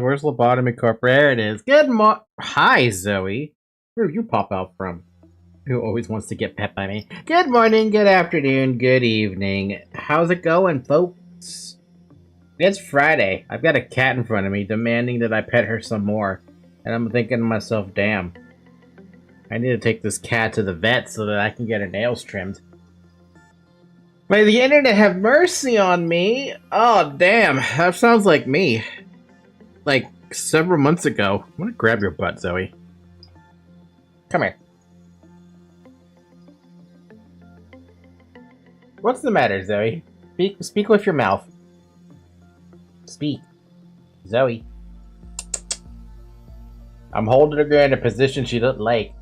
Where's Lobotomy Corporation? There it is. Hi, Zoe. Where did you pop out from? Who always wants to get pet by me? Good morning, good afternoon, good evening. How's it going, folks? It's Friday. I've got a cat in front of me demanding that I pet her some more. And I'm thinking to myself, damn. I need to take this cat to the vet so that I can get her nails trimmed. May the internet have mercy on me! Oh, damn. That sounds like me. Like, several months ago. I'm gonna grab your butt, Zoe. Come here. What's the matter, Zoe? Speak with your mouth. Speak. Zoe. I'm holding her in a position she doesn't like.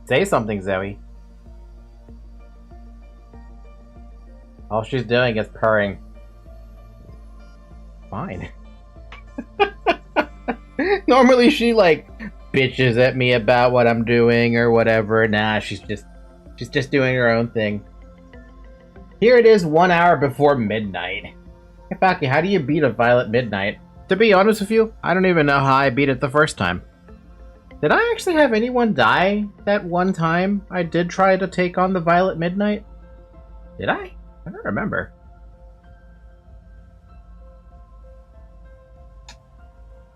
Say something, Zoe. All she's doing is purring. Fine. Normally she, like, bitches at me about what I'm doing or whatever. Nah, she's just doing her own thing. Here it is 1 hour before midnight. Hey, Baki, how do you beat a Violet Midnight? To be honest with you, I don't even know how I beat it the first time. Did I actually have anyone die that one time I did try to take on the Violet Midnight? Did I? I don't remember.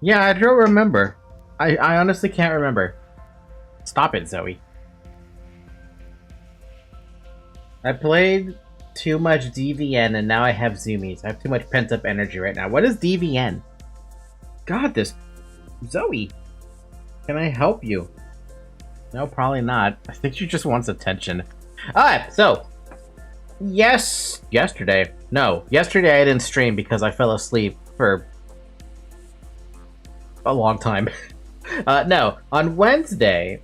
Yeah, I don't remember. I honestly can't remember. Stop it, Zoe. I played too much DVN and now I have zoomies. I have too much pent-up energy right now. What is DVN? God, this... Zoe! Can I help you? No, probably not. I think she just wants attention. Alright, so... Yesterday. No, yesterday I didn't stream because I fell asleep for... a long time. No, on Wednesday...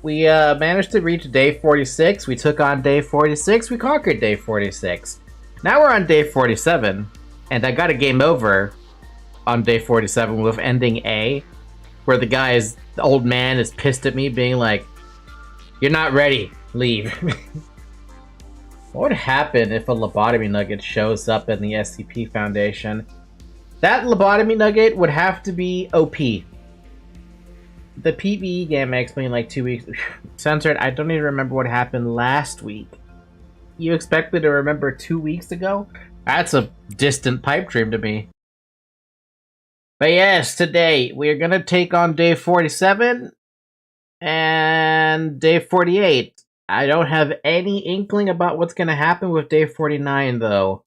we managed to reach day 46, we took on day 46, we conquered day 46. Now we're on day 47, and I got a game over on day 47 with ending A, where the old man is pissed at me, being like, "You're not ready, leave." What would happen if a lobotomy nugget shows up in the SCP Foundation? That lobotomy nugget would have to be OP. The PvE game I explained like 2 weeks... Censored, I don't even remember what happened last week. You expect me to remember 2 weeks ago? That's a distant pipe dream to me. But yes, today we're gonna take on day 47 and day 48. I don't have any inkling about what's gonna happen with day 49 though.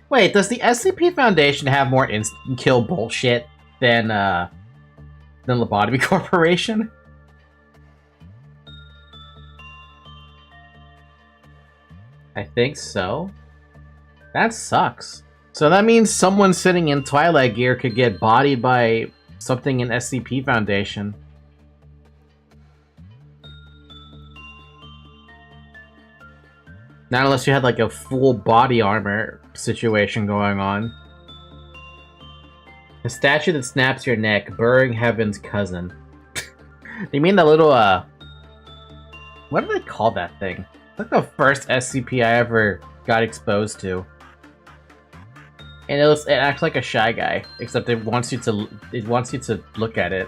Wait, does the SCP Foundation have more instant kill bullshit than Lobotomy Corporation? I think so. That sucks. So that means someone sitting in Twilight gear could get bodied by something in SCP Foundation. Not unless you had like a full body armor situation going on. A statue that snaps your neck, Burring Heaven's cousin. You mean the little, what do they call that thing? It's like the first SCP I ever got exposed to. And it acts like a Shy Guy, except it wants you to look at it.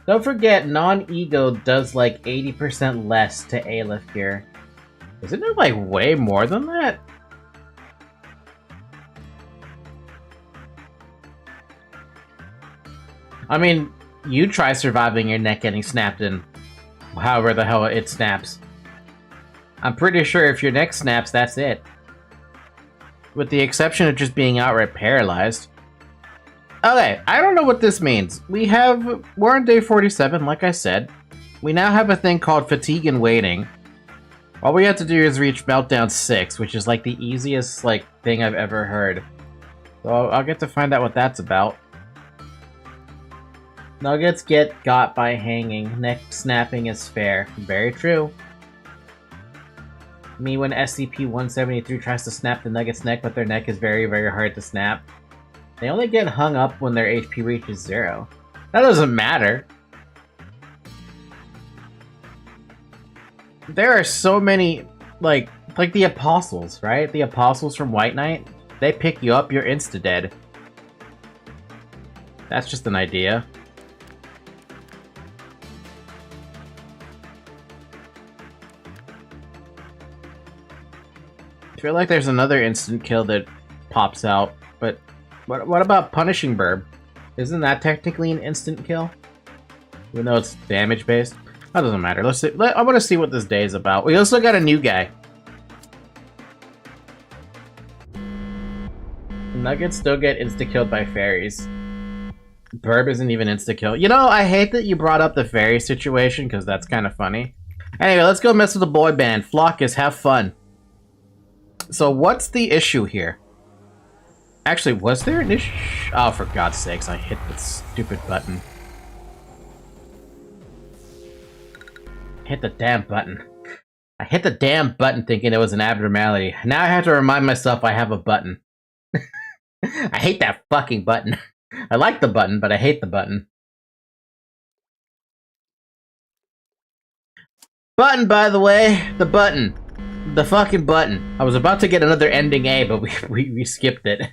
Don't forget, non-ego does like 80% less to Aleph here. Isn't it like way more than that? I mean, you try surviving your neck getting snapped in however the hell it snaps. I'm pretty sure if your neck snaps, that's it. With the exception of just being outright paralyzed. Okay, I don't know what this means. We're on day 47, like I said. We now have a thing called fatigue and waiting. All we have to do is reach Meltdown 6, which is like the easiest thing I've ever heard. So I'll get to find out what that's about. Nuggets get got by hanging. Neck snapping is fair. Very true. Me when SCP-173 tries to snap the Nugget's neck, but their neck is very, very hard to snap. They only get hung up when their HP reaches 0. That doesn't matter. There are so many, like the Apostles, right? The Apostles from White Knight. They pick you up, you're insta-dead. That's just an idea. I feel like there's another instant kill that pops out, but what about Punishing Burb? Isn't that technically an instant kill? Even though it's damage-based? That doesn't matter. Let's see. I want to see what this day is about. We also got a new guy. Nuggets still get insta-killed by fairies. Burb isn't even insta-kill. You know, I hate that you brought up the fairy situation, because that's kind of funny. Anyway, let's go mess with the boy band. Flockus, have fun. So what's the issue here? Actually, was there an issue? Oh, for God's sakes, I hit the stupid button. Hit the damn button. I hit the damn button thinking it was an abnormality. Now I have to remind myself I have a button. I hate that fucking button. I like the button, but I hate the button. Button, by the way. The button. The fucking button. I was about to get another ending A, but we skipped it.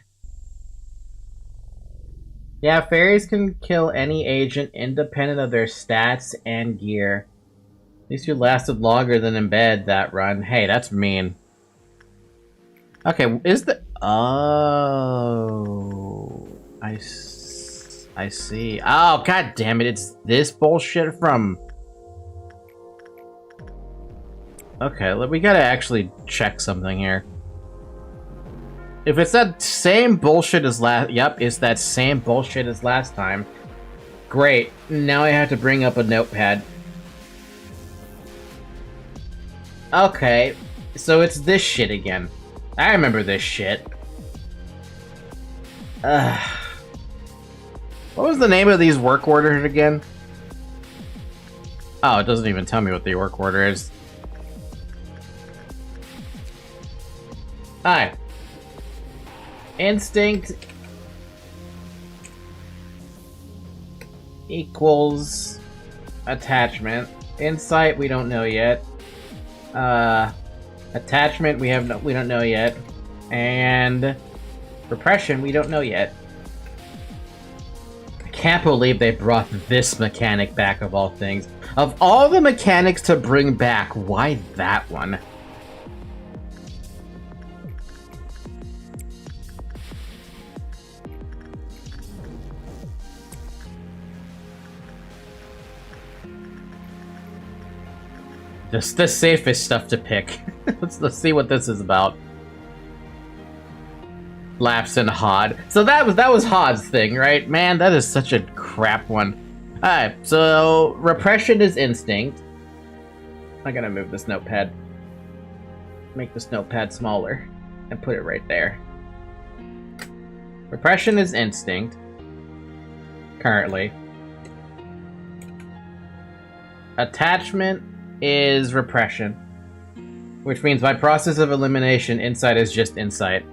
Yeah, fairies can kill any agent independent of their stats and gear. At least you lasted longer than in bed that run. Hey, that's mean. Okay, is the... Oh... I see. Oh, god damn it, it's this bullshit from... Okay, we gotta actually check something here. If it's that same bullshit as last... Yep, it's that same bullshit as last time. Great. Now I have to bring up a notepad. Okay, so it's this shit again. I remember this shit. What was the name of these work orders again? Oh, it doesn't even tell me what the work order is. Hi. Instinct equals attachment. Insight we don't know yet. Attachment we don't know yet. And repression we don't know yet. I can't believe they brought this mechanic back of all things. Of all the mechanics to bring back, why that one? Just the safest stuff to pick. Let's see what this is about. Lapse and Hod. So that was Hod's thing, right? Man, that is such a crap one. Alright, so repression is instinct. I'm gonna move this notepad. Make this notepad smaller and put it right there. Repression is instinct. Currently. Attachment is repression, which means by process of elimination, insight is just insight.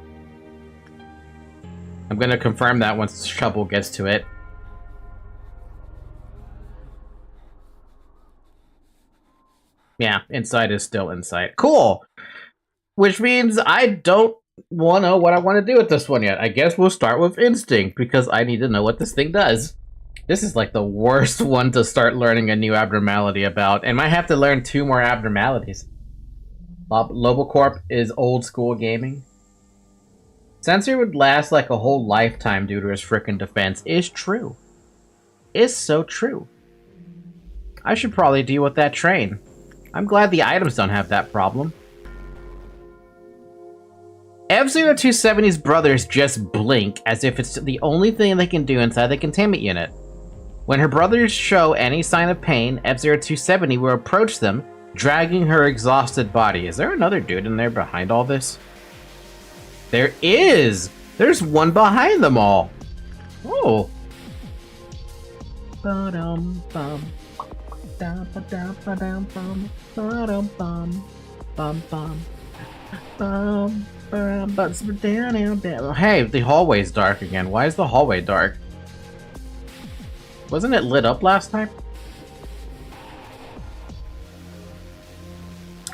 I'm gonna confirm that once Shovel gets to it. Yeah, insight is still insight. Cool! Which means I don't know what I want to do with this one yet. I guess we'll start with instinct, because I need to know what this thing does. This is like the worst one to start learning a new abnormality about, and might have to learn 2 more abnormalities. Lobocorp is old school gaming. Sensor would last like a whole lifetime due to his frickin' defense is true. Is so true. I should probably deal with that train. I'm glad the items don't have that problem. F-0270's brothers just blink as if it's the only thing they can do inside the containment unit. When her brothers show any sign of pain, F-0270 will approach them, dragging her exhausted body. Is there another dude in there behind all this? There is! There's one behind them all! Oh! Hey, the hallway's dark again. Why is the hallway dark? Wasn't it lit up last time?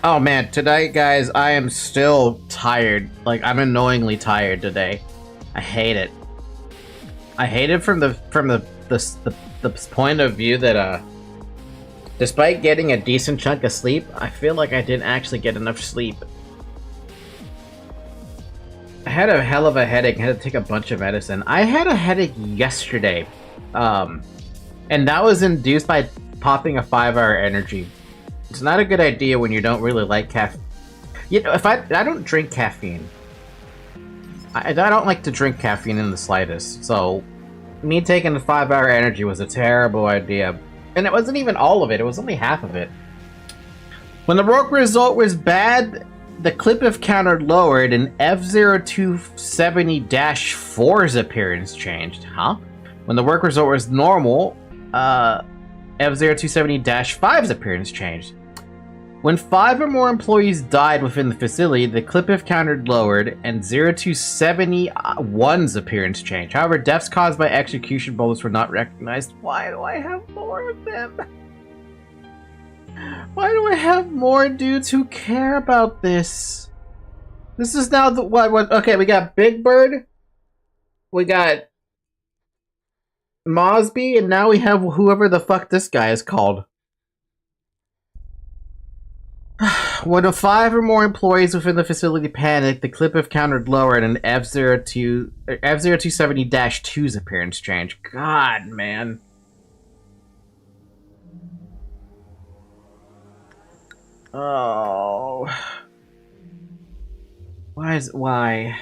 Oh man, tonight, guys, I am still tired. Like, I'm annoyingly tired today. I hate it. I hate it from the point of view that despite getting a decent chunk of sleep, I feel like I didn't actually get enough sleep. I had a hell of a headache. I had to take a bunch of medicine. I had a headache yesterday. And that was induced by popping a 5-hour energy. It's not a good idea when you don't really like caffeine. You know, if I don't drink caffeine. I don't like to drink caffeine in the slightest. So, me taking the 5-hour energy was a terrible idea. And it wasn't even all of it. It was only half of it. When the work result was bad, the clip counter lowered and F-0270-4's appearance changed. Huh? When the work result was normal, F-0270-5's appearance changed. When 5 or more employees died within the facility, the clip counter lowered and 0271's appearance changed. However, deaths caused by execution bullets were not recognized. Why do I have more of them? Why do I have more dudes who care about this? This is now the what? Okay, we got Big Bird, we got Mosby, and now we have whoever the fuck this guy is called. When 5 or more employees within the facility panic, the clip of countered lower and an F0270-2's appearance change. God, man. Oh. Why?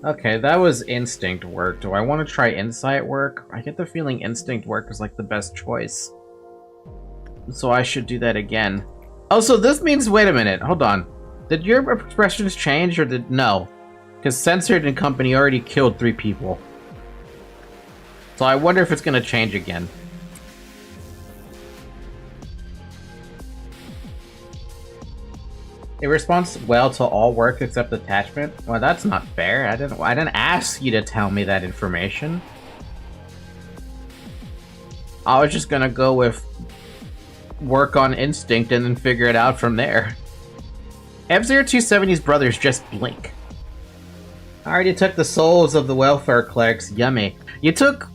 Okay, that was instinct work. Do I want to try insight work? I get the feeling instinct work is like the best choice. So I should do that again. Oh, so this means, wait a minute, hold on. Did your expressions change or did, no? Because Censored and Company already killed 3 people. So I wonder if it's gonna change again. It responds well to all work except attachment? Well, that's not fair. I didn't ask you to tell me that information. I was just gonna go with work on instinct and then figure it out from there. F0270's brothers just blink. I already took the souls of the welfare clerks. Yummy. You took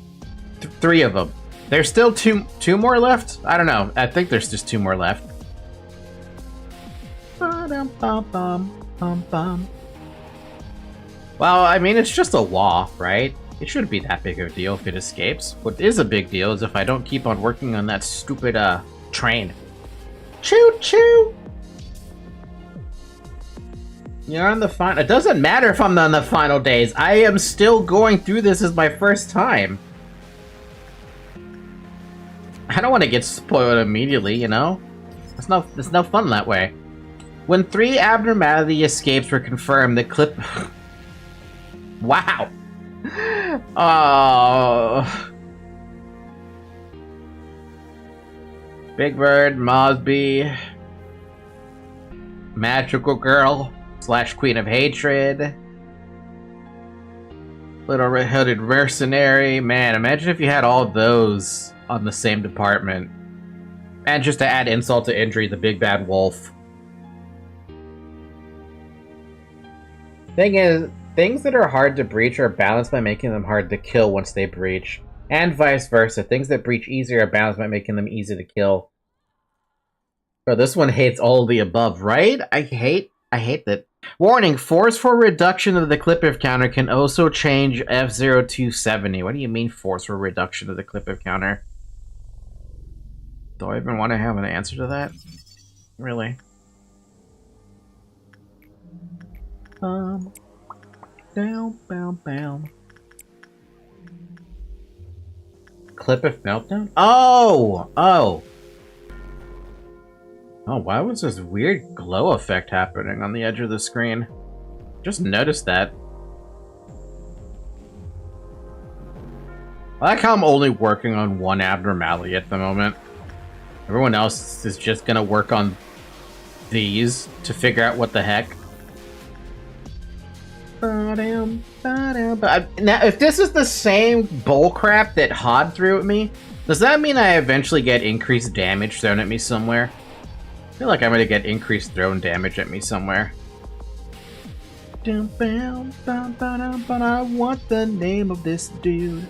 3 of them. There's still two more left? I don't know. I think there's just 2 more left. Well, I mean, it's just a law, right? It shouldn't be that big of a deal if it escapes. What is a big deal is if I don't keep on working on that stupid, train. Choo-choo! You're on the final... It doesn't matter if I'm on the final days. I am still going through this as my first time. I don't want to get spoiled immediately, you know? It's no fun that way. When 3 abnormality escapes were confirmed, the clip... Wow! Oh... Big Bird, Mosby... Magical Girl / Queen of Hatred... Little Red-Hooded Mercenary... Man, imagine if you had all those on the same department. And just to add insult to injury, the Big Bad Wolf. Thing is, things that are hard to breach are balanced by making them hard to kill once they breach. And vice versa. Things that breach easier are balanced by making them easy to kill. Bro, this one hates all of the above, right? I hate that. Warning, forceful reduction of the clip-if counter can also change F0270. What do you mean forceful reduction of the clip-if counter? Do I even want to have an answer to that? Really? Down, bound. Clip-if meltdown? Oh! Oh, why was this weird glow effect happening on the edge of the screen? Just noticed that. I like how I'm only working on one abnormality at the moment. Everyone else is just gonna work on these to figure out what the heck. Now, if this is the same bullcrap that Hod threw at me, does that mean I eventually get increased damage thrown at me somewhere? I feel like I'm gonna get increased thrown damage at me somewhere. But I want the name of this dude.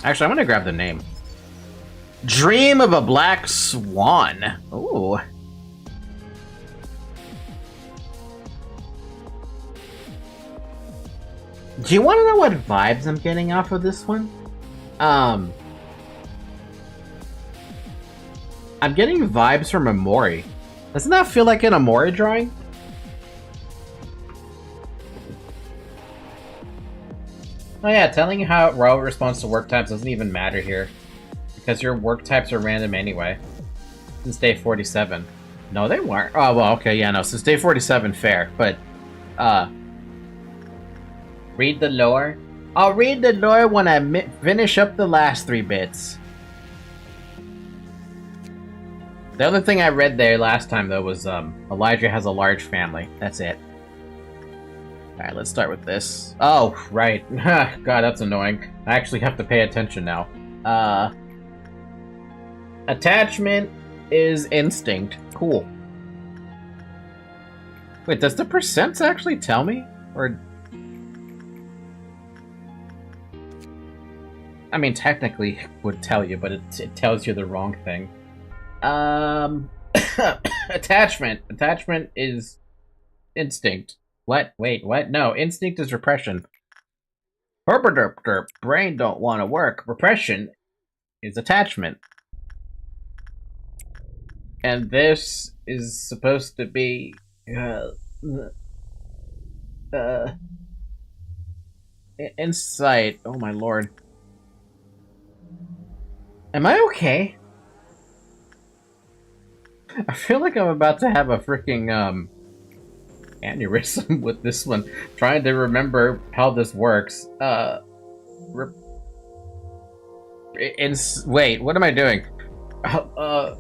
Actually, I'm gonna grab the name. Dream of a Black Swan. Ooh. Do you want to know what vibes I'm getting off of this one? I'm getting vibes from Amori. Doesn't that feel like an Amori drawing? Oh yeah, telling you how Row responds to work types doesn't even matter here. Because your work types are random anyway. Since day 47. No, they weren't. Oh, well, okay, yeah, no. Since day 47, fair. But, read the lore? I'll read the lore when I finish up the last 3 bits. The other thing I read there last time, though, was, Elijah has a large family. That's it. Alright, let's start with this. Oh, right. God, that's annoying. I actually have to pay attention now. Attachment, is instinct. Cool. Wait, does the percents actually tell me? Or... I mean, technically it would tell you, but it tells you the wrong thing. Attachment. Attachment is instinct. What? Wait, what? No, instinct is repression. Herperderp, brain don't want to work. Repression is attachment. And this is supposed to be... insight. Oh my lord. Am I okay? I feel like I'm about to have a freaking, aneurysm with this one. Trying to remember how this works. Wait, what am I doing? I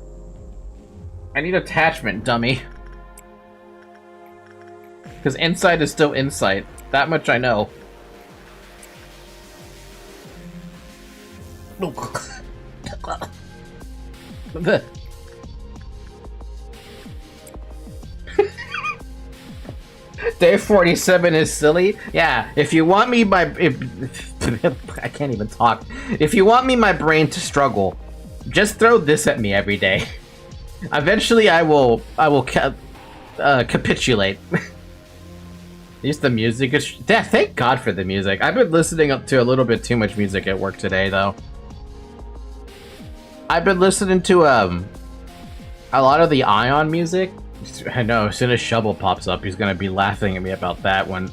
need attachment, dummy. Because insight is still insight. That much I know. Day 47 is silly. Yeah, if you want me I can't even talk. If you want me my brain to struggle, just throw this at me every day. Eventually I will capitulate. At least the music is... Yeah, thank God for the music. I've been listening up to a little bit too much music at work today, though. I've been listening to a lot of the Ion music. I know, as soon as Shovel pops up, he's gonna be laughing at me about that one.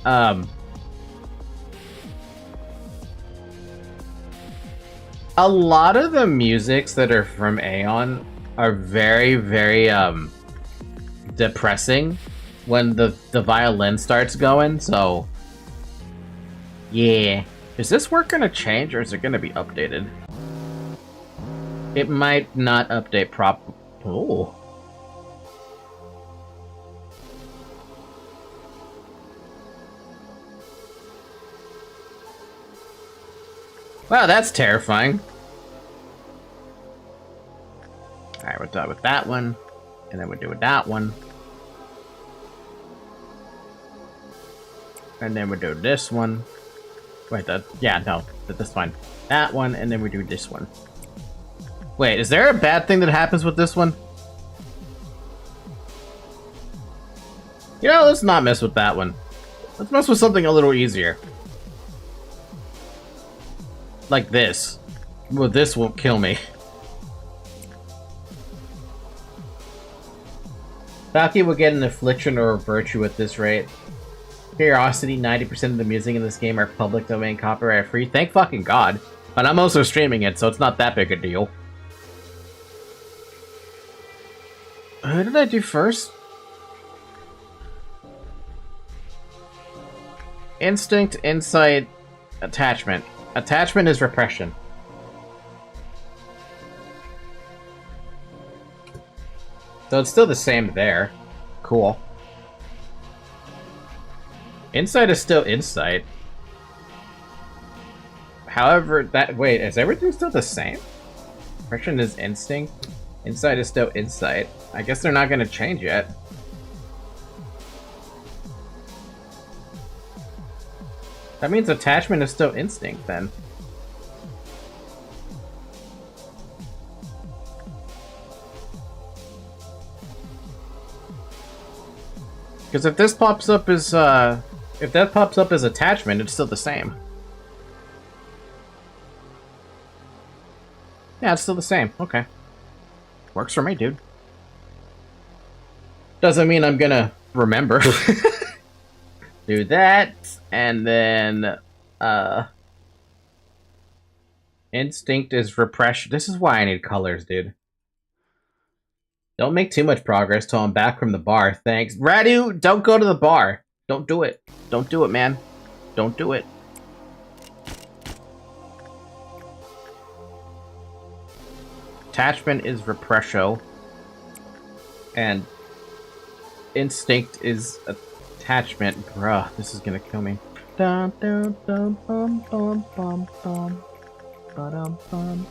A lot of the musics that are from Aeon are very, very depressing when the violin starts going, so yeah. Is this work gonna change or is it gonna be updated? It might not update Oh. Wow, that's terrifying. Alright, we're done with that one. And then we're doing that one. And then we do this one. Wait, that's fine. That one, and then we do this one. Wait, is there a bad thing that happens with this one? You know, let's not mess with that one. Let's mess with something a little easier. Like this. Well, this won't kill me. Falky will get an affliction or a virtue at this rate. Curiosity, 90% of the music in this game are public domain copyright free. Thank fucking God. But I'm also streaming it, so it's not that big a deal. Who did I do first? Instinct, insight, attachment. Attachment is repression. So it's still the same there. Cool. Insight is still insight. However, wait, is everything still the same? Repression is instinct. Insight is still insight. I guess they're not gonna change yet. That means attachment is still instinct, then. Because if this pops up as, if that pops up as attachment, it's still the same. Yeah, it's still the same. Okay. Works for me, dude. Doesn't mean I'm gonna remember. Do that, and then, instinct is repression. This is why I need colors, dude. Don't make too much progress till I'm back from the bar. Thanks. Radu, don't go to the bar. Don't do it. Don't do it, man. Don't do it. Attachment is repression. And instinct is attachment. Bruh, this is gonna kill me. Dun, dun, dun, bum, bum, bum, bum. Ba-dum, bum.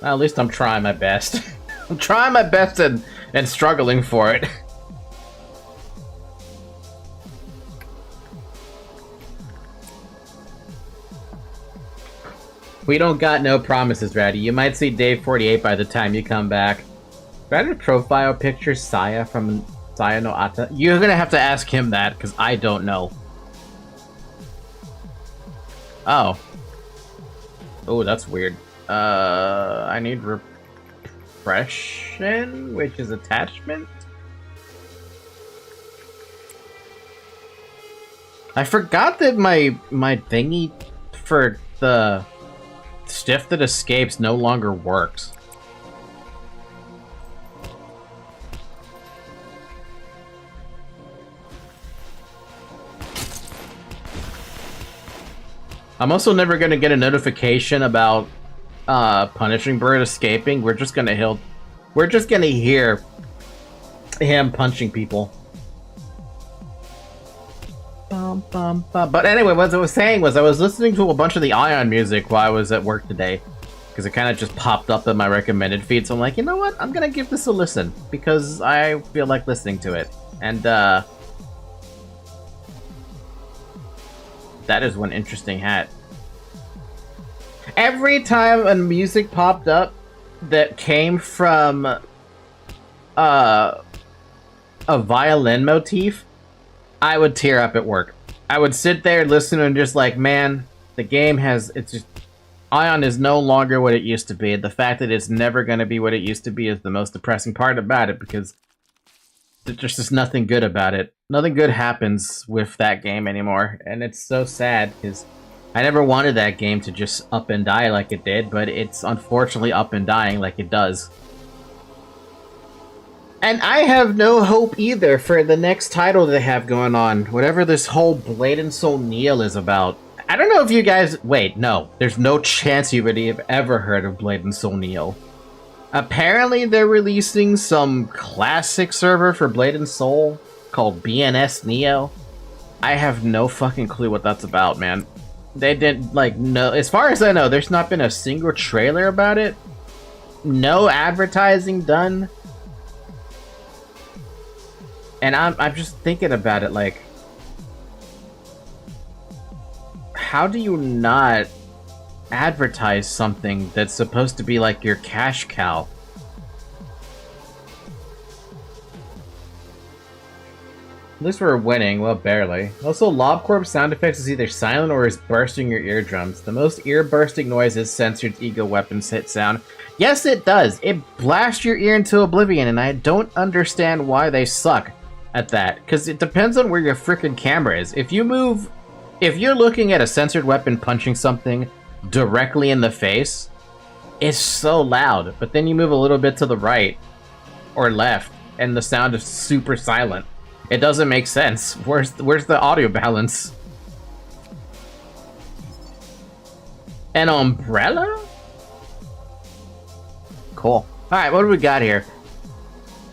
Well, at least I'm trying my best. I'm trying my best and struggling for it. We don't got no promises, Ratty. You might see Dave 48 by the time you come back. Ratty's profile picture Saya from Saya no Ata. You're gonna have to ask him that, because I don't know. Oh. Oh, that's weird. I need repression, which is attachment? I forgot that my thingy for the stiff that escapes no longer works. I'm also never gonna get a notification about punishing bird escaping. We're just gonna hear him punching people. But anyway, what I was saying was I was listening to a bunch of the Ion music while I was at work today, because it kind of just popped up in my recommended feed. So I'm like, you know what? I'm gonna give this a listen because I feel like listening to it. And that is one interesting hat. Every time a music popped up that came from a violin motif, I would tear up at work. I would sit there and listen and just like, man, the game has, it's just, Ion is no longer what it used to be. The fact that it's never going to be what it used to be is the most depressing part about it, because there's just nothing good about it. Nothing good happens with that game anymore, and it's so sad, because I never wanted that game to just up and die like it did, but it's unfortunately up and dying like it does. And I have no hope either for the next title they have going on, whatever this whole Blade and Soul Neil is about. I don't know if you guys... Wait, no. There's no chance you would have ever heard of Blade and Soul Neil. Apparently they're releasing some classic server for Blade and Soul called BNS Neo. I have no fucking clue what that's about, man. They didn't, like, no... As far as I know, there's not been a single trailer about it. No advertising done. And I'm just thinking about it, like, how do you not advertise something that's supposed to be like your cash cow? At least we're winning, well, barely. Also, LobCorp sound effects is either silent or is bursting your eardrums. The most ear-bursting noise is censored ego weapons hit sound. Yes, it does. It blasts your ear into oblivion, and I don't understand why they suck at that, because it depends on where your frickin' camera is. If you're looking at a censored weapon punching something directly in the face, it's so loud, but then you move a little bit to the right or left and the sound is super silent. It doesn't make sense. Where's the audio balance? An umbrella? Cool. Alright, what do we got here?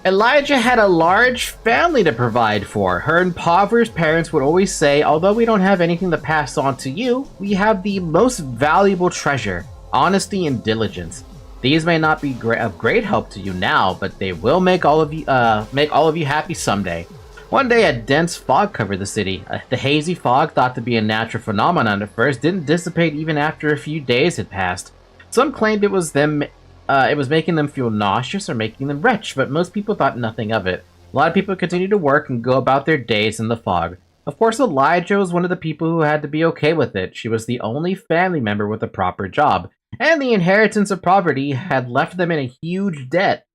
Elijah had a large family to provide for. Her impoverished parents would always say, although we don't have anything to pass on to you, we have the most valuable treasure, honesty and diligence. These may not be of great help to you now, but they will make all of you happy someday. One day, a dense fog covered the city. The hazy fog, thought to be a natural phenomenon at first, didn't dissipate even after a few days had passed. Some claimed it was making them feel nauseous or making them retch, but most people thought nothing of it. A lot of people continued to work and go about their days in the fog. Of course, Elijah was one of the people who had to be okay with it. She was the only family member with a proper job, and the inheritance of poverty had left them in a huge debt.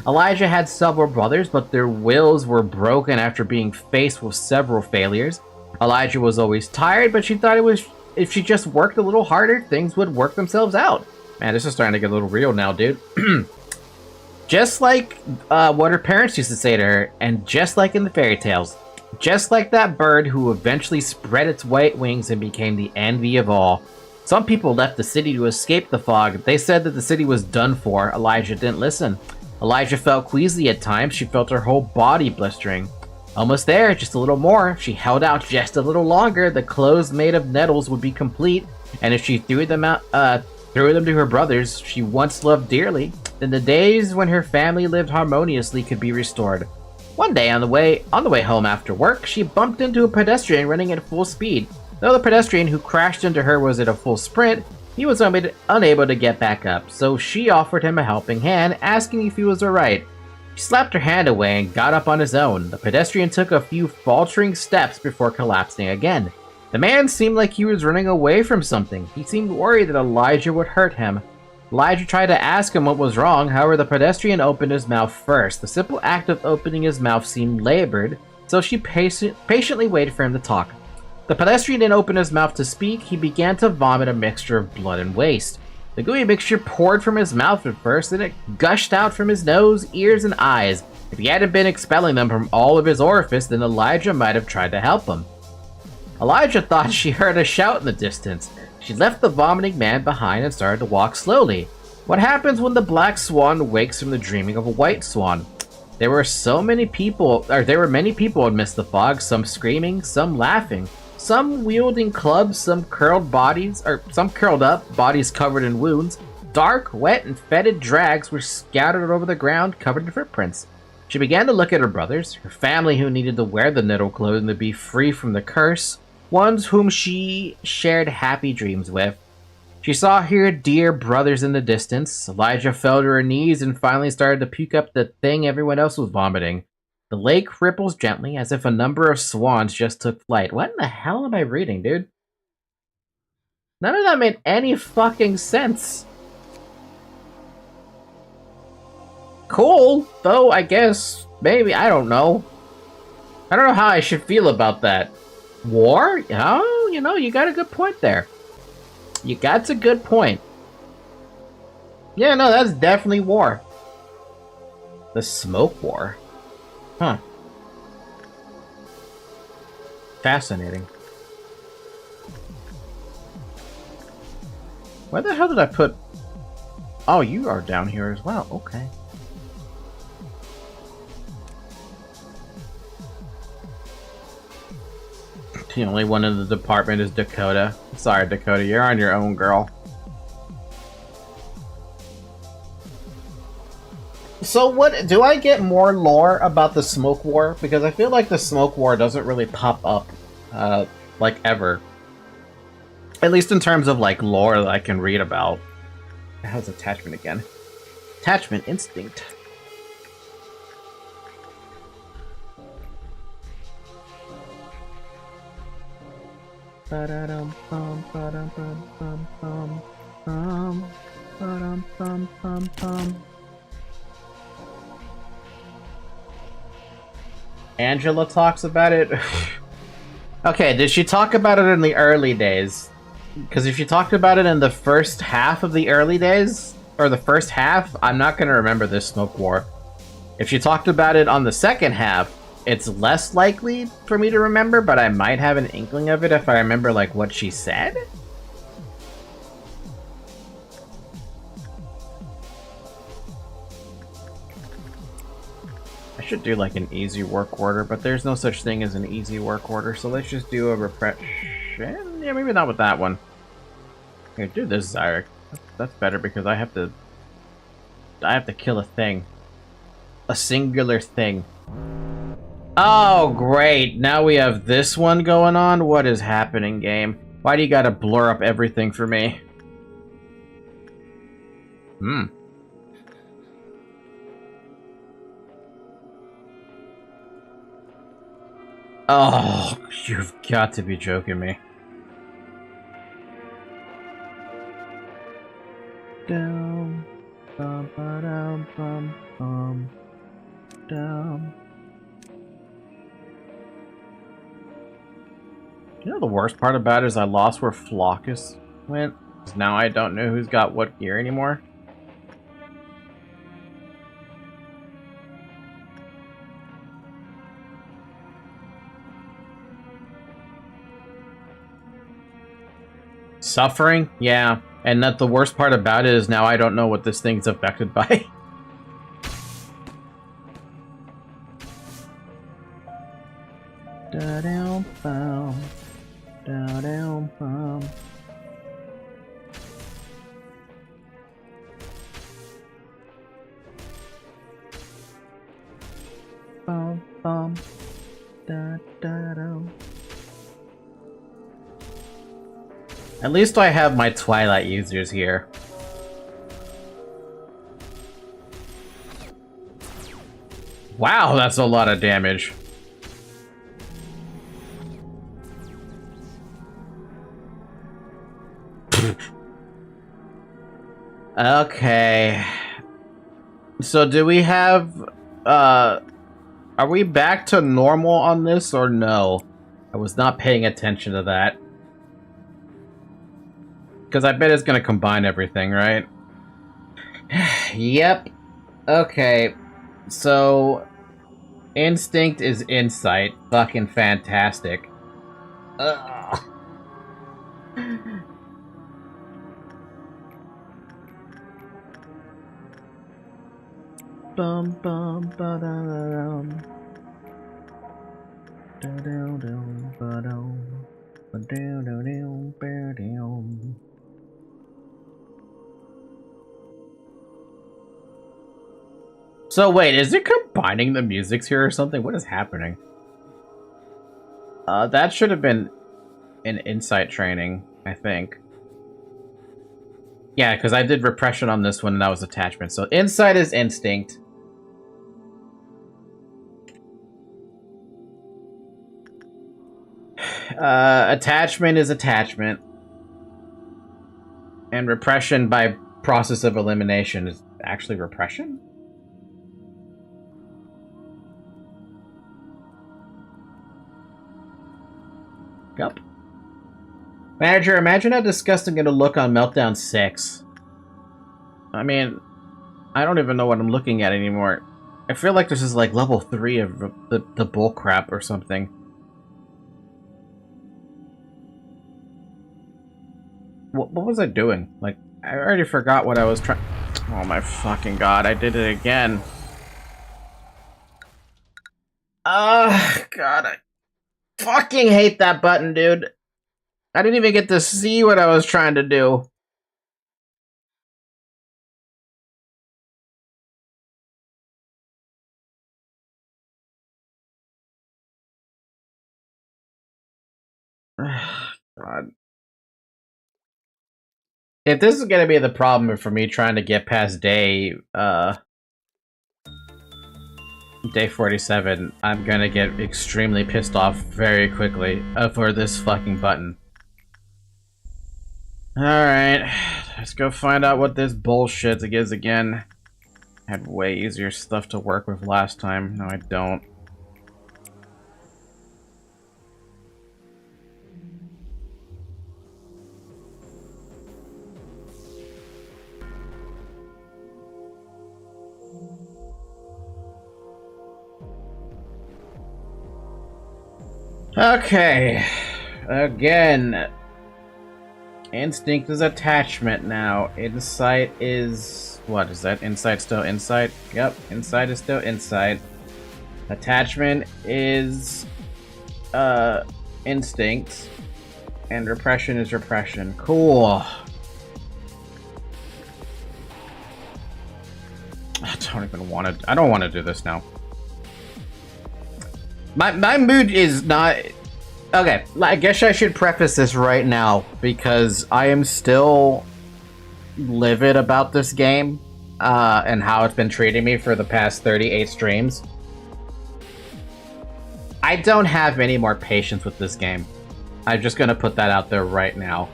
Elijah had several brothers, but their wills were broken after being faced with several failures. Elijah was always tired, but she thought if she just worked a little harder, things would work themselves out. Man, this is starting to get a little real now, dude. Just like what her parents used to say to her, and just like in the fairy tales. Just like that bird who eventually spread its white wings and became the envy of all. Some people left the city to escape the fog. They said that the city was done for. Elijah didn't listen. Elijah felt queasy at times. She felt her whole body blistering. Almost there, just a little more. If she held out just a little longer, the clothes made of nettles would be complete. And if she threw them out, threw them to her brothers she once loved dearly, then the days when her family lived harmoniously could be restored. One day, on the way home after work, she bumped into a pedestrian running at full speed. Though the pedestrian who crashed into her was at a full sprint, he was unable to get back up, so she offered him a helping hand, asking if he was alright. He slapped her hand away and got up on his own. The pedestrian took a few faltering steps before collapsing again. The man seemed like he was running away from something. He seemed worried that Elijah would hurt him. Elijah tried to ask him what was wrong, however the pedestrian opened his mouth first. The simple act of opening his mouth seemed labored, so she patiently waited for him to talk. The pedestrian didn't open his mouth to speak. He began to vomit a mixture of blood and waste. The gooey mixture poured from his mouth at first, then it gushed out from his nose, ears, and eyes. If he hadn't been expelling them from all of his orifice, then Elijah might have tried to help him. Elijah thought she heard a shout in the distance. She left the vomiting man behind and started to walk slowly. What happens when the black swan wakes from the dreaming of a white swan? There were many people amidst the fog, some screaming, some laughing, some wielding clubs, some curled up, bodies covered in wounds. Dark, wet, and fetid drags were scattered over the ground, covered in footprints. She began to look at her brothers, her family who needed to wear the nettle clothing to be free from the curse, ones whom she shared happy dreams with. She saw her dear brothers in the distance. Elijah fell to her knees and finally started to puke up the thing everyone else was vomiting. The lake ripples gently as if a number of swans just took flight. What in the hell am I reading, dude? None of that made any fucking sense. Cool, though, I guess. Maybe, I don't know. I don't know how I should feel about that. War? Oh, you got a good point there. You got a good point. Yeah, no, that's definitely war. The smoke war. Huh. Fascinating. Where the hell did I put... Oh, you are down here as well. Okay. The only one in the department is Dakota. Sorry, Dakota, you're on your own, girl. So what, do I get more lore about the Smoke War? Because I feel like the Smoke War doesn't really pop up, like, ever. At least in terms of, like, lore that I can read about. How's attachment again? Attachment instinct. Angela talks about it. Okay, did she talk about it in the early days? Because if she talked about it in the first half of the early days, or the first half, I'm not going to remember this Smoke War. If she talked about it on the second half, it's less likely for me to remember, but I might have an inkling of it if I remember, like, what she said? I should do, like, an easy work order, but there's no such thing as an easy work order, so let's just do a repression? Yeah, maybe not with that one. Here, do this, Zyrek. That's better because I have to kill a thing. A singular thing. Oh, great. Now we have this one going on? What is happening, game? Why do you gotta blur up everything for me? Oh, you've got to be joking me. Down, bum, ba-dum, bum, bum, down. You know the worst part about it is I lost where Flockus went. Now I don't know who's got what gear anymore. Suffering? Yeah. And that the worst part about it is now I don't know what this thing's affected by. At least I have my Twilight users here. Wow, that's a lot of damage. Okay. So do we have, are we back to normal on this or no? I was not paying attention to that. Because I bet it's gonna combine everything, right? Yep. Okay. So, instinct is insight. Fucking fantastic. Ugh. Bum bum ba da dum. Da da dum ba dum. Ba da da dum ba dum. So wait, is it combining the musics here or something? What is happening? That should have been an insight training, I think. Yeah, because I did repression on this one and that was attachment. So insight is instinct. Attachment is attachment. And repression by process of elimination is actually repression? Yep. Manager, imagine how disgusting it'll look on Meltdown 6. I mean, I don't even know what I'm looking at anymore. I feel like this is like level 3 of the bullcrap or something. What was I doing? Like, I already forgot what I was trying. Oh my fucking god, I did it again. God, I fucking hate that button, dude. I didn't even get to see what I was trying to do. God. If this is gonna be the problem for me trying to get past day 47, I'm gonna get extremely pissed off very quickly for this fucking button. Alright, let's go find out what this bullshit is again. I had way easier stuff to work with last time. No, I don't. Okay. Again. Instinct is attachment now. Insight is... What is that? Insight still insight? Yep, insight is still insight. Attachment is... instinct. And repression is repression. Cool. I don't even want to... I don't want to do this now. My mood is not... Okay, I guess I should preface this right now, because I am still livid about this game, and how it's been treating me for the past 38 streams. I don't have any more patience with this game. I'm just gonna put that out there right now.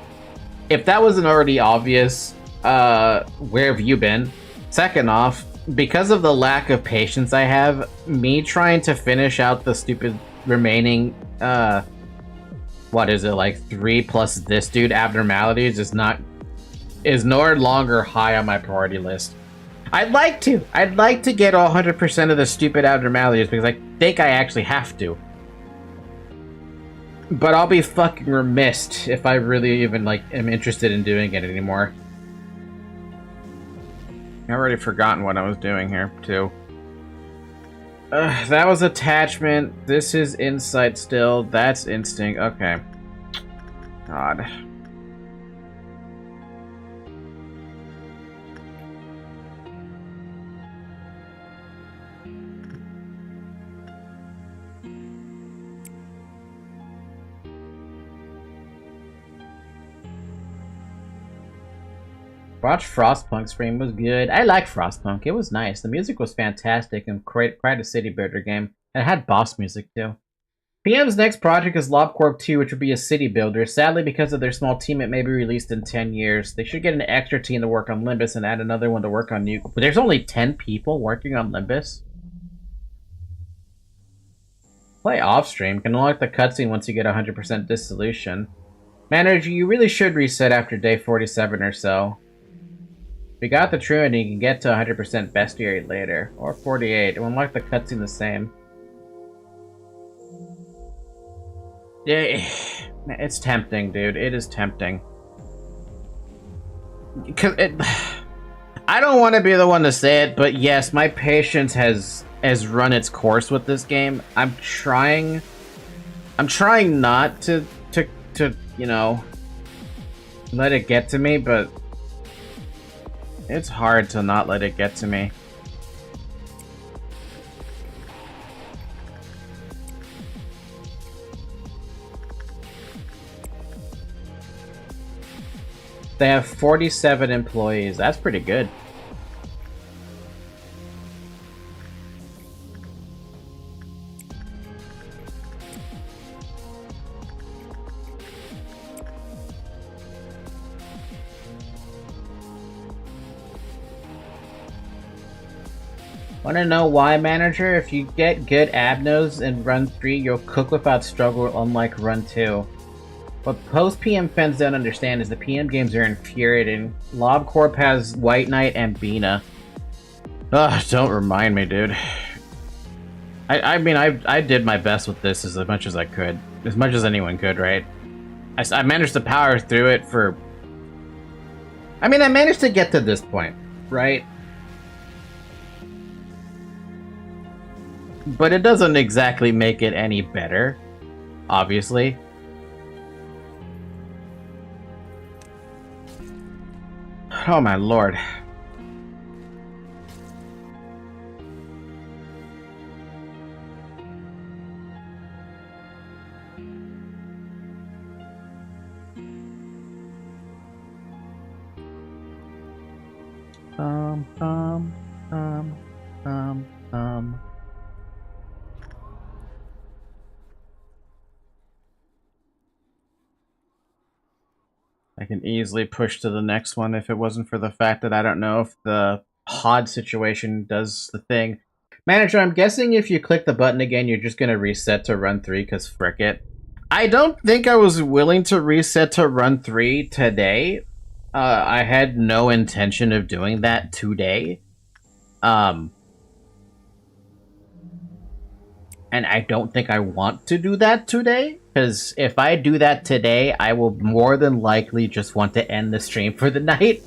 If that wasn't already obvious, where have you been? Second off, because of the lack of patience I have, me trying to finish out the stupid remaining, what is it, like 3 plus this dude abnormalities is no longer high on my priority list. I'd like to get 100% of the stupid abnormalities because I think I actually have to. But I'll be fucking remiss if I really even, like, am interested in doing it anymore. I've already forgotten what I was doing here, too. That was attachment. This is insight still. That's instinct. Okay. God. Watch Frostpunk stream, was good. I like Frostpunk, it was nice. The music was fantastic and quite a city builder game. And it had boss music too. PM's next project is LobCorp 2, which would be a city builder. Sadly, because of their small team, it may be released in 10 years. They should get an extra team to work on Limbus and add another one to work on New. But there's only 10 people working on Limbus? Play off-stream. Can unlock the cutscene once you get 100% dissolution. Manager, you really should reset after day 47 or so. If you got the true and you can get to 100% bestiary later. Or 48. It will unlock the cutscene the same. Yeah, it's tempting, dude. It is tempting. I don't want to be the one to say it, but yes, my patience has run its course with this game. I'm trying not to you know, let it get to me, but it's hard to not let it get to me. They have 47 employees. That's pretty good. Want to know why, manager? If you get good abnos in Run 3, you'll cook without struggle, unlike Run 2. What post-PM fans don't understand is the PM games are infuriating. LobCorp has White Knight and Bina. Ugh, don't remind me, dude. I mean, I did my best with this as much as I could. As much as anyone could, right? I managed to power through it for... I mean, I managed to get to this point, right? But it doesn't exactly make it any better, obviously. Oh my lord. I can easily push to the next one if it wasn't for the fact that I don't know if the HOD situation does the thing. Manager, I'm guessing if you click the button again, you're just going to reset to Run 3, because frick it. I don't think I was willing to reset to Run 3 today. I had no intention of doing that today. And I don't think I want to do that today. Because if I do that today, I will more than likely just want to end the stream for the night.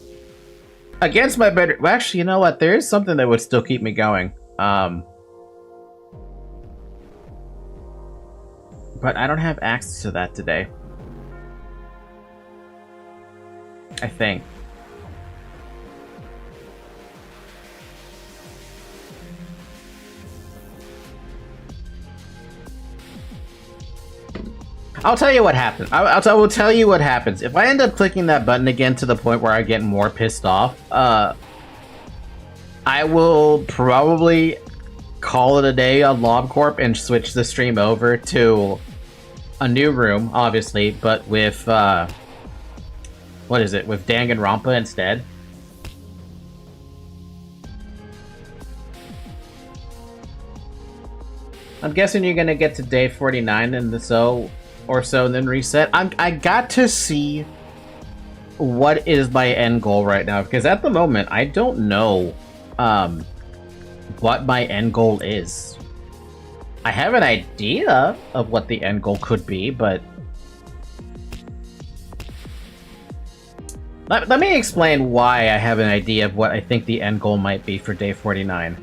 Against my better... Well, actually, you know what? There is something that would still keep me going. But I don't have access to that today. I think. I'll tell you what happens. I will tell you what happens. If I end up clicking that button again to the point where I get more pissed off, I will probably call it a day on LobCorp and switch the stream over to a new room, obviously, but with, what is it, with Danganronpa instead. I'm guessing you're gonna get to day 49 and and then reset. I got to see what is my end goal right now, because at the moment I don't know what my end goal is. I have an idea of what the end goal could be, but let me explain why I have an idea of what I think the end goal might be for day 49.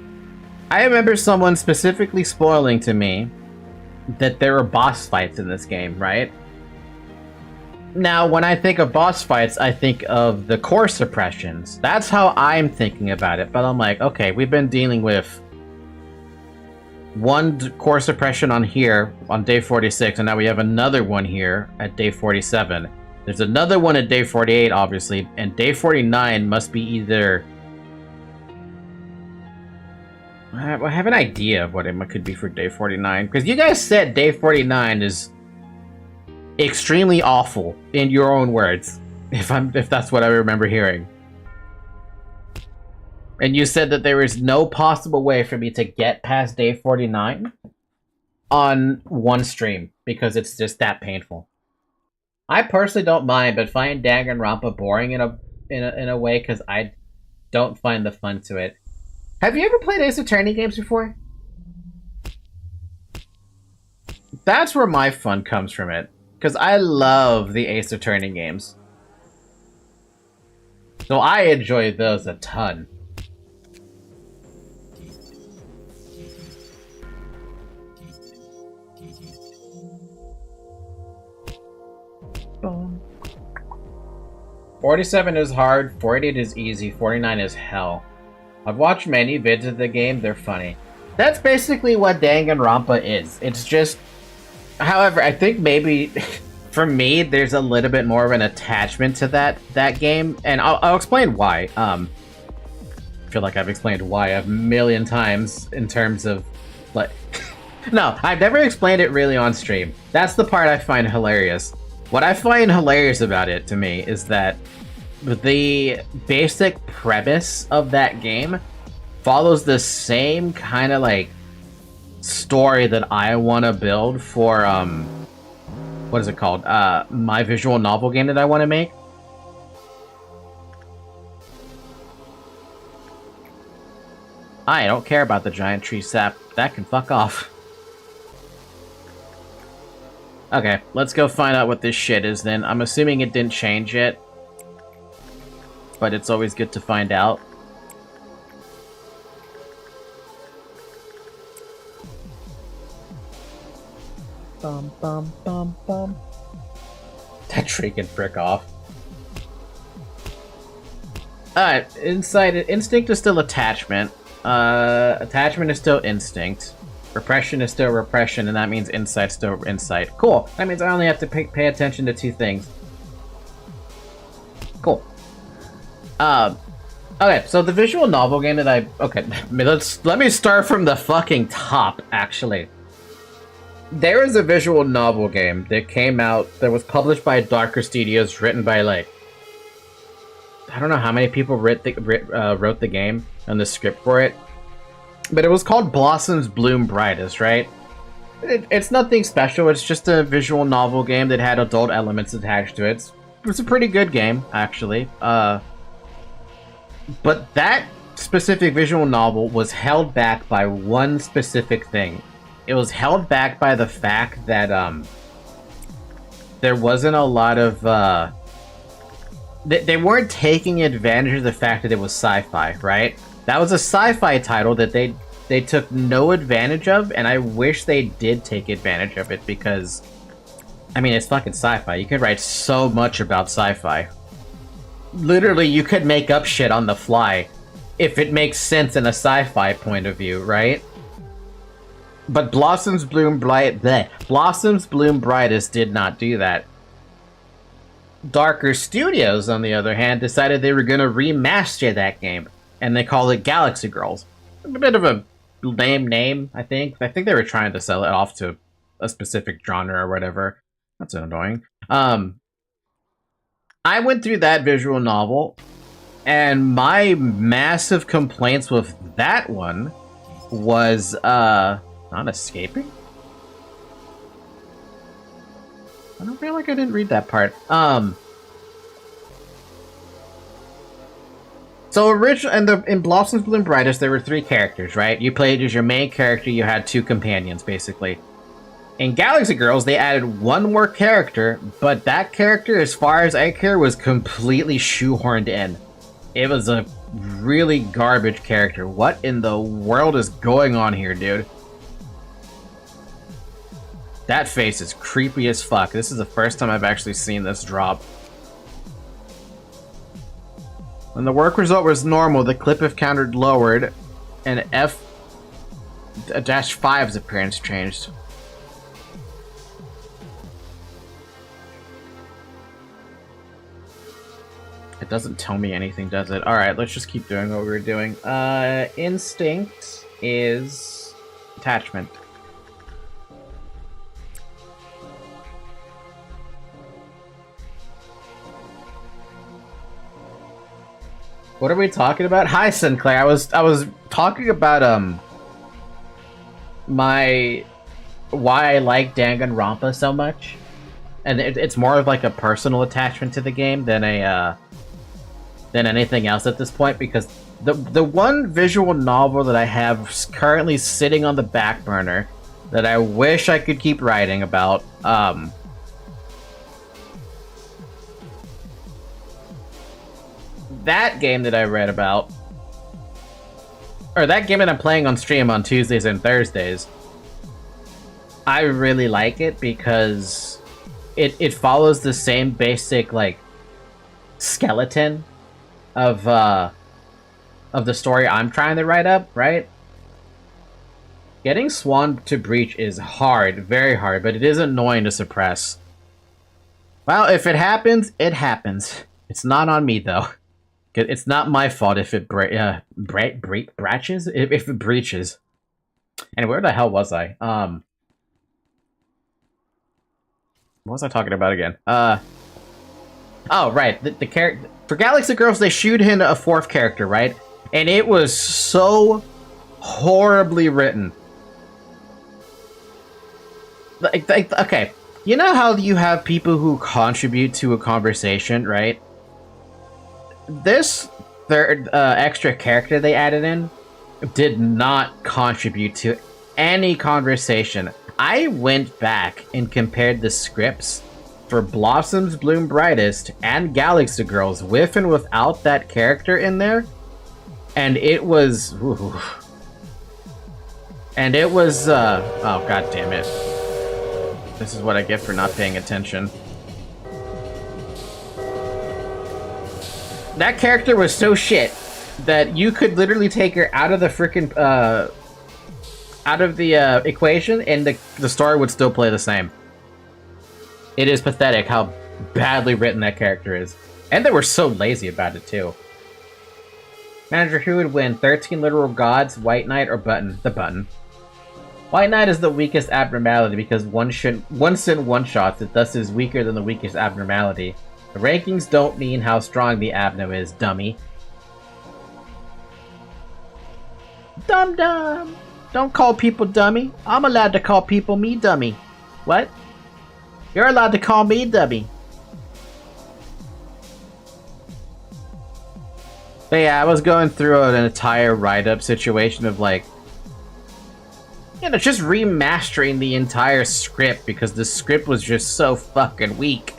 I remember someone specifically spoiling to me that there are boss fights in this game, right? Now, when I think of boss fights, I think of the core suppressions. That's how I'm thinking about it, but I'm like, okay, we've been dealing with one core suppression on here on day 46, and now we have another one here at day 47. There's another one at day 48, obviously, and day 49 must be either... I have an idea of what it could be for day 49, because you guys said day 49 is extremely awful, in your own words, if that's what I remember hearing. And you said that there is no possible way for me to get past day 49 on one stream, because it's just that painful. I personally don't mind, but find Danganronpa boring in a way because I don't find the fun to it. Have you ever played Ace Attorney games before? That's where my fun comes from it, because I love the Ace Attorney games. So I enjoy those a ton. Boom. 47 is hard, 48 is easy, 49 is hell. I've watched many vids of the game, they're funny. That's basically what Danganronpa is. It's just... However, I think maybe, for me, there's a little bit more of an attachment to that game, and I'll explain why. I feel like I've explained why a million times in terms of, like... No, I've never explained it really on stream. That's the part I find hilarious. What I find hilarious about it, to me, is that the basic premise of that game follows the same kind of, like, story that I want to build for, what is it called? My visual novel game that I want to make. I don't care about the giant tree sap. That can fuck off. Okay, let's go find out what this shit is then. I'm assuming it didn't change yet, but it's always good to find out. Bum bum bum bum. That tree can frick off. Alright, instinct is still attachment. Attachment is still instinct. Repression is still repression, and that means insight's still insight. Cool. That means I only have to pay attention to two things. Cool. Okay, so the visual novel game that I... Okay, let me start from the fucking top, actually. There is a visual novel game that came out, that was published by Darker Studios, written by, like... I don't know how many people wrote the game and the script for it. But it was called Blossoms Bloom Brightest, right? It's nothing special, it's just a visual novel game that had adult elements attached to it. It's a pretty good game, actually. But that specific visual novel was held back by one specific thing. It was held back by the fact that, there wasn't a lot of, they weren't taking advantage of the fact that it was sci-fi, right? That was a sci-fi title that they took no advantage of, and I wish they did take advantage of it because, I mean, it's fucking sci-fi. You could write so much about sci-fi. Literally, you could make up shit on the fly if it makes sense in a sci-fi point of view, right? But Blossoms Bloom Brightest did not do that. Darker Studios, on the other hand, decided they were going to remaster that game, and they called it Galaxy Girls. A bit of a lame name, I think. I think they were trying to sell it off to a specific genre or whatever. That's annoying. I went through that visual novel, and my massive complaints with that one was, not escaping? I don't feel like I didn't read that part. So in Blossoms Bloom Brightest, there were 3 characters, right? You played as your main character, you had 2 companions, basically. In Galaxy Girls, they added 1 more character, but that character, as far as I care, was completely shoehorned in. It was a really garbage character. What in the world is going on here, dude? That face is creepy as fuck. This is the first time I've actually seen this drop. When the work result was normal, the clip if counted lowered, and F-5's appearance changed. It doesn't tell me anything, does it? Alright, let's just keep doing what we were doing. Instinct is attachment. What are we talking about? Hi, Sinclair. I was talking about why I like Danganronpa so much, and it's more of like a personal attachment to the game than anything else at this point, because the one visual novel that I have currently sitting on the back burner that I wish I could keep writing about, that game that I read about, or that game that I'm playing on stream on Tuesdays and Thursdays, I really like it because it follows the same basic, like, skeleton of the story I'm trying to write up, right? Getting Swan to breach is hard, very hard, but it is annoying to suppress. Well, if it happens, it happens. It's not on me, though. It's not my fault if it breaches? If it breaches. And where the hell was I? What was I talking about again? Oh, right. The character... For Galaxy Girls, they shoot in a fourth character, right? And it was so horribly written. Like, okay. You know how you have people who contribute to a conversation, right? This third extra character they added in did not contribute to any conversation. I went back and compared the scripts for Blossoms Bloom Brightest and Galaxy Girls with and without that character in there, and it was... Ooh. And it was, oh, god damn it. This is what I get for not paying attention. That character was so shit that you could literally take her out of the frickin', out of the, equation, and the story would still play the same. It is pathetic how badly written that character is. And they were so lazy about it, too. Manager, who would win? 13 Literal Gods, White Knight, or Button? The Button. White Knight is the weakest abnormality because once in one-shots, it thus is weaker than the weakest abnormality. The rankings don't mean how strong the abno is, dummy. Dum-dum! Don't call people dummy. I'm allowed to call people me dummy. What? You're allowed to call me dummy. But yeah, I was going through an entire write-up situation of, like, you know, just remastering the entire script because the script was just so fucking weak.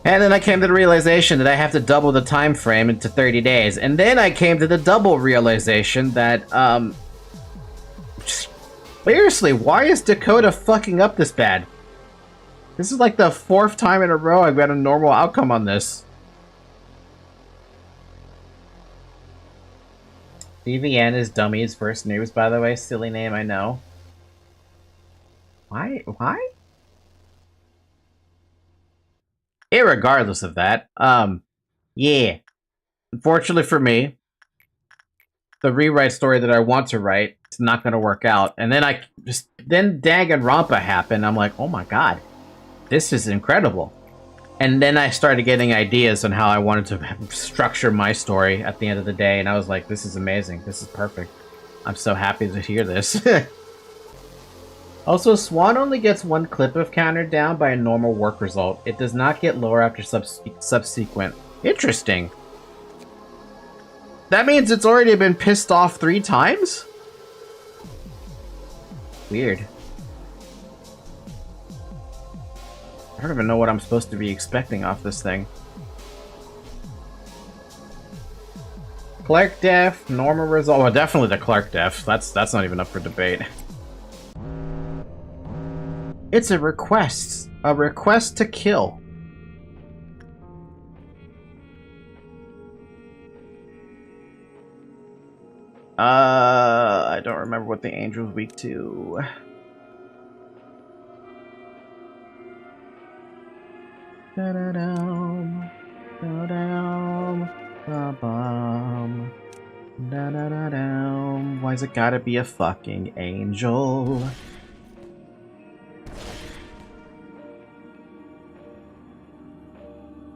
And then I came to the realization that I have to double the time frame into 30 days. And then I came to the double realization that, seriously, why is Dakota fucking up this bad? This is like the 4th time in a row I've got a normal outcome on this. Vivienne is Dummy's first news, by the way. Silly name, I know. Why? Why? Irregardless of that, yeah. Unfortunately for me, the rewrite story that I want to write is not going to work out. And then then Danganronpa happened. I'm like, oh my god, this is incredible. And then I started getting ideas on how I wanted to structure my story at the end of the day, and I was like, this is amazing. This is perfect. I'm so happy to hear this. Also, Swan only gets 1 clip of countered down by a normal work result. It does not get lower after subsequent. Interesting. That means it's already been pissed off 3 times? Weird. I don't even know what I'm supposed to be expecting off this thing. Clark Def, normal result. Well, definitely the Clark Def. That's not even up for debate. It's a request. A request to kill. I don't remember what the Angel's weak to. Da-da-da. Go down, ba-bum. Da-da-da-dum. Why's it gotta be a fucking angel?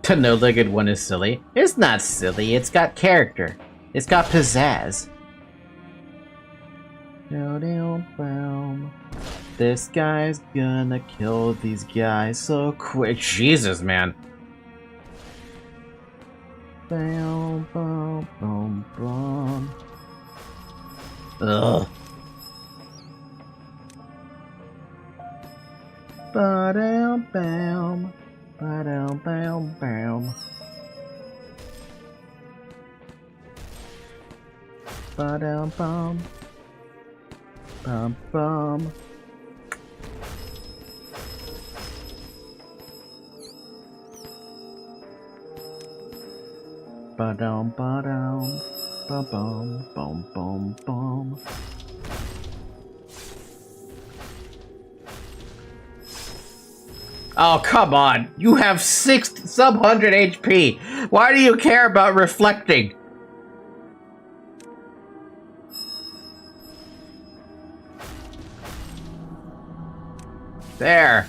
The no-legged one is silly. It's not silly, it's got character. It's got pizzazz. This guy's gonna kill these guys so quick. Jesus, man. Bam, bam, bam, bam. Ugh. Ba-dam, bam. Ba-dam, bam, bam. Ba-dam, bam. Bum, bum. Ba-dum, ba-dum. Ba-bum, bum, bum, bum. Oh, come on! You have 600 HP! Why do you care about reflecting? There.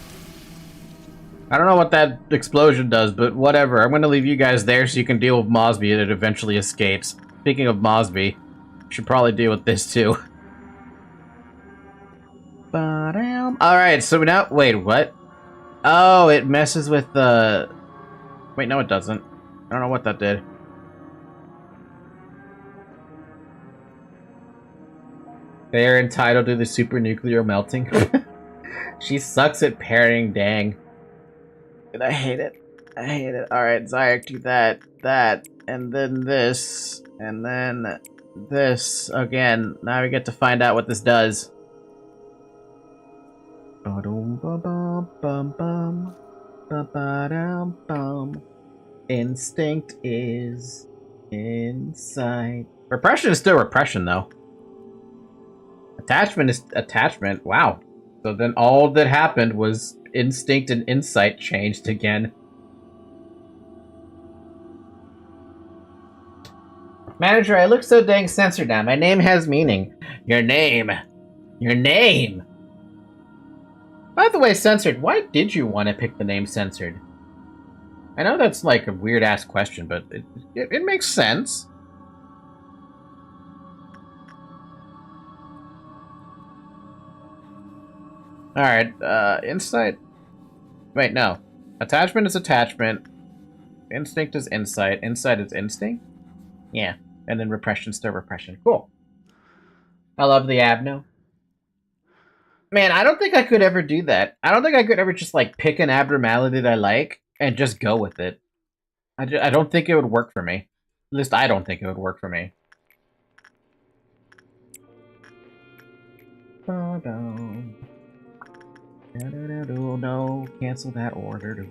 I don't know what that explosion does, but whatever. I'm gonna leave you guys there so you can deal with Mosby and it eventually escapes. Speaking of Mosby, should probably deal with this too. Alright, so now... Wait, what? Oh, it messes with the... Wait, no it doesn't. I don't know what that did. They are entitled to the super nuclear melting. She sucks at parrying, dang. And I hate it. I hate it. Alright, Zayak, do that, and then this, and then this again. Now we get to find out what this does. Instinct is insight. Repression is still repression, though. Attachment is attachment. Wow. So then all that happened was instinct and insight changed again. Manager, I look so dang censored now. My name has meaning. Your name. Your name! By the way, censored, why did you want to pick the name censored? I know that's like a weird-ass question, but it makes sense. Alright, insight... Wait, no. Attachment is attachment. Instinct is insight. Insight is instinct? Yeah. And then repression's still repression. Cool. I love the abno. Man, I don't think I could ever do that. I don't think I could ever just, like, pick an abnormality that I like and just go with it. I don't think it would work for me. At least I don't think it would work for me. No, cancel that order.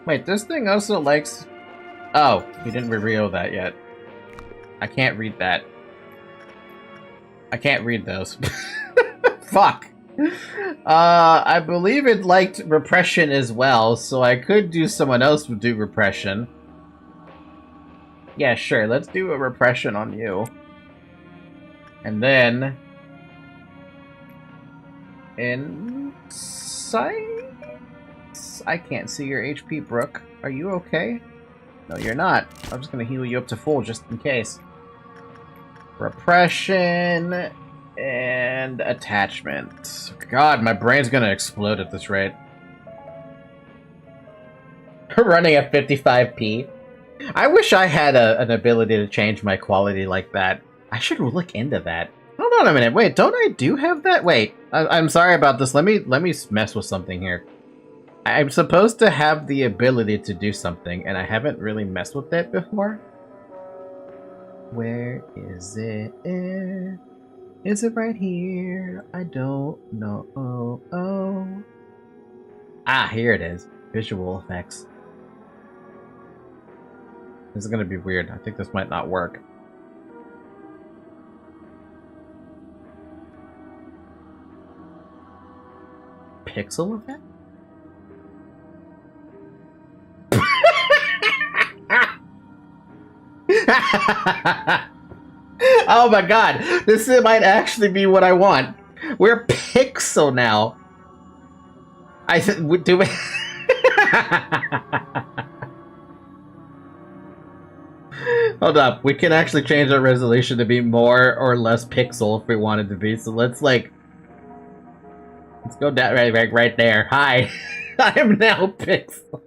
Wait, this thing also likes... Oh, he didn't reveal that yet. I can't read that. I can't read those. Fuck! I believe it liked repression as well, so I could do someone else would do repression. Yeah, sure, let's do a repression on you. And then... Insight? I can't see your HP, Brooke. Are you okay? No, you're not. I'm just gonna heal you up to full just in case. Repression... and attachment. God, my brain's gonna explode at this rate. Running at 55p. I wish I had an ability to change my quality like that. I should look into that. Hold on a minute. Wait, don't I do have that? Wait, I'm sorry about this. Let me mess with something here. I'm supposed to have the ability to do something, and I haven't really messed with it before. Where is it? Is it right here? I don't know. Oh. Ah, here it is. Visual effects. This is gonna be weird. I think this might not work. pixel effect? Oh my god, this might actually be what I want. We're pixel now. I said, do we? Hold up, we can actually change our resolution to be more or less pixel if we wanted to be. So let's go down right there. Hi, I am now pixel.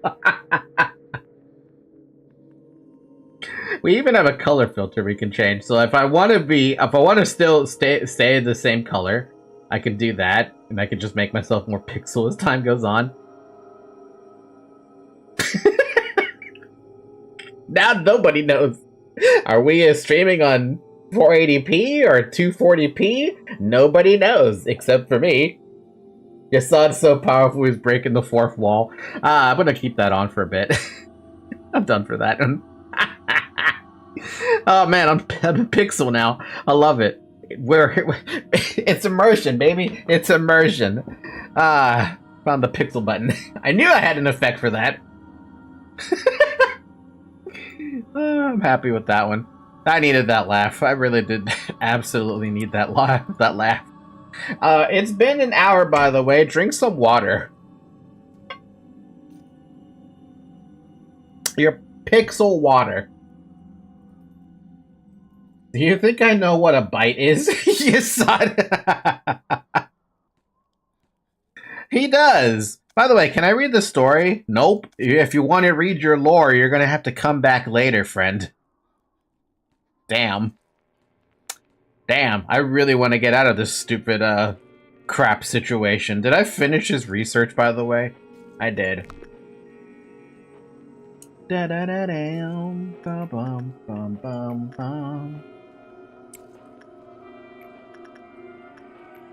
We even have a color filter we can change. So if I want to still stay the same color, I can do that, and I can just make myself more pixel as time goes on. Now nobody knows. Are we streaming on 480p or 240p? Nobody knows, except for me. Yassad's so powerful he's breaking the fourth wall. I'm gonna keep that on for a bit. I'm done for that. Oh man, I'm a pixel now. I love it. It's immersion, baby. It's immersion. Found the pixel button. I knew I had an effect for that. I'm happy with that one. I needed that laugh. I really did absolutely need that laugh. It's been an hour, by the way. Drink some water. Your pixel water. Do you think I know what a bite is? You son. He does. By the way, can I read the story? Nope. If you want to read your lore, you're going to have to come back later, friend. Damn. Damn. I really want to get out of this stupid, crap situation. Did I finish his research, by the way? I did. Da-da-da-dam, ba-bum, bum, bum, bum.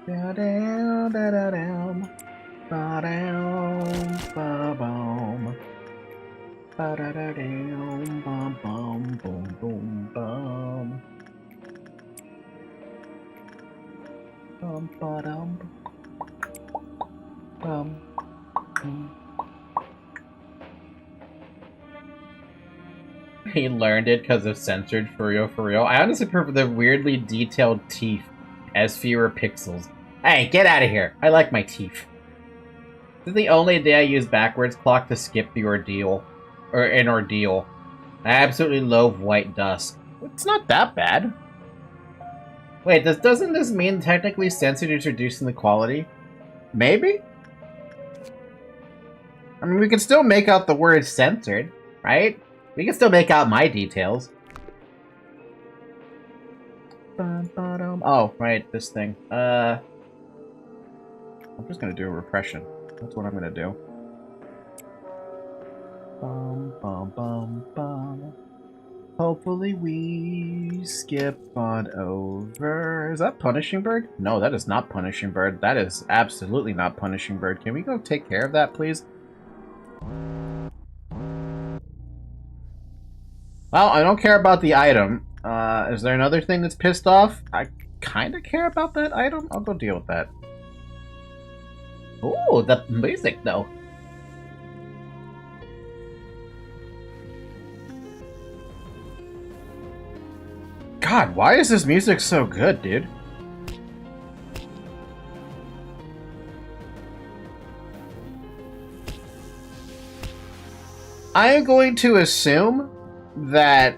Da-dam, da-da-dam. Ba-dam, ba-bum. Ba-da-da-dam, bum-bum, boom, boom, bum. Bum-ba-dum. Bum. He learned it because of censored, for real, for real. I honestly prefer the weirdly detailed teeth as fewer pixels. Hey, get out of here. I like my teeth. This is the only day I use backwards clock to skip the ordeal. Or an ordeal. I absolutely loathe white dusk. It's not that bad. Wait, doesn't this mean technically censored is reducing the quality? Maybe? I mean, we can still make out the word censored, right? We can still make out my details. Oh, right, this thing. I'm just gonna do a repression. That's what I'm gonna do. Bum, bum, bum, bum. Hopefully we skip on over. Is that Punishing Bird? No, that is not Punishing Bird. That is absolutely not Punishing Bird. Can we go take care of that, please? Well, I don't care about the item. Is there another thing that's pissed off? I kind of care about that item. I'll go deal with that. Ooh, the music, though. God, why is this music so good, dude? I am going to assume that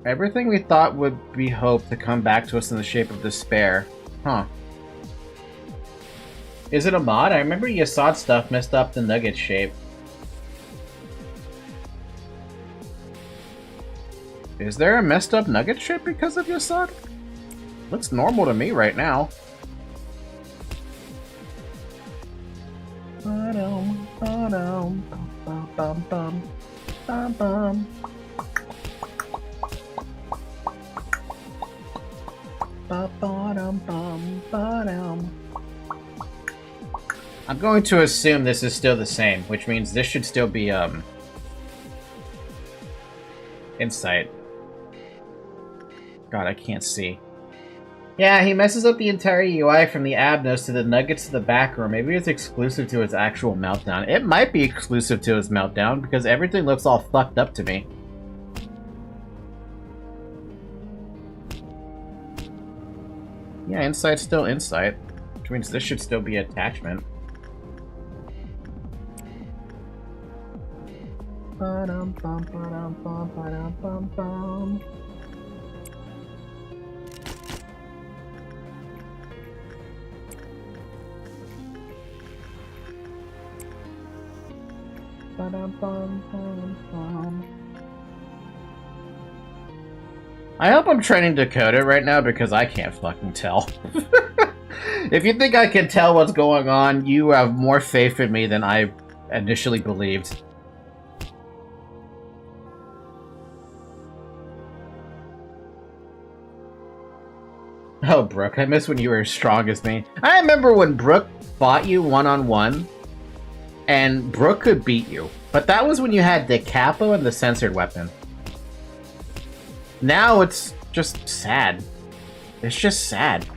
everything we thought would be hope to come back to us in the shape of despair. Huh. Is it a mod? I remember Yassad stuff messed up the nugget shape. Is there a messed up nugget shape because of Yassad? Looks normal to me right now. Ba-dum, ba-dum, bum, bum, bum, bum, bum. Ba-ba-dum, bum, ba-dum. I'm going to assume this is still the same, which means this should still be, Insight. God, I can't see. Yeah, he messes up the entire UI from the Abnos to the Nuggets to the back row. Maybe it's exclusive to his actual meltdown. It might be exclusive to his meltdown because everything looks all fucked up to me. Yeah, Insight's still Insight, which means this should still be attachment. Ba-dum-bum-ba-dum-bum-ba-dum-bum-bum. I hope I'm trying to decode it right now because I can't fucking tell. If you think I can tell what's going on, you have more faith in me than I initially believed. Oh, Brooke, I miss when you were as strong as me. I remember when Brooke fought you one-on-one, and Brooke could beat you. But that was when you had the capo and the censored weapon. Now it's just sad. It's just sad.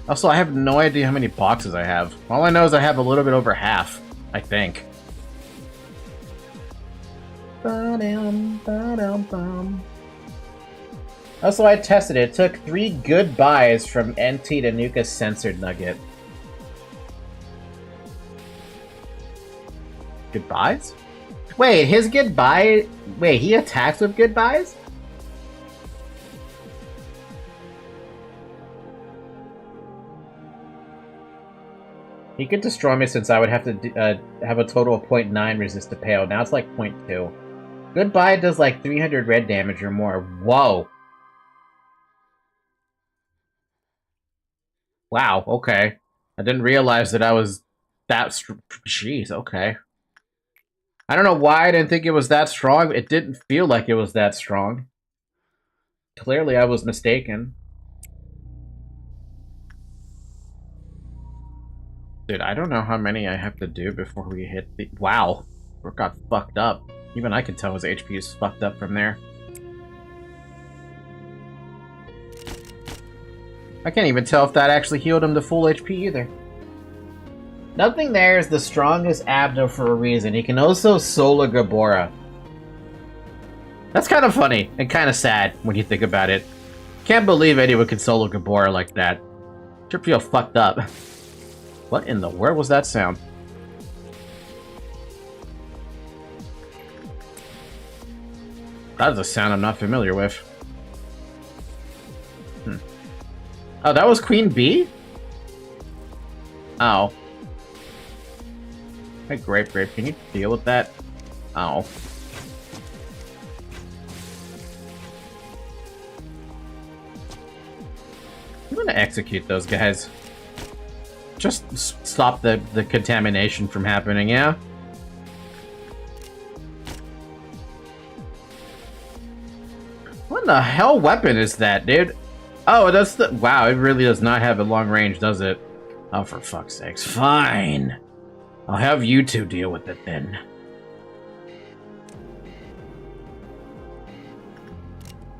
Also, I have no idea how many boxes I have. All I know is I have a little bit over half, I think. Also, I tested it. It took 3 goodbyes from NT to Nuka's censored nugget. Goodbyes? Wait, his goodbye... Wait, he attacks with goodbyes? He could destroy me since I would have to have a total of 0.9 resist to pale. Now it's like 0.2. Goodbye does like 300 red damage or more. Whoa. Wow, okay. I didn't realize that I was that... Jeez, okay. I don't know why I didn't think it was that strong. It didn't feel like it was that strong. Clearly I was mistaken. Dude, I don't know how many I have to do before we hit the... Wow. Brooke got fucked up. Even I can tell his HP is fucked up from there. I can't even tell if that actually healed him to full HP either. Nothing there is the strongest Abno for a reason. He can also solo Gabora. That's kind of funny and kind of sad when you think about it. Can't believe anyone could solo Gabora like that. Sure feel fucked up. What in the world was that sound? That is a sound I'm not familiar with. Oh, that was Queen Bee? Oh. Hey, Grape, can you deal with that? Oh. I'm gonna execute those guys. Just stop the contamination from happening, yeah? What the hell weapon is that, dude? Oh, that's the... Wow, it really does not have a long range, does it? Oh, for fuck's sakes. Fine. I'll have you two deal with it, then.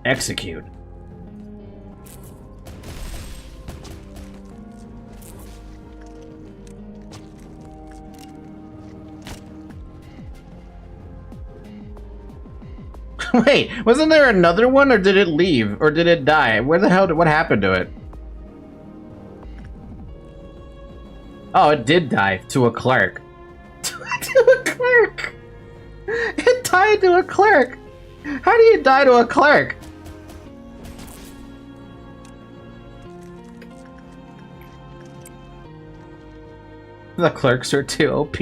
Execute. Wait, wasn't there another one, or did it leave? Or did it die? Where the hell did... What happened to it? Oh, it did die to a clerk. To a clerk! It died to a clerk! How do you die to a clerk? The clerks are too OP.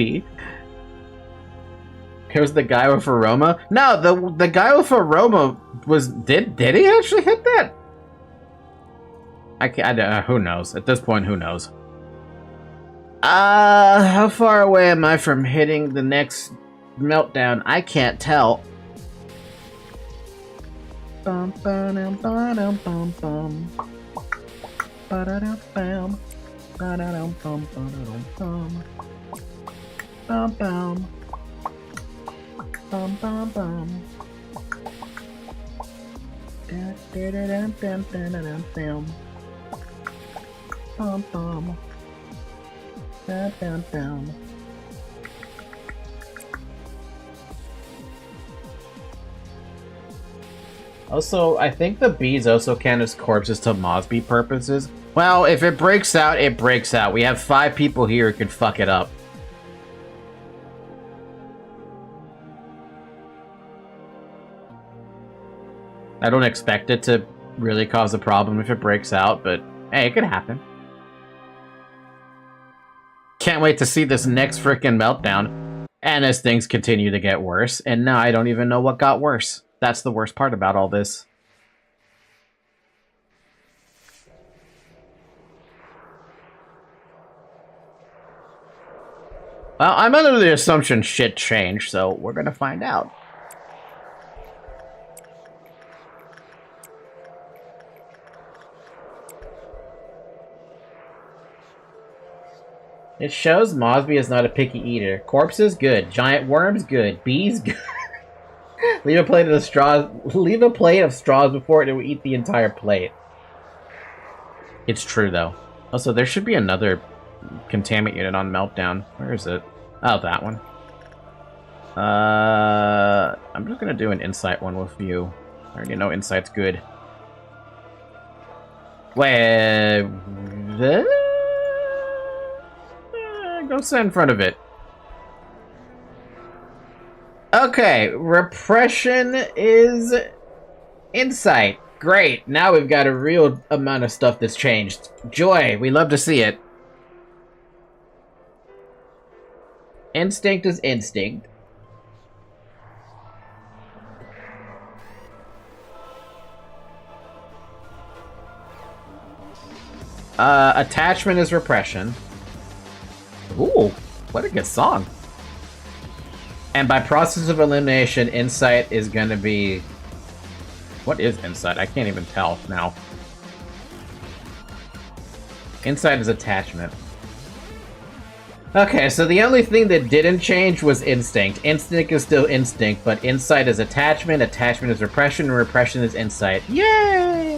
Here's the guy with aroma. No, the guy with aroma was... Did he actually hit that? Who knows? At this point, who knows? How far away am I from hitting the next meltdown? I can't tell. Bum ba-dum ba-dum bum bum. Ba-da-dum bam. Ba-da-dum bum ba-da-dum bum. Bum bum. Bum bum bum. Da-da-da-dum dum da-da-dum bum. Bum, bum. Dum, dum, dum. Also, I think the bees also count as corpses to Mosby purposes. Well, if it breaks out, it breaks out. We have 5 people here who can fuck it up. I don't expect it to really cause a problem if it breaks out, but hey, it could happen. Can't wait to see this next frickin' meltdown. And as things continue to get worse, and now I don't even know what got worse. That's the worst part about all this. Well, I'm under the assumption shit changed, so we're gonna find out. It shows Mosby is not a picky eater. Corpses, good. Giant worms, good. Bees, good. Leave a plate of straws. Leave a plate of straws before it will eat the entire plate. It's true, though. Also, there should be another containment unit on Meltdown. Where is it? Oh, that one. I'm just gonna do an insight one with you. I already know insight's good. Wait. Go sit in front of it. Okay, repression is insight. Great, now we've got a real amount of stuff that's changed. Joy, we love to see it. Instinct is instinct. Attachment is repression. Ooh, what a good song. And by process of elimination, insight is going to be... What is insight? I can't even tell now. Insight is attachment. Okay, so the only thing that didn't change was instinct. Instinct is still instinct, but insight is attachment, attachment is repression, and repression is insight. Yay!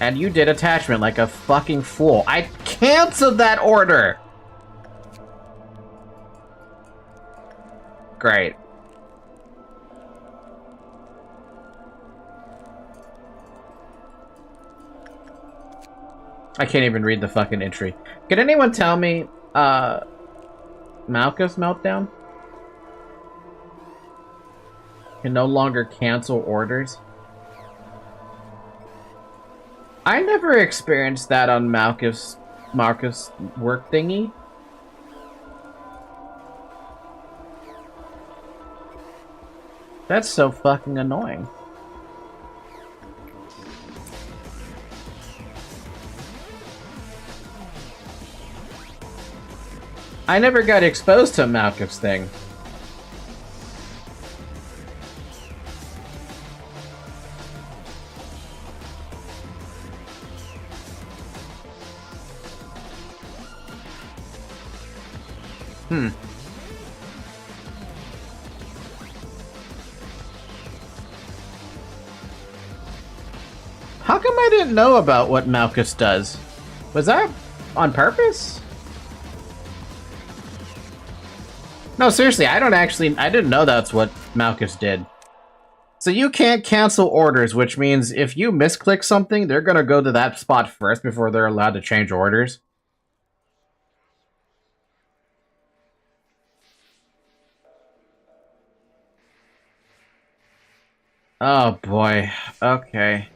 And you did attachment like a fucking fool. I canceled that order! Great. I can't even read the fucking entry. Can anyone tell me, Malchus Meltdown? Can no longer cancel orders? I never experienced that on Malchus work thingy. That's so fucking annoying. I never got exposed to Malchus thing. How come I didn't know about what Malchus does? Was that on purpose? No, seriously, I didn't know that's what Malchus did. So you can't cancel orders, which means if you misclick something, they're gonna go to that spot first before they're allowed to change orders. Oh boy, okay.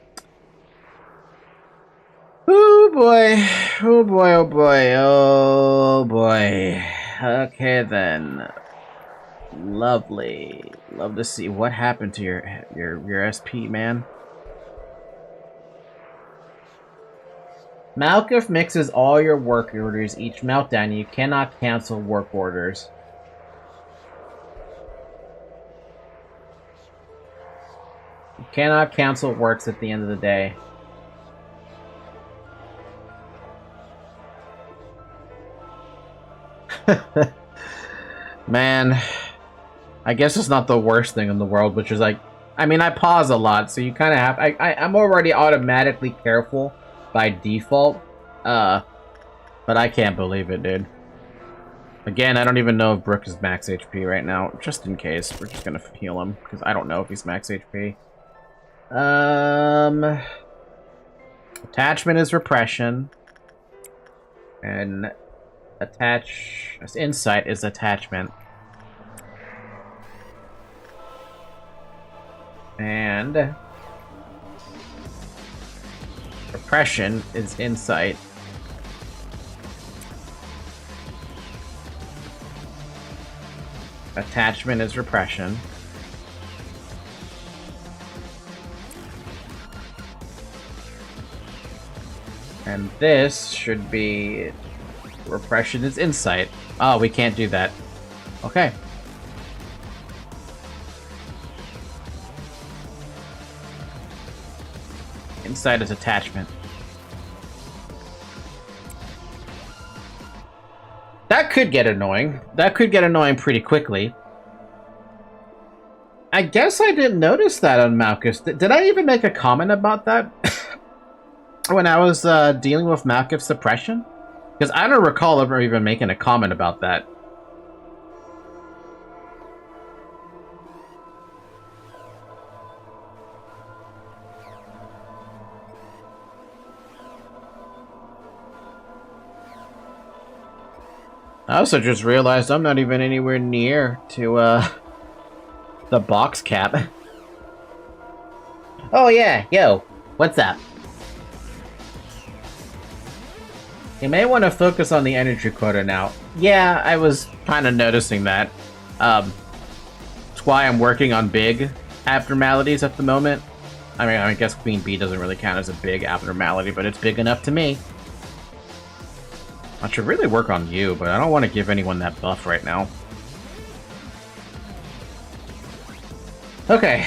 Oh boy, oh boy, oh boy, oh boy. Okay then. Lovely. Love to see what happened to your SP, man. Malchus mixes all your work orders each meltdown. You cannot cancel work orders. You cannot cancel works at the end of the day. Man, I guess it's not the worst thing in the world, which is like, I mean, I pause a lot, so you kind of have... I'm already automatically careful by default. But I can't believe it, dude. Again, I don't even know if Brooke is max HP right now. Just in case, we're just gonna heal him, because I don't know if he's max HP. Attachment is repression. And insight is attachment. And repression is insight. Attachment is repression. And this should be... repression is insight. Oh, we can't do that. Okay. Insight is attachment. That could get annoying. That could get annoying pretty quickly. I guess I didn't notice that on Malkuth. Did I even make a comment about that? When I was dealing with Malkuth suppression? Because I don't recall ever even making a comment about that. I also just realized I'm not even anywhere near to the box cap. Oh yeah, yo, what's up? You may want to focus on the energy quota now. Yeah, I was kind of noticing that. That's why I'm working on big abnormalities at the moment. I mean, I guess Queen Bee doesn't really count as a big abnormality, but it's big enough to me. I should really work on you, but I don't want to give anyone that buff right now. Okay,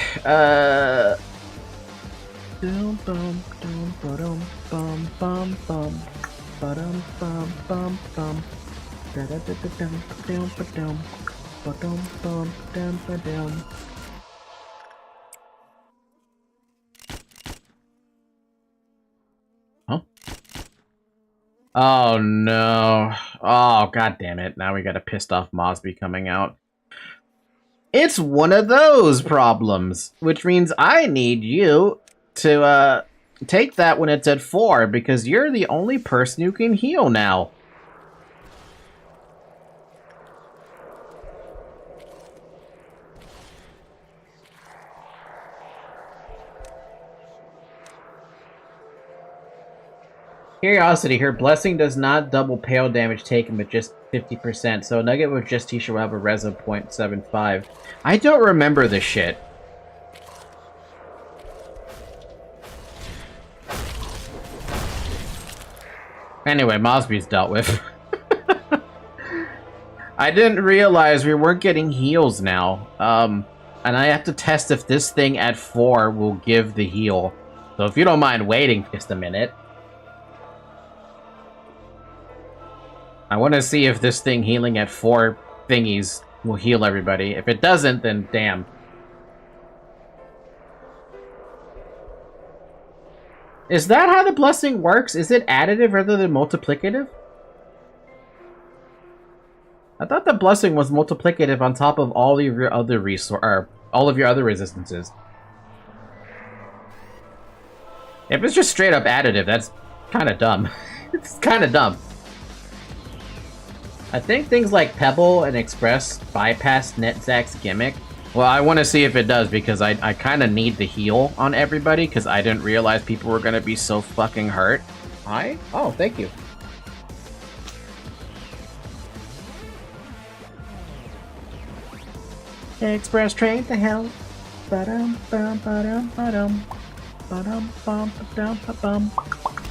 Huh? Oh no. Oh, god damn it. Now we got a pissed off Mosby coming out. It's one of those problems, which means I need you to take that when it's at 4, because you're the only person who can heal now. Curiosity, her blessing does not double pale damage taken, but just 50%, so Nugget with just Tisha will have a res of 0.75. I don't remember this shit. Anyway, Mosby's dealt with. I didn't realize we weren't getting heals now. And I have to test if this thing at 4 will give the heal. So if you don't mind waiting just a minute. I want to see if this thing healing at 4 thingies will heal everybody. If it doesn't, then damn. Is that how the blessing works? Is it additive rather than multiplicative? I thought the blessing was multiplicative on top of all of your other resistances. If it's just straight up additive, that's kind of dumb. It's kind of dumb. I think things like Pebble and Express bypass NetZach's gimmick. Well, I want to see if it does, because I kind of need the heal on everybody, because I didn't realize people were going to be so fucking hurt. Hi? Oh, thank you. Express train to hell. Ba-dum, ba-dum, ba-dum, ba-dum. Ba-dum, bum, ba-dum, ba-bum.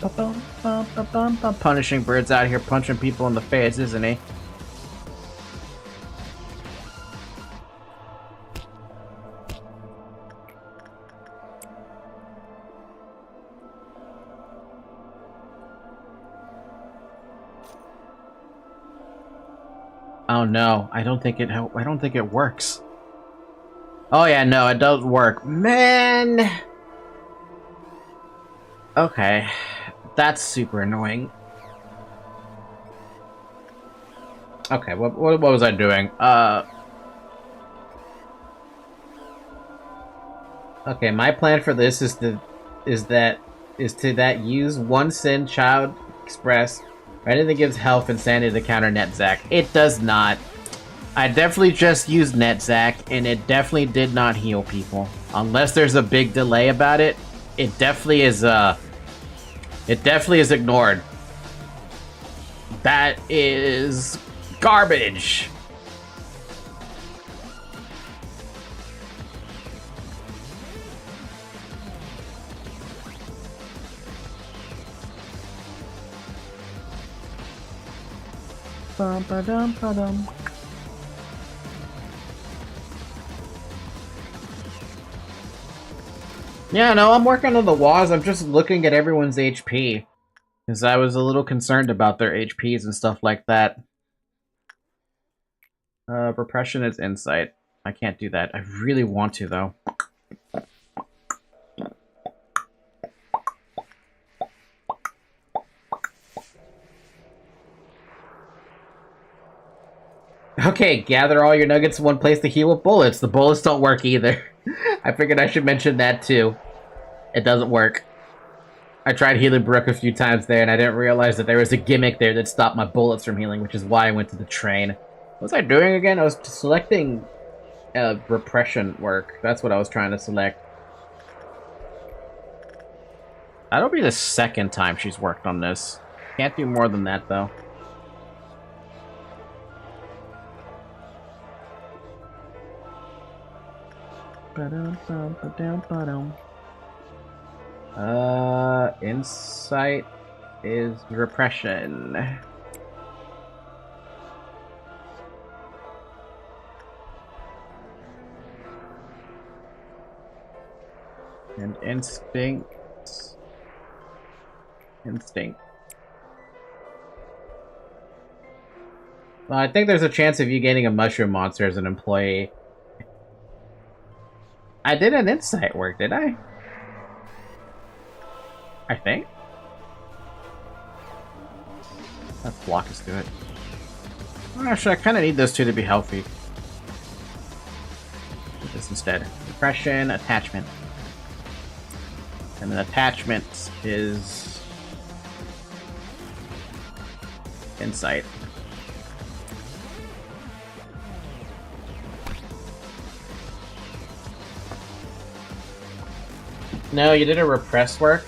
Ba-bum, bum, ba-bum, bum. Punishing Bird's out here punching people in the face, isn't he? Oh no, I don't think it works. Oh yeah, no, it does work. Man! Okay. That's super annoying. Okay, what was I doing? Okay, my plan for this is to use one sin child express or anything that gives health and sanity to counter NetZac. It does not. I definitely just used NetZac, and it definitely did not heal people. Unless there's a big delay about it, it definitely is ignored. That is garbage. Bum-ba-dum-ba-dum. Yeah, no, I'm working on the walls. I'm just looking at everyone's HP. Because I was a little concerned about their HPs and stuff like that. Repression is insight. I can't do that. I really want to, though. Okay, gather all your nuggets in one place to heal with bullets. The bullets don't work either. I figured I should mention that, too. It doesn't work. I tried healing Brooke a few times there, and I didn't realize that there was a gimmick there that stopped my bullets from healing, which is why I went to the train. What was I doing again? I was selecting repression work. That's what I was trying to select. That'll be the second time she's worked on this. Can't do more than that, though. Insight is repression. And instinct. Well, I think there's a chance of you getting a mushroom monster as an employee. I did an insight work, did I? I think. Let's block us do it. Well, actually, I kind of need those two to be healthy. Do this instead. Depression, attachment. And then attachment is insight. No, you did a repress work?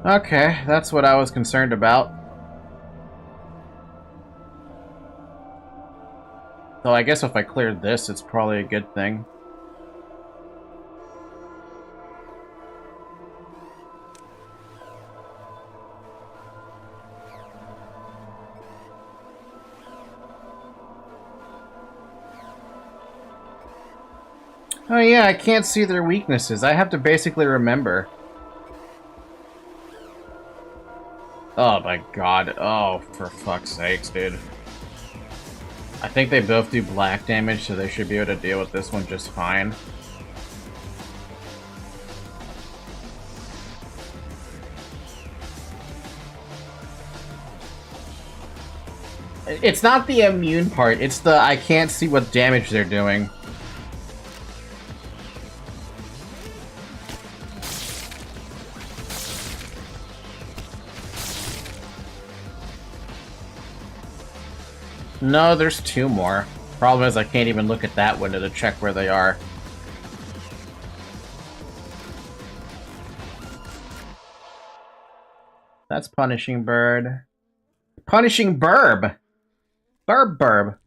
Okay, that's what I was concerned about. So I guess if I cleared this, it's probably a good thing. Oh yeah, I can't see their weaknesses. I have to basically remember. Oh my god. Oh, for fuck's sakes, dude. I think they both do black damage, so they should be able to deal with this one just fine. It's not the immune part, it's the I can't see what damage they're doing. No, there's two more. Problem is I can't even look at that window to check where they are. That's Punishing Bird. Punishing Burb! Burb.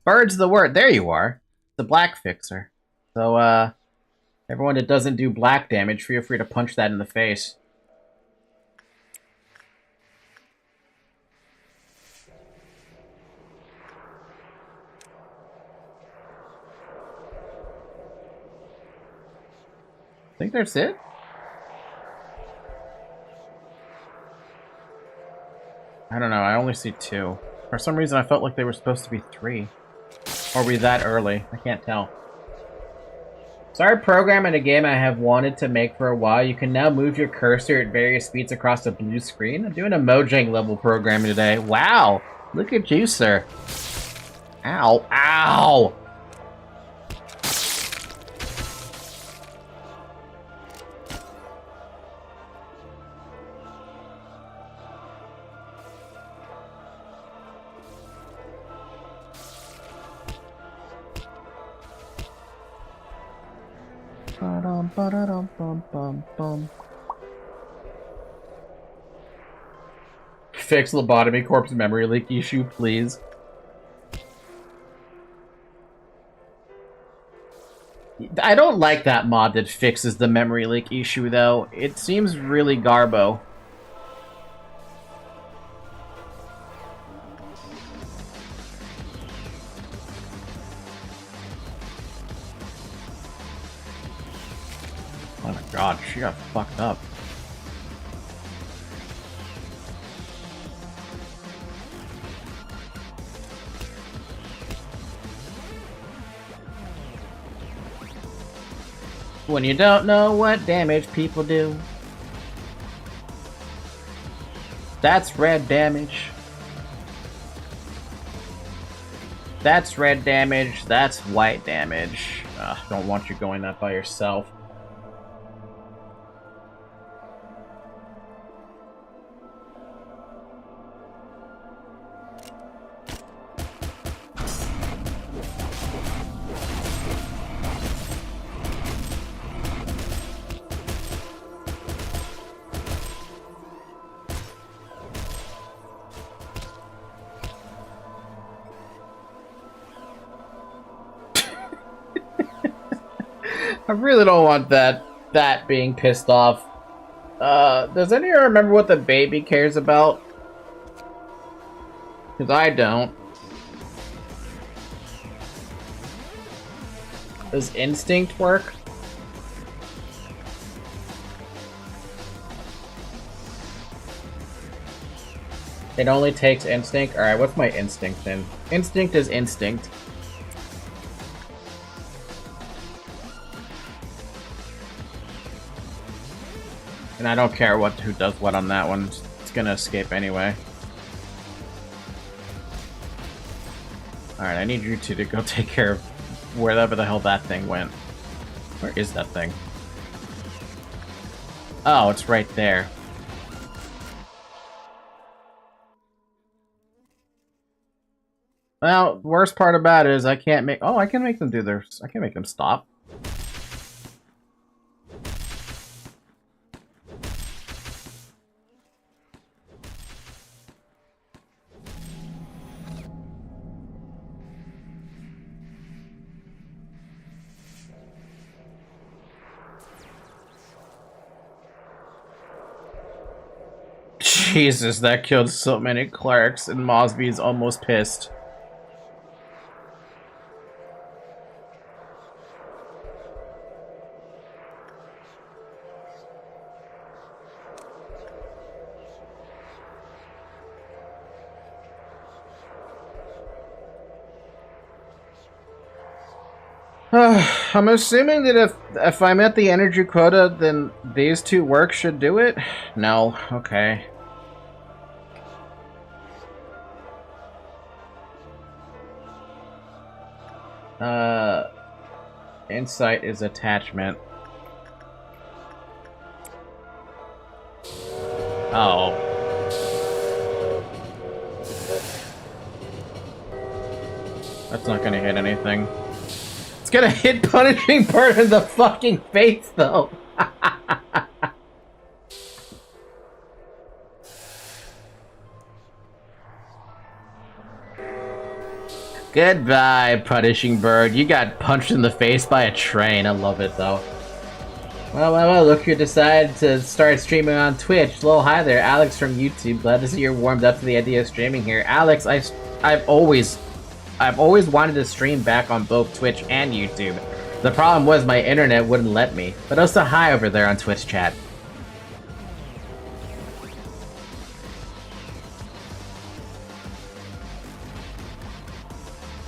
Bird's the word. There you are. The black fixer. So, everyone that doesn't do black damage, feel free to punch that in the face. think that's it? I don't know, I only see 2. For some reason I felt like they were supposed to be 3. Or are we that early? I can't tell. Started programming a game I have wanted to make for a while. You can now move your cursor at various speeds across a blue screen. I'm doing a Mojang level programming today. Wow! Look at you, sir. Ow. Ow! Fix Lobotomy Corp's memory leak issue, please. I don't like that mod that fixes the memory leak issue, though. It seems really garbo. Oh my god, she got fucked up. When you don't know what damage people do. That's red damage. That's red damage. That's white damage. Don't want you going that by yourself. I really don't want that being pissed off. Does anyone remember what the baby cares about? Because I don't. Does instinct work? It only takes instinct? Alright, what's my instinct then? Instinct is instinct. And I don't care who does what on that one. It's gonna escape anyway. Alright, I need you two to go take care of wherever the hell that thing went. Where is that thing? Oh, it's right there. Well, the worst part about it is I can't make... Oh, I can make them do their... I can make them stop. Jesus, that killed so many clerics, and Mosby's almost pissed. I'm assuming that if I'm at the energy quota, then these two works should do it? No. Okay. Insight is attachment. Oh. That's not gonna hit anything. It's gonna hit Punishing Bird in the fucking face, though. Goodbye, Punishing Bird. You got punched in the face by a train. I love it, though. Well, look who decided to start streaming on Twitch. Well, hi there, Alex from YouTube. Glad to see you're warmed up to the idea of streaming here. Alex, I've always wanted to stream back on both Twitch and YouTube. The problem was my internet wouldn't let me. But also hi over there on Twitch chat.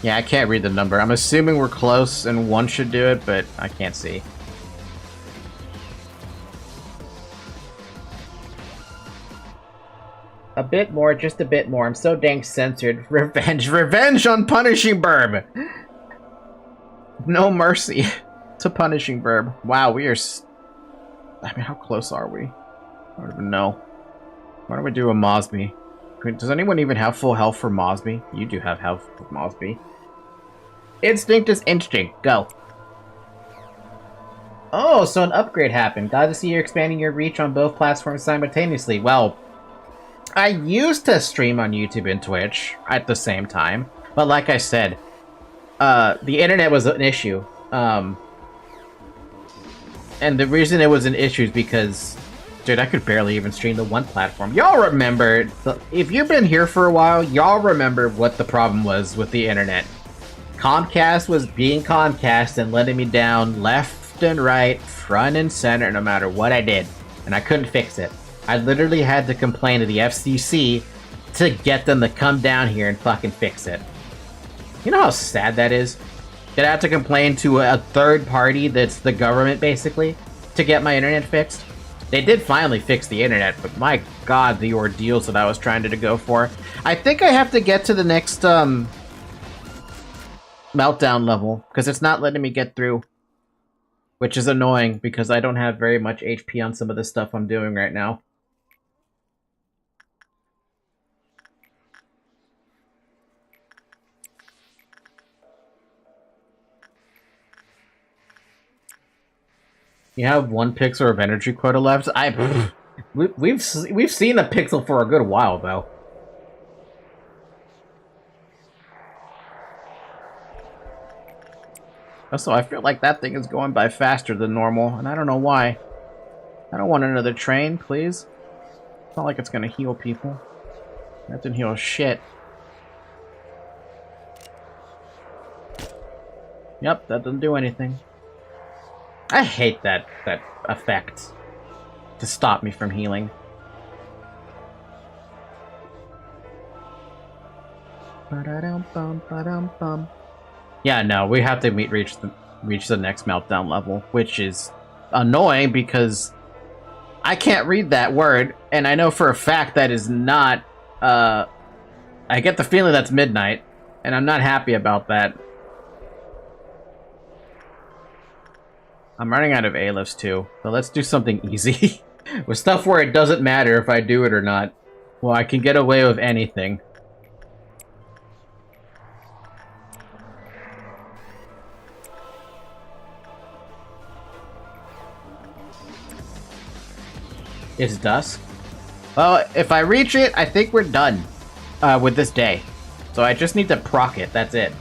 Yeah, I can't read the number. I'm assuming we're close and one should do it, but I can't see. A bit more, just a bit more. I'm so dang censored. Revenge, revenge on Punishing Burb! No mercy to Punishing Burb. Wow, we are... I mean, how close are we? I don't even know. Why don't we do a Mosby? Does anyone even have full health for Mosby? You do have health for Mosby. Instinct is instinct. Go. Oh, so an upgrade happened. Glad to see you're expanding your reach on both platforms simultaneously. Well, I used to stream on YouTube and Twitch at the same time, but like I said, the internet was an issue. And the reason it was an issue is because, dude, I could barely even stream to one platform. Y'all remember, if you've been here for a while, y'all remember what the problem was with the internet. Comcast was being Comcast and letting me down left and right, front and center, no matter what I did. And I couldn't fix it. I literally had to complain to the FCC to get them to come down here and fucking fix it. You know how sad that is? That I have to complain to a third party that's the government, basically, to get my internet fixed? They did finally fix the internet, but my god, the ordeals that I was trying to go for. I think I have to get to the next, meltdown level, because it's not letting me get through. Which is annoying, because I don't have very much HP on some of the stuff I'm doing right now. You have 1 pixel of energy quota left? We've seen a pixel for a good while, though. Also, I feel like that thing is going by faster than normal, and I don't know why. I don't want another train, please. It's not like it's gonna heal people. That didn't heal shit. Yep, that doesn't do anything. I hate that effect to stop me from healing. Ba-da-dum-bum. Yeah, no, we have to reach the next meltdown level, which is annoying because I can't read that word, and I know for a fact that is not, I get the feeling that's midnight, and I'm not happy about that. I'm running out of A-lifts too, so let's do something easy. With stuff where it doesn't matter if I do it or not. Well, I can get away with anything. It's dusk. Well, if I reach it, I think we're done with this day. So I just need to proc it, that's it.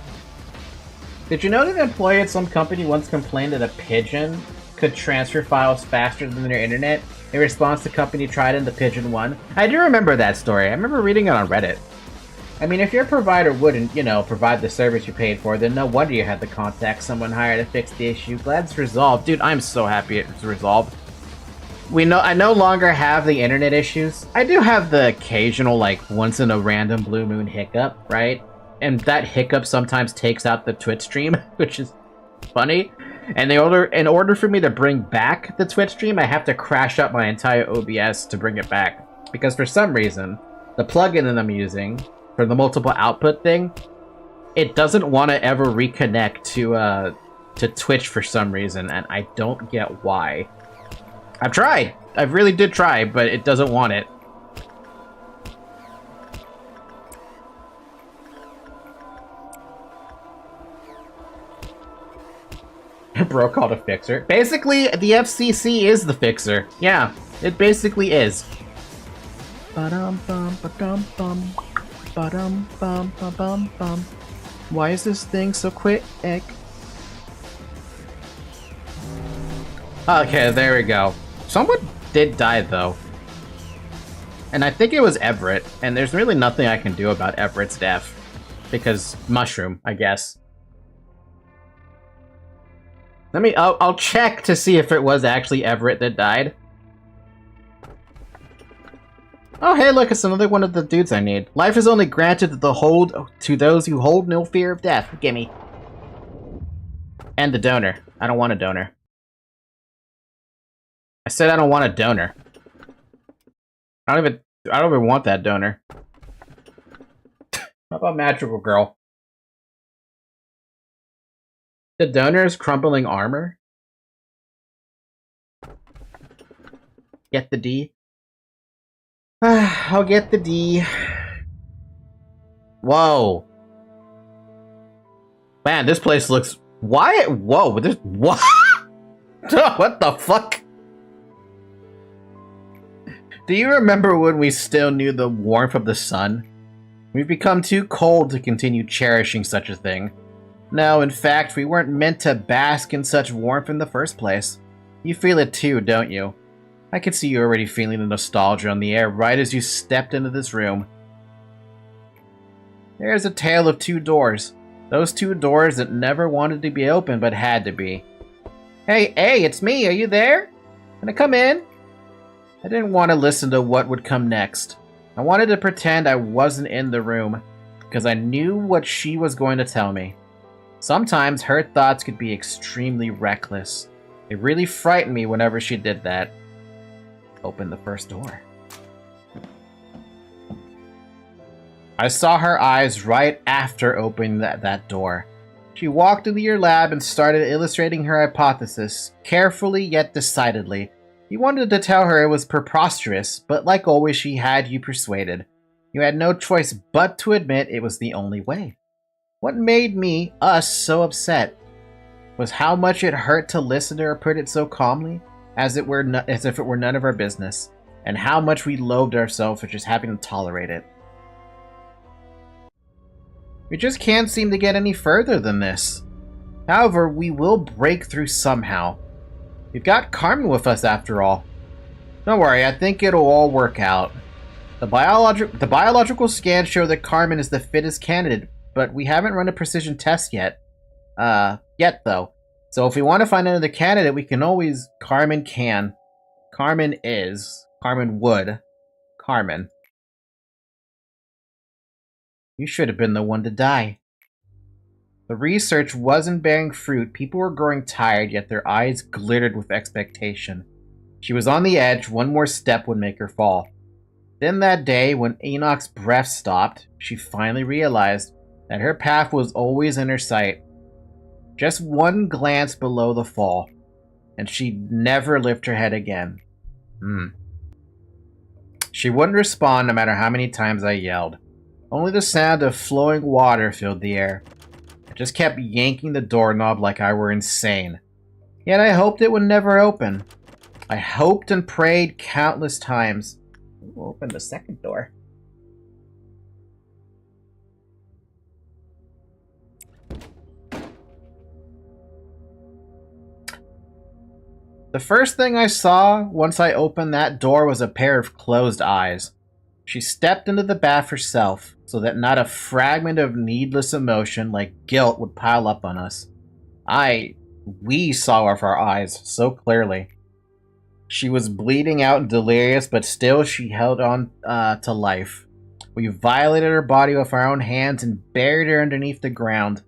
Did you know that an employee at some company once complained that a pigeon could transfer files faster than their internet? In response, the company tried and the pigeon won. I do remember that story. I remember reading it on Reddit. I mean, if your provider wouldn't, you know, provide the service you paid for, then no wonder you had to contact someone higher to fix the issue. Glad it's resolved. Dude, I'm so happy it's resolved. I no longer have the internet issues. I do have the occasional, like, once in a random blue moon hiccup, right? And that hiccup sometimes takes out the Twitch stream, which is funny. And in order for me to bring back the Twitch stream, I have to crash up my entire OBS to bring it back. Because for some reason, the plugin that I'm using for the multiple output thing, it doesn't want to ever reconnect to Twitch for some reason, and I don't get why. I've tried. I really did try, but it doesn't want it. Bro called a fixer. Basically, the FCC is the fixer. Yeah, it basically is. Ba-dum-bum, ba-dum-bum. Ba-dum-bum, ba-bum-bum. Why is this thing so quick? Okay, there we go. Someone did die, though. And I think it was Everett, and there's really nothing I can do about Everett's death. Because mushroom, I guess. I'll check to see if it was actually Everett that died. Oh, hey, look, it's another one of the dudes I need. Life is only granted to those who hold no fear of death. Gimme. And the donor. I don't want a donor. I said I don't want a donor. I don't even want that donor. How about Magical Girl? The donor is crumbling armor? Get the D? I'll get the D. Whoa. Man, this place looks... Why? Whoa, this... What? What the fuck? Do you remember when we still knew the warmth of the sun? We've become too cold to continue cherishing such a thing. No, in fact, we weren't meant to bask in such warmth in the first place. You feel it too, don't you? I can see you already feeling the nostalgia on the air right as you stepped into this room. There's a tale of two doors. Those two doors that never wanted to be open but had to be. Hey, it's me. Are you there? Can I come in? I didn't want to listen to what would come next. I wanted to pretend I wasn't in the room, because I knew what she was going to tell me. Sometimes her thoughts could be extremely reckless. It really frightened me whenever she did that. Open the first door. I saw her eyes right after opening that door. She walked into your lab and started illustrating her hypothesis, carefully yet decidedly. You wanted to tell her it was preposterous, but like always she had you persuaded. You had no choice but to admit it was the only way. What made us so upset was how much it hurt to listen to her put it so calmly, as if it were none of our business, and how much we loathed ourselves for just having to tolerate it. We just can't seem to get any further than this. However, we will break through somehow. We've got Carmen with us after all. Don't worry, I think it'll all work out. The biological scans show that Carmen is the fittest candidate, but we haven't run a precision test yet. Though. So if we want to find another candidate, we can always... Carmen can. Carmen is. Carmen would. Carmen. You should have been the one to die. The research wasn't bearing fruit. People were growing tired, yet their eyes glittered with expectation. She was on the edge. One more step would make her fall. Then that day, when Enoch's breath stopped, she finally realized that her path was always in her sight. Just one glance below the fall, and she'd never lift her head again. She wouldn't respond no matter how many times I yelled. Only the sound of flowing water filled the air. I just kept yanking the doorknob like I were insane. Yet I hoped it would never open. I hoped and prayed countless times. We'll open the second door. The first thing I saw once I opened that door was a pair of closed eyes. She stepped into the bath herself, so that not a fragment of needless emotion like guilt would pile up on us. We saw with our eyes so clearly. She was bleeding out and delirious, but still she held on to life. We violated her body with our own hands and buried her underneath the ground.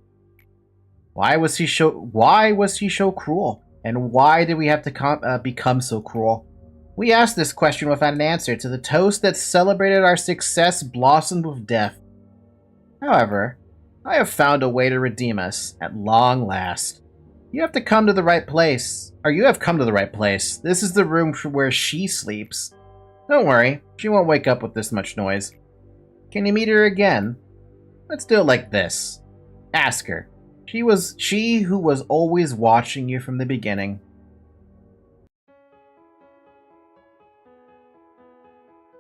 Why was she so cruel? And why did we have to become so cruel? We asked this question without an answer to the toast that celebrated our success blossomed with death. However, I have found a way to redeem us, at long last. You have come to the right place. This is the room where she sleeps. Don't worry, she won't wake up with this much noise. Can you meet her again? Let's do it like this. Ask her. She who was always watching you from the beginning.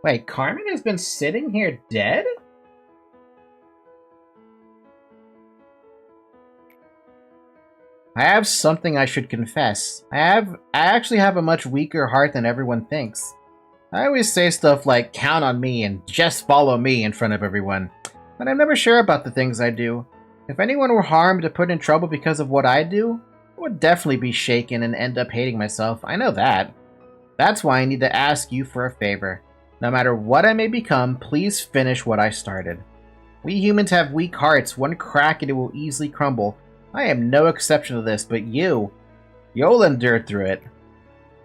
Wait, Carmen has been sitting here dead? I have something I should confess. I actually have a much weaker heart than everyone thinks. I always say stuff like, count on me and just follow me in front of everyone. But I'm never sure about the things I do. If anyone were harmed or put in trouble because of what I do, would definitely be shaken and end up hating myself. I know that. That's why I need to ask you for a favor. No matter what I may become, please finish what I started. We humans have weak hearts. One crack and it will easily crumble. I am no exception to this, but you'll endure through it.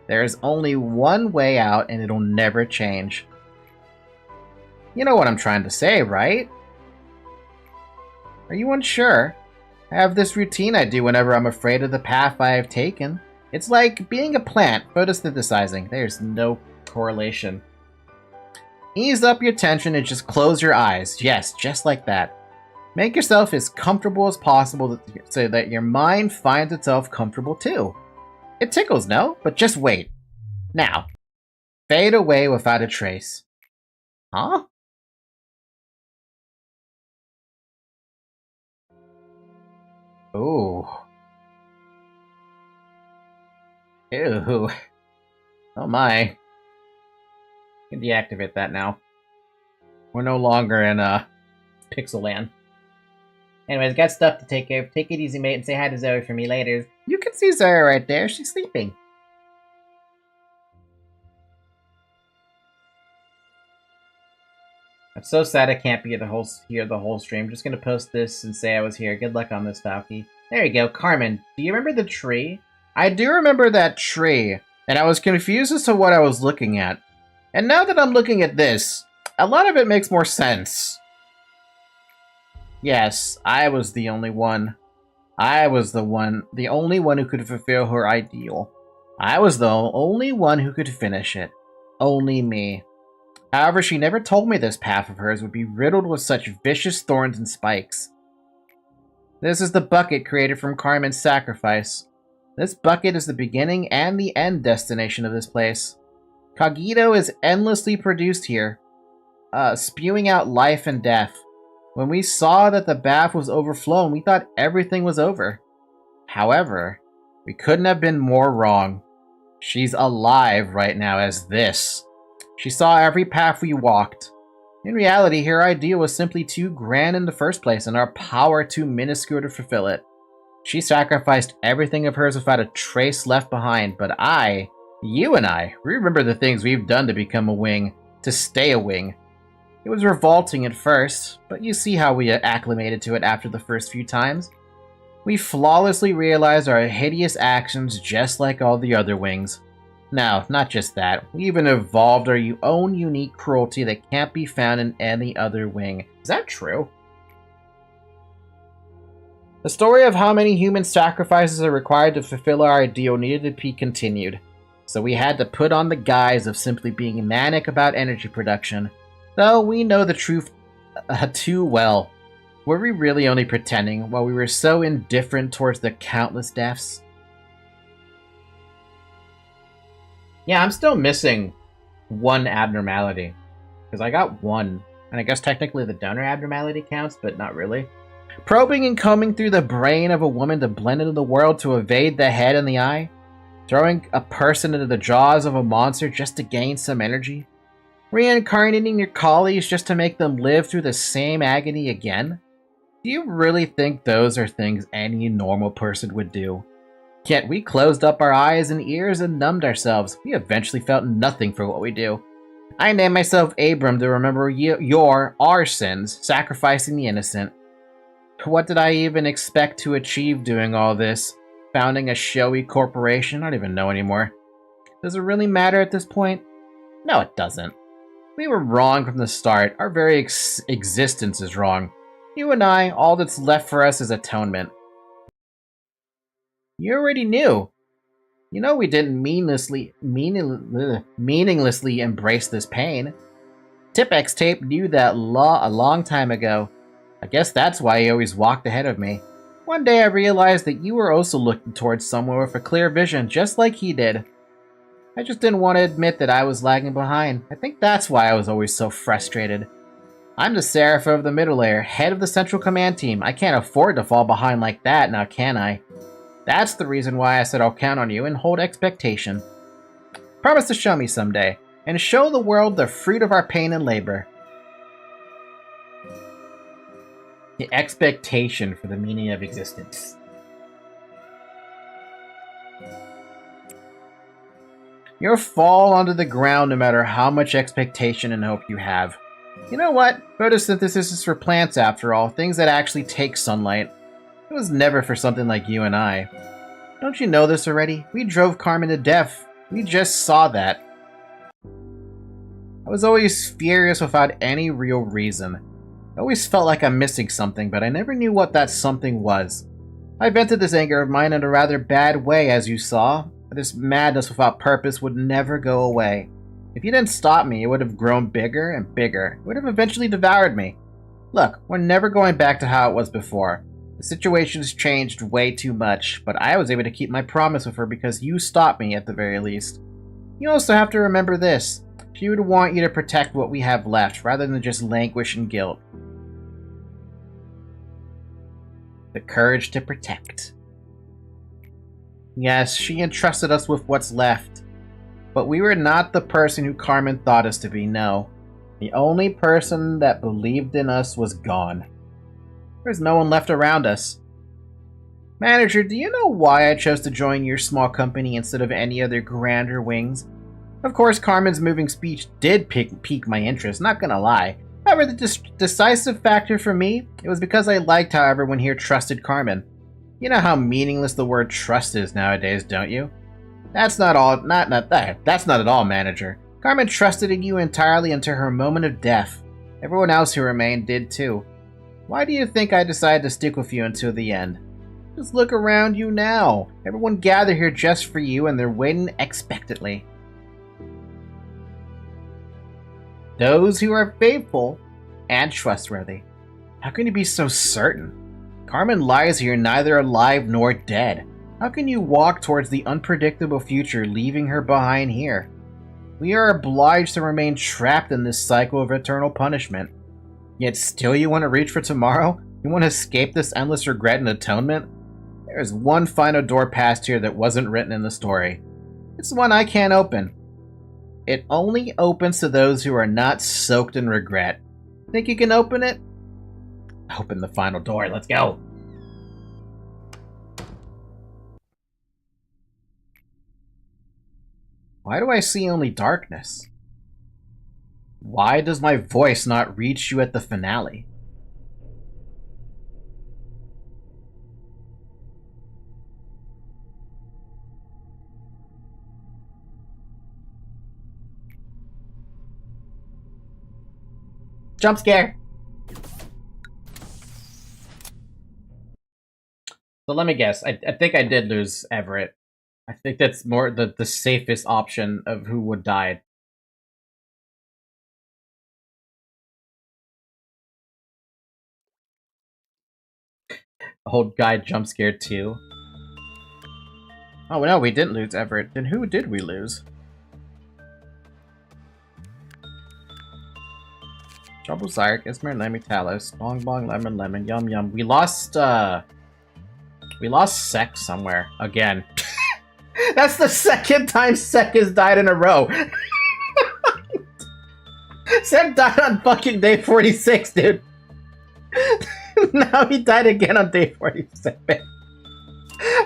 There is only one way out, and it'll never change. You know what I'm trying to say, right? Are you unsure? I have this routine I do whenever I'm afraid of the path I have taken. It's like being a plant, photosynthesizing. There's no correlation. Ease up your tension and just close your eyes. Yes, just like that. Make yourself as comfortable as possible so that your mind finds itself comfortable too. It tickles, no? But just wait. Now, fade away without a trace. Huh? Ooh. Ew. Oh my. You can deactivate that now. We're no longer in Pixel Land. Anyways, got stuff to take care of. Take it easy, mate, and say hi to Zoe for me later. You can see Zoe right there. She's sleeping. I'm so sad I can't be here the whole stream. Just gonna post this and say I was here. Good luck on this, Falky. There you go. Carmen, do you remember the tree? I do remember that tree, and I was confused as to what I was looking at. And now that I'm looking at this, a lot of it makes more sense. Yes, I was the only one. I was the only one who could fulfill her ideal. I was the only one who could finish it. Only me. However, she never told me this path of hers would be riddled with such vicious thorns and spikes. This is the bucket created from Carmen's sacrifice. This bucket is the beginning and the end destination of this place. Cogito is endlessly produced here, spewing out life and death. When we saw that the bath was overflowing, we thought everything was over. However, we couldn't have been more wrong. She's alive right now as this. She saw every path we walked. In reality, her idea was simply too grand in the first place, and our power too minuscule to fulfill it. She sacrificed everything of hers without a trace left behind, but you and I, we remember the things we've done to become a wing, to stay a wing. It was revolting at first, but you see how we acclimated to it after the first few times. We flawlessly realized our hideous actions just like all the other wings. No, not just that. We even evolved our own unique cruelty that can't be found in any other wing. Is that true? The story of how many human sacrifices are required to fulfill our ideal needed to be continued. So we had to put on the guise of simply being manic about energy production. Though we know the truth too well. Were we really only pretending while we were so indifferent towards the countless deaths? Yeah, I'm still missing one abnormality. Because I got one. And I guess technically the donor abnormality counts, but not really. Probing and combing through the brain of a woman to blend into the world to evade the head and the eye. Throwing a person into the jaws of a monster just to gain some energy. Reincarnating your colleagues just to make them live through the same agony again? Do you really think those are things any normal person would do? Yet we closed up our eyes and ears and numbed ourselves. We eventually felt nothing for what we do. I named myself Abram to remember our sins, sacrificing the innocent. What did I even expect to achieve doing all this? Founding a showy corporation? I don't even know anymore. Does it really matter at this point? No, it doesn't. We were wrong from the start. Our very existence is wrong. You and I, all that's left for us is atonement. You already knew. You know we didn't meaninglessly embrace this pain. Tipex Tape knew that a long time ago. I guess that's why he always walked ahead of me. One day I realized that you were also looking towards somewhere with a clear vision, just like he did. I just didn't want to admit that I was lagging behind. I think that's why I was always so frustrated. I'm the Seraph of the Middle Layer, head of the Central Command Team. I can't afford to fall behind like that, now can I? That's the reason why I said I'll count on you and hold expectation. Promise to show me someday, and show the world the fruit of our pain and labor. The expectation for the meaning of existence. You'll fall onto the ground no matter how much expectation and hope you have. You know what? Photosynthesis is for plants after all, things that actually take sunlight. It was never for something like you and I. Don't you know this already? We drove Carmen to death. We just saw that. I was always furious without any real reason. I always felt like I'm missing something, but I never knew what that something was. I vented this anger of mine in a rather bad way, as you saw. But this madness without purpose would never go away. If you didn't stop me, it would have grown bigger and bigger. It would have eventually devoured me. Look, we're never going back to how it was before. The situation's changed way too much, but I was able to keep my promise with her because you stopped me at the very least. You also have to remember this. She would want you to protect what we have left, rather than just languish in guilt. The courage to protect. Yes, she entrusted us with what's left. But we were not the person who Carmen thought us to be, no. The only person that believed in us was gone. There's no one left around us. Manager, do you know why I chose to join your small company instead of any other grander wings? Of course, Carmen's moving speech did pique my interest, not gonna lie. However, the decisive factor for me, it was because I liked how everyone here trusted Carmen. You know how meaningless the word trust is nowadays, don't you? That's not at all, manager. Carmen trusted in you entirely until her moment of death. Everyone else who remained did too. Why do you think I decided to stick with you until the end? Just look around you now. Everyone gathered here just for you and they're waiting expectantly. Those who are faithful and trustworthy. How can you be so certain? Carmen lies here neither alive nor dead. How can you walk towards the unpredictable future leaving her behind here? We are obliged to remain trapped in this cycle of eternal punishment. Yet still you want to reach for tomorrow? You want to escape this endless regret and atonement? There is one final door past here that wasn't written in the story. It's the one I can't open. It only opens to those who are not soaked in regret. Think you can open it? Open the final door, let's go! Why do I see only darkness? Why does my voice not reach you at the finale? Jump scare! So let me guess. I think I did lose Everett. I think that's more the safest option of who would die. Old guy jump scared too. Oh no, we didn't lose Everett. Then who did we lose? Trouble Zark, Ismer, Lemmy, Talos, Bong Bong, Lemon, Lemon, Yum Yum. We lost Sek somewhere. Again. That's the second time Sek has died in a row. Sek died on fucking day 46, dude. Now he died again on day 47.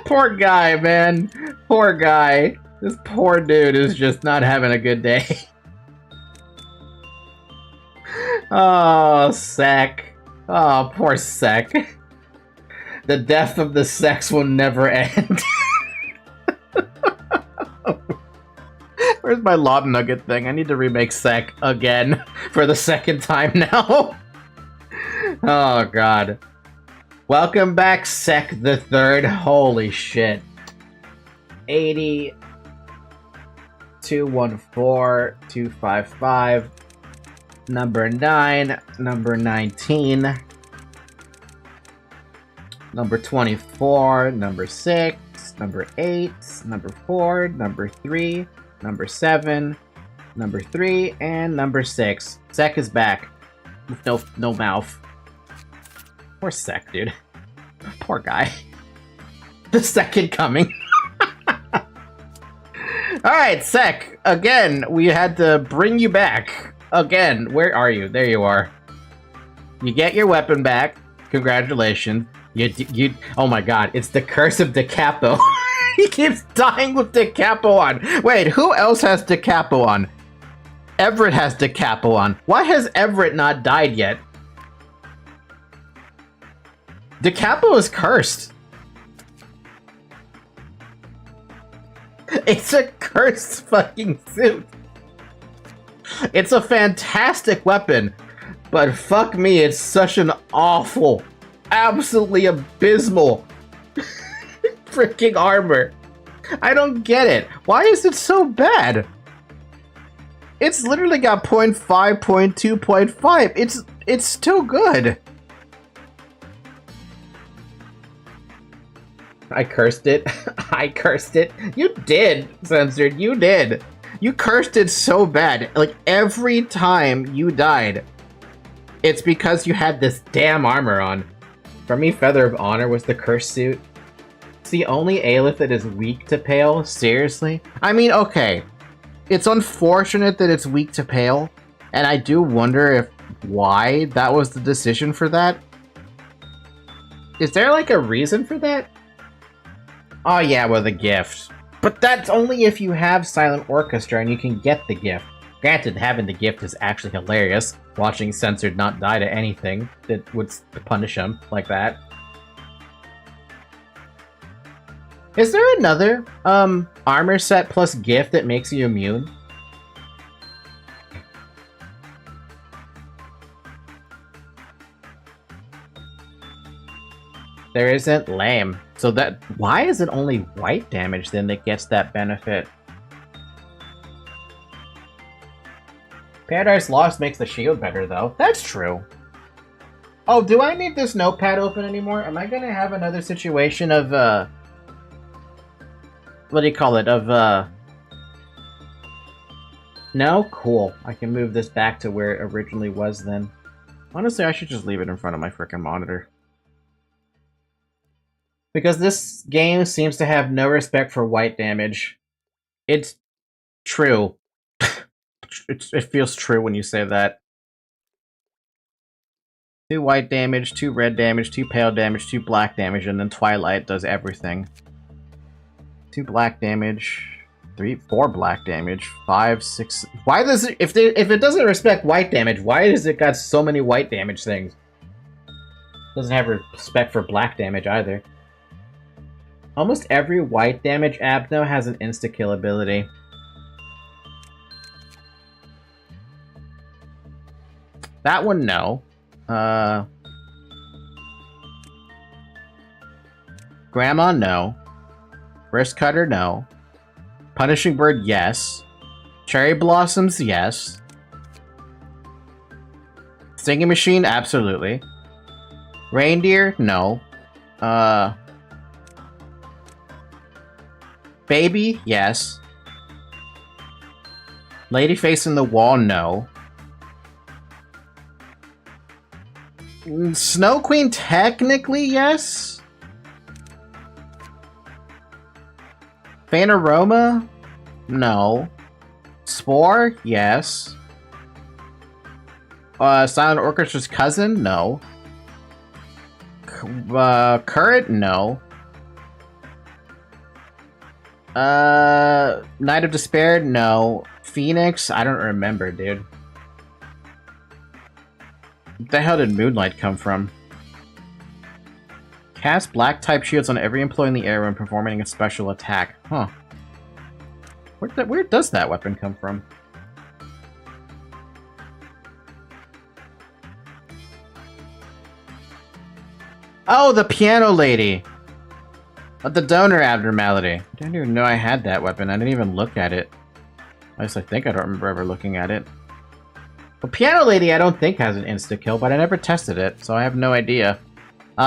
Poor guy, man. Poor guy. This poor dude is just not having a good day. Oh, Sek. Oh, poor Sek. The death of the sex will never end. Where's my Lob Nugget thing? I need to remake Sek again for the second time now. Oh, God. Welcome back, Sek the Third. Holy shit. 80, 214, 255, number 9, number 19, number 24, number 6, number 8, number 4, number 3, number 7, number 3, and number 6. Sek is back. With no mouth. Poor Sek, dude. Poor guy. The second coming. Alright, Sek. Again, we had to bring you back. Again, where are you? There you are. You get your weapon back. Congratulations. You oh my god, it's the curse of Da Capo. He keeps dying with Da Capo on. Wait, who else has Da Capo on? Everett has Da Capo on. Why has Everett not died yet? Da Capo is cursed. It's a cursed fucking suit. It's a fantastic weapon, but fuck me, it's such an awful, absolutely abysmal freaking armor. I don't get it. Why is it so bad? It's literally got 0.5, 0.2, 0.5. It's still good. I cursed it. I cursed it. You did, Censored. You did. You cursed it so bad. Like, every time you died, it's because you had this damn armor on. For me, Feather of Honor was the cursed suit. It's the only Aelith that is weak to Pale? Seriously? I mean, okay. It's unfortunate that it's weak to Pale, and I do wonder why that was the decision for that. Is there, like, a reason for that? Oh yeah, well, the gift. But that's only if you have Silent Orchestra and you can get the gift. Granted, having the gift is actually hilarious. Watching Censored not die to anything that would punish him like that. Is there another, armor set plus gift that makes you immune? There isn't. Lame. So why is it only white damage then that gets that benefit? Paradise Lost makes the shield better though. That's true. Oh, do I need this notepad open anymore? Am I gonna have another situation of, what do you call it? No? Cool. I can move this back to where it originally was then. Honestly, I should just leave it in front of my frickin' monitor. Because this game seems to have no respect for white damage. It's true. It feels true when you say that. 2 white damage, 2 red damage, 2 pale damage, 2 black damage, and then Twilight does everything. 2 black damage, 4 black damage, 5, 6... Why does it... If it doesn't respect white damage, why does it got so many white damage things? Doesn't have respect for black damage either. Almost every white damage Abno has an insta-kill ability. That one, no. Grandma, no. Wrist Cutter, no. Punishing Bird, yes. Cherry Blossoms, yes. Singing Machine, absolutely. Reindeer, no. Baby, yes. Lady Facing the Wall, no. Snow Queen, technically, yes. Faint Aroma, no. Spore, yes. Silent Orchestra's cousin, no. Current, no. Night of Despair, no. Phoenix, I don't remember, dude. What the hell did Moonlight come from? Cast black type shields on every employee in the area when performing a special attack. Huh. Where does that weapon come from? Oh, the piano lady! The donor abnormality. I didn't even know I had that weapon. I didn't even look at it. At least I think I don't remember ever looking at it. Well, Piano Lady I don't think has an insta-kill, but I never tested it, so I have no idea.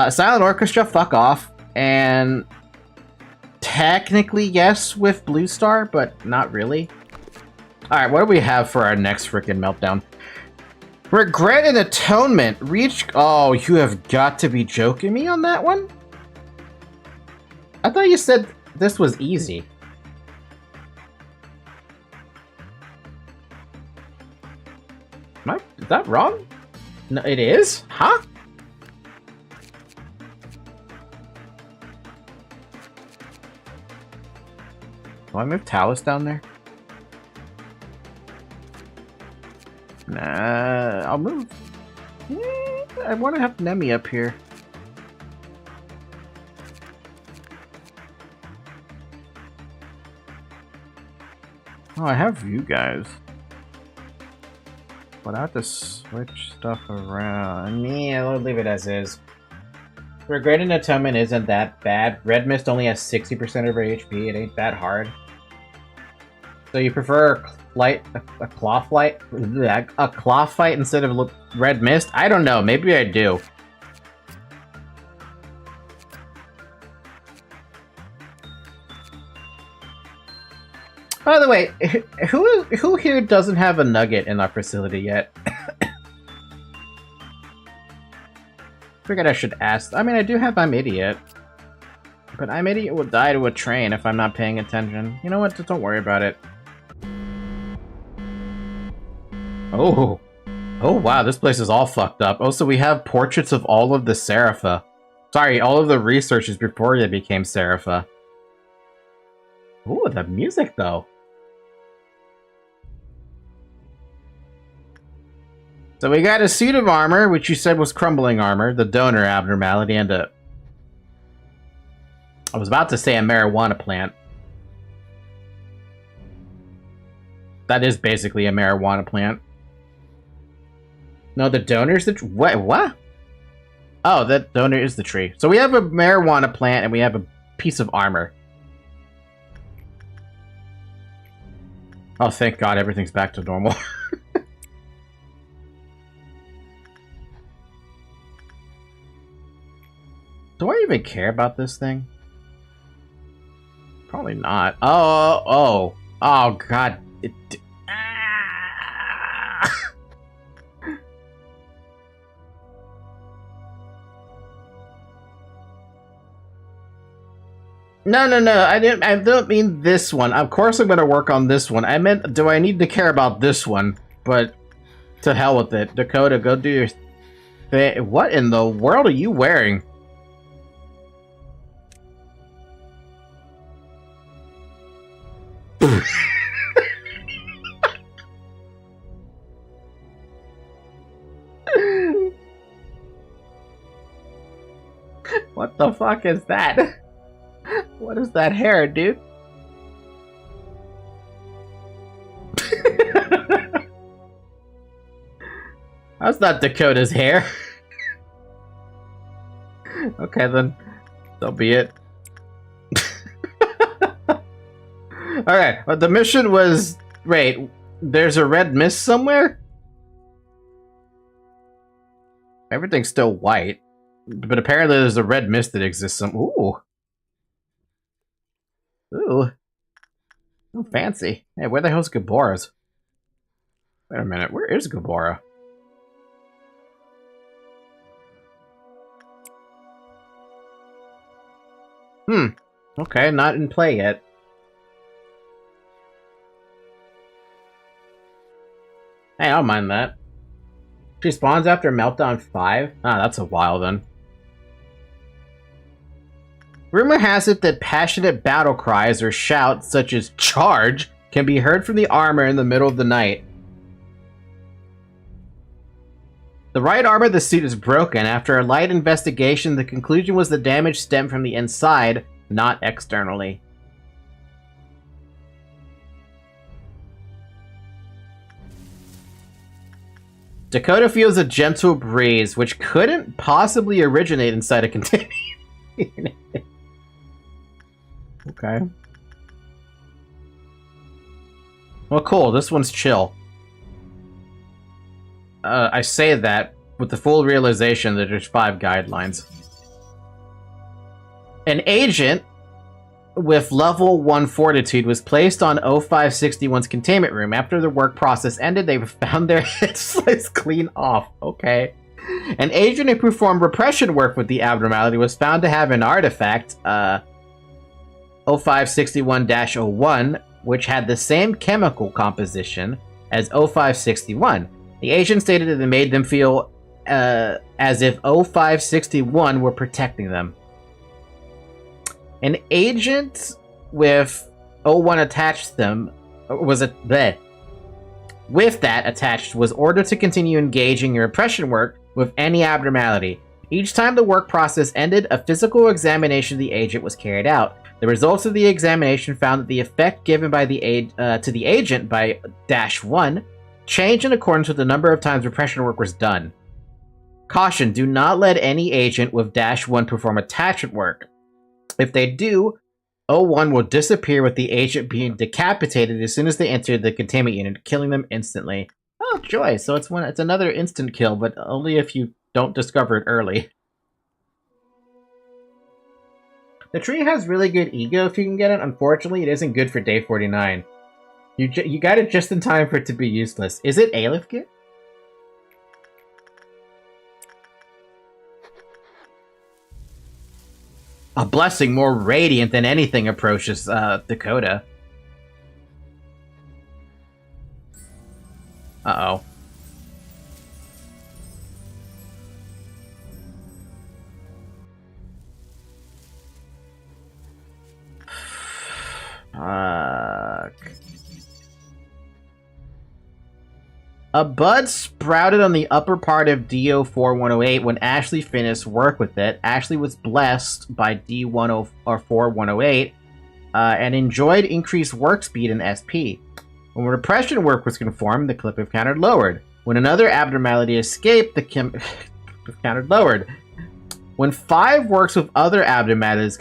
Silent Orchestra, fuck off. And technically yes with Blue Star, but not really. Alright, what do we have for our next freaking meltdown? Regret and Atonement. Reach... Oh, you have got to be joking me on that one? I thought you said this was easy. Is that wrong? No, it is? Huh? Do I move Talus down there? Nah, I'll move. I want to have Nemi up here. Oh, I have you guys. But I have to switch stuff around. Yeah, I'll leave it as is. Regretted Atonement isn't that bad. Red Mist only has 60% of her HP. It ain't that hard. So you prefer a claw fight instead of Red Mist? I don't know. Maybe I do. By the way, who here doesn't have a nugget in our facility yet? Figured I should ask. I mean, I do have I'm Idiot. But I'm Idiot will die to a train if I'm not paying attention. You know what? Just don't worry about it. Oh. Oh, wow. This place is all fucked up. Oh, so we have portraits of all of the Serapha. Sorry, all of the researchers before they became Serapha. Ooh, the music, though. So we got a suit of armor, which you said was crumbling armor, the donor abnormality, and a... I was about to say a marijuana plant. That is basically a marijuana plant. No, the donor's the... What? Oh, that donor is the tree. So we have a marijuana plant, and we have a piece of armor. Oh, thank God, everything's back to normal. Do I even care about this thing? Probably not. Oh, God. No. I don't mean this one. Of course I'm gonna work on this one. I meant, do I need to care about this one? But to hell with it. Dakota, go do your thing. What in the world are you wearing? What the fuck is that? What is that hair, dude? That's not Dakota's hair. Okay, then. So be it. Alright, well, the mission was... Wait, there's a red mist somewhere? Everything's still white. But apparently there's a red mist that exists some... Ooh. Ooh. Oh, fancy. Hey, where the hell's Gabora's? Wait a minute, where is Gabora? Okay, not in play yet. Hey, I don't mind that. She spawns after Meltdown 5? Ah, that's a while then. Rumor has it that passionate battle cries or shouts such as "Charge" can be heard from the armor in the middle of the night. The right arm of the suit is broken. After a light investigation, the conclusion was the damage stemmed from the inside, not externally. Dakota feels a gentle breeze, which couldn't possibly originate inside a container. Okay. Well, cool. This one's chill. I say that with the full realization that there's 5 guidelines. An agent with level 1 fortitude was placed on 0561's containment room. After the work process ended, they found their head sliced clean off. Okay. An agent who performed repression work with the abnormality was found to have an artifact, 0561-01, which had the same chemical composition as 0561. The agent stated that it made them feel as if 0561 were protecting them. An agent with 01 attached them was a bleh. With that attached was ordered to continue engaging in repression work with any abnormality. Each time the work process ended, a physical examination of the agent was carried out. The results of the examination found that the effect given by to the agent by -1 changed in accordance with the number of times repression work was done. Caution, do not let any agent with -1 perform attachment work. If they do, 01 will disappear with the agent being decapitated as soon as they enter the containment unit, killing them instantly. Oh, joy. So it's another instant kill, but only if you don't discover it early. The tree has really good ego if you can get it. Unfortunately, it isn't good for day 49. You got it just in time for it to be useless. Is it Aleph Kit? A blessing more radiant than anything approaches Dakota. Uh-oh. Fuck. A bud sprouted on the upper part of D04108 when Ashley finished work with it. Ashley was blessed by D104-108 and enjoyed increased work speed and SP. When repression work was confirmed, the clip of counter lowered. When another abnormality escaped, the clip counter lowered. When 5 works with other abnormalities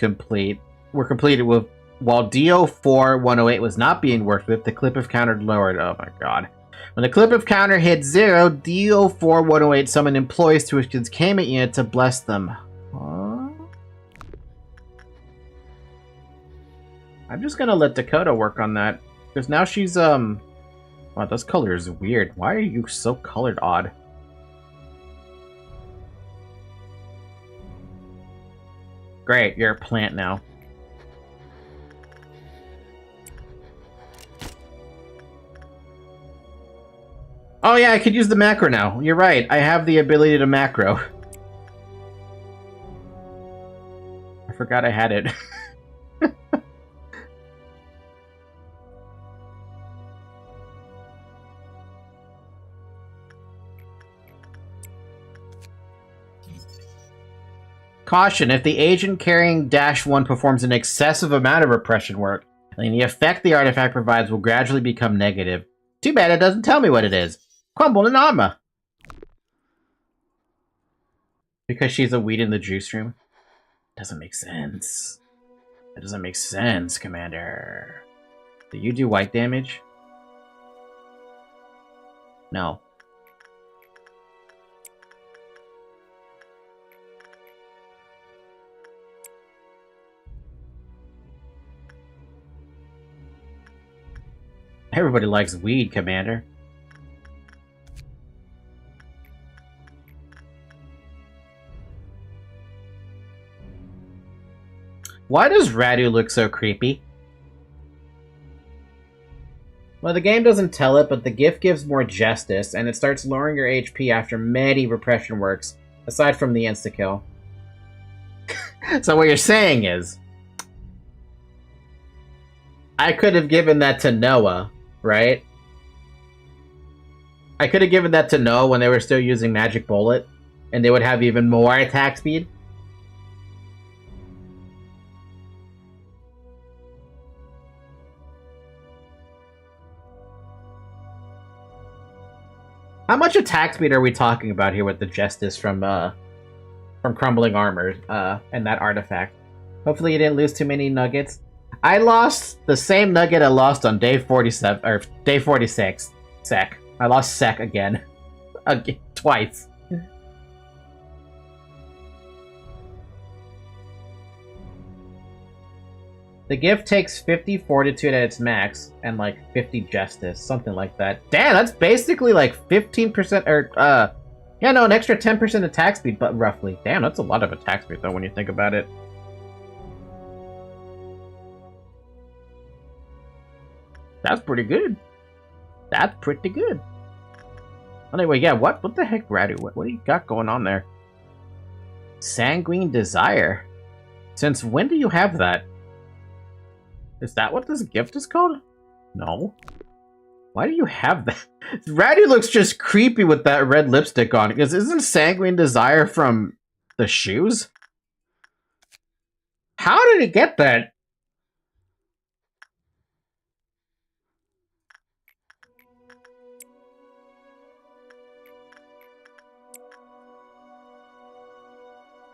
were completed with while D04108 was not being worked with, the clip of counter lowered. Oh my god. When the clip of counter hit 0, D04108 summoned employees to his containment unit to bless them. Huh? I'm just gonna let Dakota work on that. Because now she's, wow, this color is weird. Why are you so colored odd? Great, you're a plant now. Oh yeah, I could use the macro now. You're right, I have the ability to macro. I forgot I had it. Caution, if the agent carrying -1 performs an excessive amount of repression work, then the effect the artifact provides will gradually become negative. Too bad it doesn't tell me what it is. Crumble in armor. Because she's a weed in the juice room? Doesn't make sense. That doesn't make sense, Commander. Do you do white damage? No. Everybody likes weed, Commander. Why does Radu look so creepy? Well, the game doesn't tell it, but the gift gives more justice, and it starts lowering your HP after many repression works, aside from the insta-kill. So what you're saying is, I could have given that to Noah, right? I could have given that to Noah when they were still using Magic Bullet, and they would have even more attack speed. How much attack speed are we talking about here with the Justice from Crumbling Armor and that artifact? Hopefully you didn't lose too many nuggets. I lost the same nugget I lost on day 47 or day 46. Sec. I lost Sec again. Again, twice. The gift takes 50 fortitude at its max, and like 50 justice, something like that. Damn, that's basically like 15%, or, yeah, no, an extra 10% attack speed, but roughly. Damn, that's a lot of attack speed, though, when you think about it. That's pretty good. That's pretty good. Anyway, yeah, what the heck, Radu? What do you got going on there? Sanguine Desire? Since when do you have that? Is that what this gift is called? No. Why do you have that? Ratty looks just creepy with that red lipstick on. Because isn't Sanguine Desire from the shoes? How did he get that?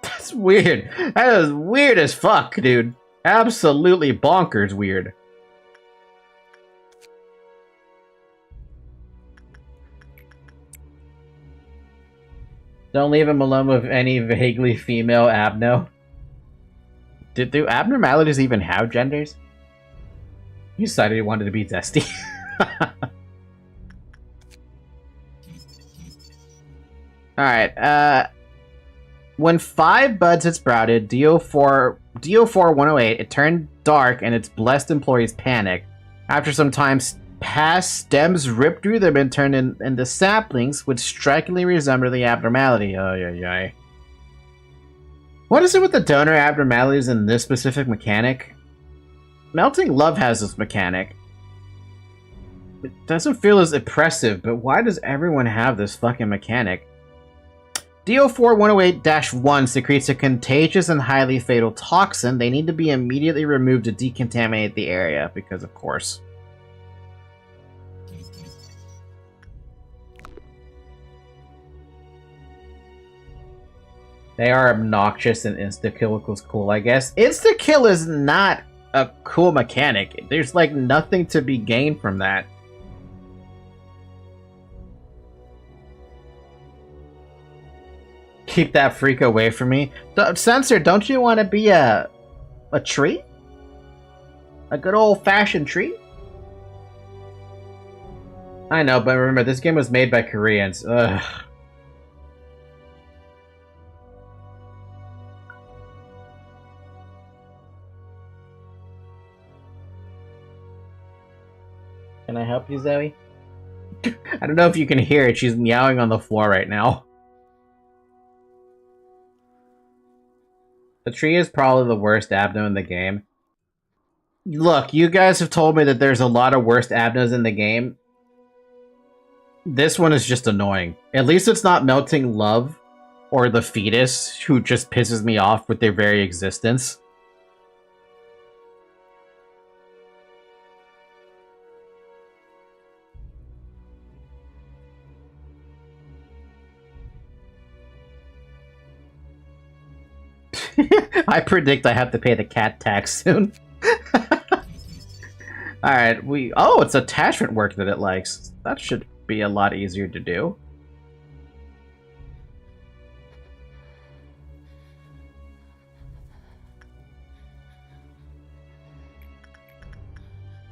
That's weird. That is weird as fuck, dude. Absolutely bonkers weird. Don't leave him alone with any vaguely female abno. Do abnormalities even have genders? He decided he wanted to be Zesty. Alright, when 5 buds had sprouted, DO4 108, it turned dark and its blessed employees panicked. After some time passed, stems ripped through them and turned into saplings, which strikingly resembled the abnormality. Oh, yeah. What is it with the donor abnormalities in this specific mechanic? Melting Love has this mechanic. It doesn't feel as oppressive, but why does everyone have this fucking mechanic? DO4 108-1 secretes a contagious and highly fatal toxin. They need to be immediately removed to decontaminate the area, because of course. They are obnoxious and insta-kill equals cool, I guess. Insta-kill is not a cool mechanic. There's like nothing to be gained from that. Keep that freak away from me. Censor, don't you want to be a tree? A good old-fashioned tree? I know, but remember, this game was made by Koreans. Ugh. Can I help you, Zoe? I don't know if you can hear it. She's meowing on the floor right now. The tree is probably the worst abno in the game. Look, you guys have told me that there's a lot of worst abnos in the game. This one is just annoying. At least it's not Melting Love or the fetus, who just pisses me off with their very existence. I predict I have to pay the cat tax soon. Alright, oh, it's attachment work that it likes. That should be a lot easier to do.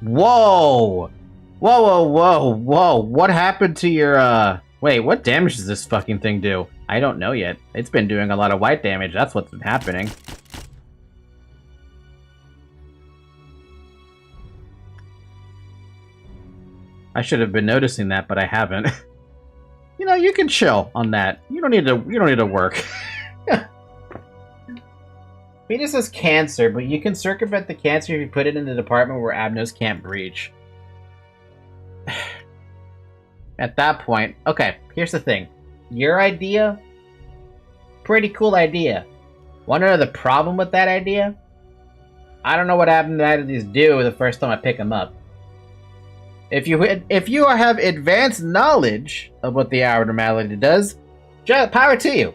Whoa! Whoa. What happened to your, Wait, what damage does this fucking thing do? I don't know yet. It's been doing a lot of white damage. That's what's been happening. I should have been noticing that, but I haven't. You know, you can chill on that. You don't need to work. Fetus is cancer, but you can circumvent the cancer if you put it in the department where abnos can't breach. At that point, okay, here's the thing. Your idea? Pretty cool idea. Wanna know the problem with that idea? I don't know what abnormalities do the first time I pick them up. If you have advanced knowledge of what the abnormality does, power to you.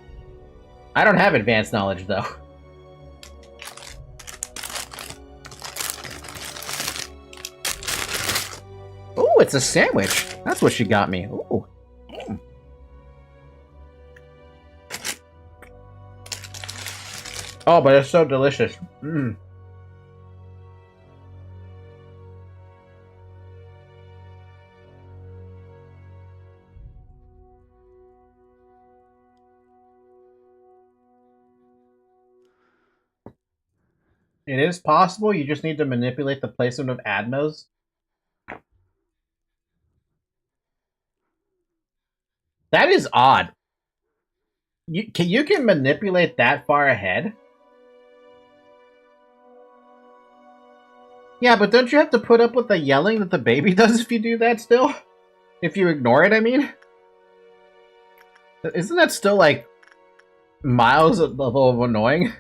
I don't have advanced knowledge, though. Ooh, it's a sandwich. That's what she got me. Ooh. Oh, but it's so delicious. Mmm. It is possible. You just need to manipulate the placement of admos. That is odd. You can manipulate that far ahead? Yeah, but don't you have to put up with the yelling that the baby does if you do that still? If you ignore it, I mean? Isn't that still, like, miles of annoying?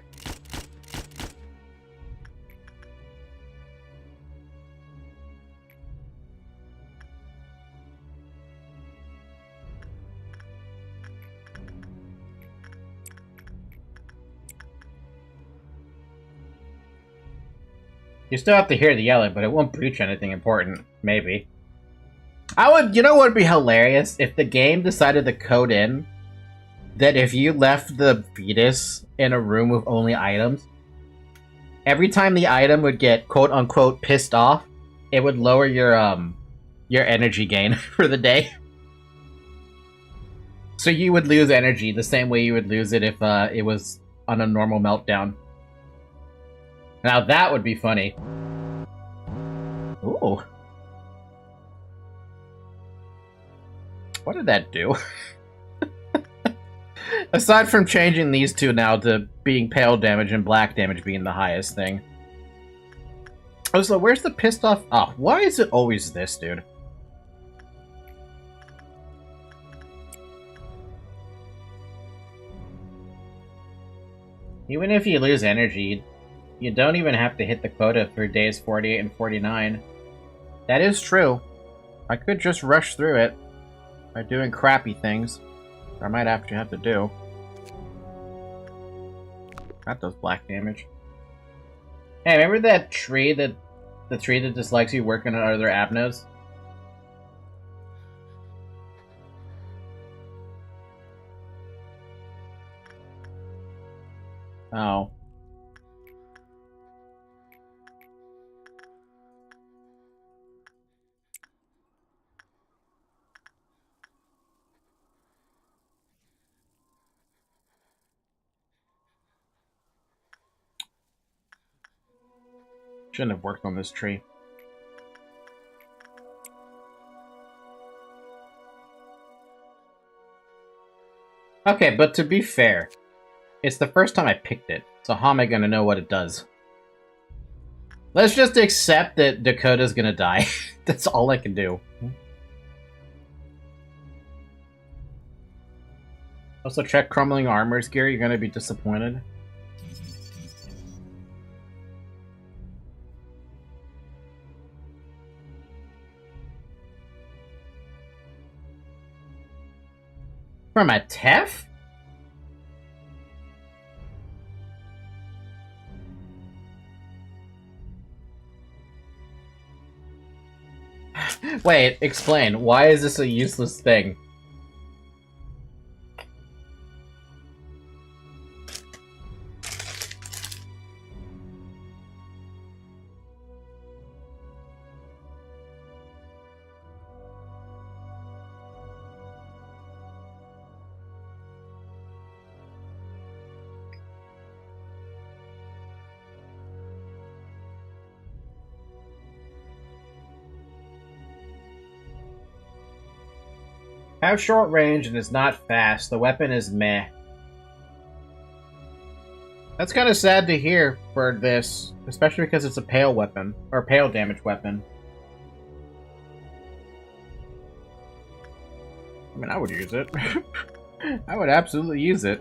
You still have to hear the yelling, but it won't breach anything important. Maybe. You know what would be hilarious? If the game decided to code in that if you left the fetus in a room with only items, every time the item would get quote-unquote pissed off, it would lower your energy gain for the day. So you would lose energy the same way you would lose it if it was on a normal meltdown. Now that would be funny. Ooh. What did that do? Aside from changing these two now to being pale damage and black damage being the highest thing. Oh, so where's the pissed off? Oh, why is it always this, dude? Even if you lose energy, you don't even have to hit the quota for days 48 and 49. That is true. I could just rush through it by doing crappy things. I might actually have to do. That does black damage. Hey, remember that tree that... the tree that dislikes you working on other abnos? Oh. Shouldn't have worked on this tree. Okay, but to be fair, it's the first time I picked it, so how am I gonna know what it does? Let's just accept that Dakota's gonna die. That's all I can do. Also, check Crumbling Armor's gear, you're gonna be disappointed. From a Tef? Wait, explain. Why is this a useless thing? Have short range and is not fast. The weapon is meh. That's kind of sad to hear for this, especially because it's a pale weapon, or pale damage weapon. I mean, I would use it. I would absolutely use it.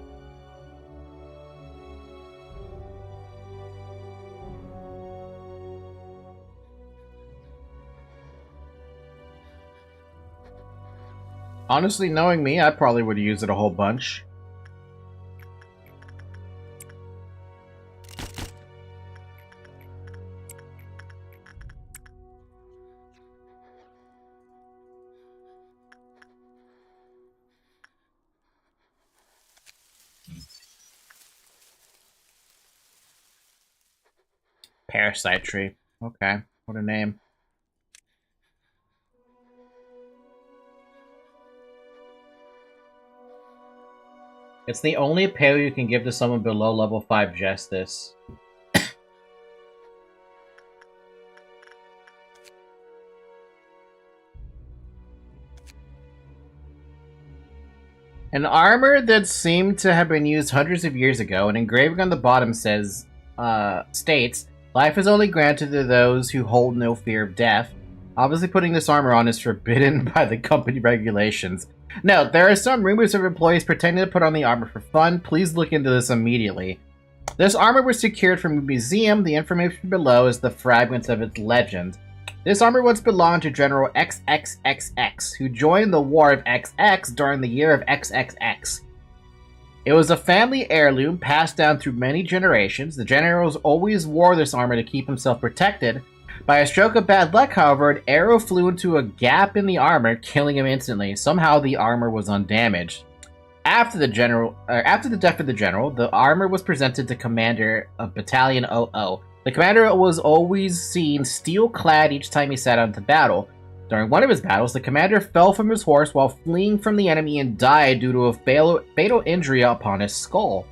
Honestly, knowing me, I probably would use it a whole bunch. Parasite tree. Okay, what a name. It's the only pale you can give to someone below level 5 Justice. An armor that seemed to have been used hundreds of years ago, and engraving on the bottom says, states, Life is only granted to those who hold no fear of death. Obviously, putting this armor on is forbidden by the company regulations. No, there are some rumors of employees pretending to put on the armor for fun. Please look into this immediately. This armor was secured from a museum. The information below is the fragments of its legend. This armor once belonged to General XXXX, who joined the War of XX during the year of XXX. It was a family heirloom passed down through many generations. The generals always wore this armor to keep himself protected. By a stroke of bad luck, however, an arrow flew into a gap in the armor, killing him instantly. Somehow the armor was undamaged. After the death of the general, the armor was presented to Commander of Battalion 00. The commander was always seen steel-clad each time he sat out into battle. During one of his battles, the commander fell from his horse while fleeing from the enemy and died due to a fatal injury upon his skull.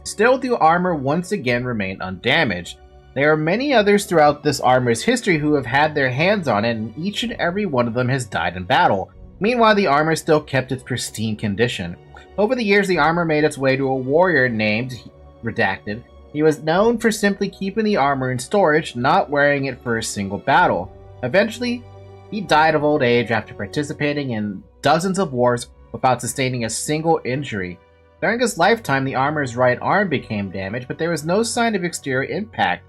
Still, the armor once again remained undamaged. There are many others throughout this armor's history who have had their hands on it, and each and every one of them has died in battle. Meanwhile, the armor still kept its pristine condition. Over the years, the armor made its way to a warrior named Redacted. He was known for simply keeping the armor in storage, not wearing it for a single battle. Eventually, he died of old age after participating in dozens of wars without sustaining a single injury. During his lifetime, the armor's right arm became damaged, but there was no sign of exterior impact.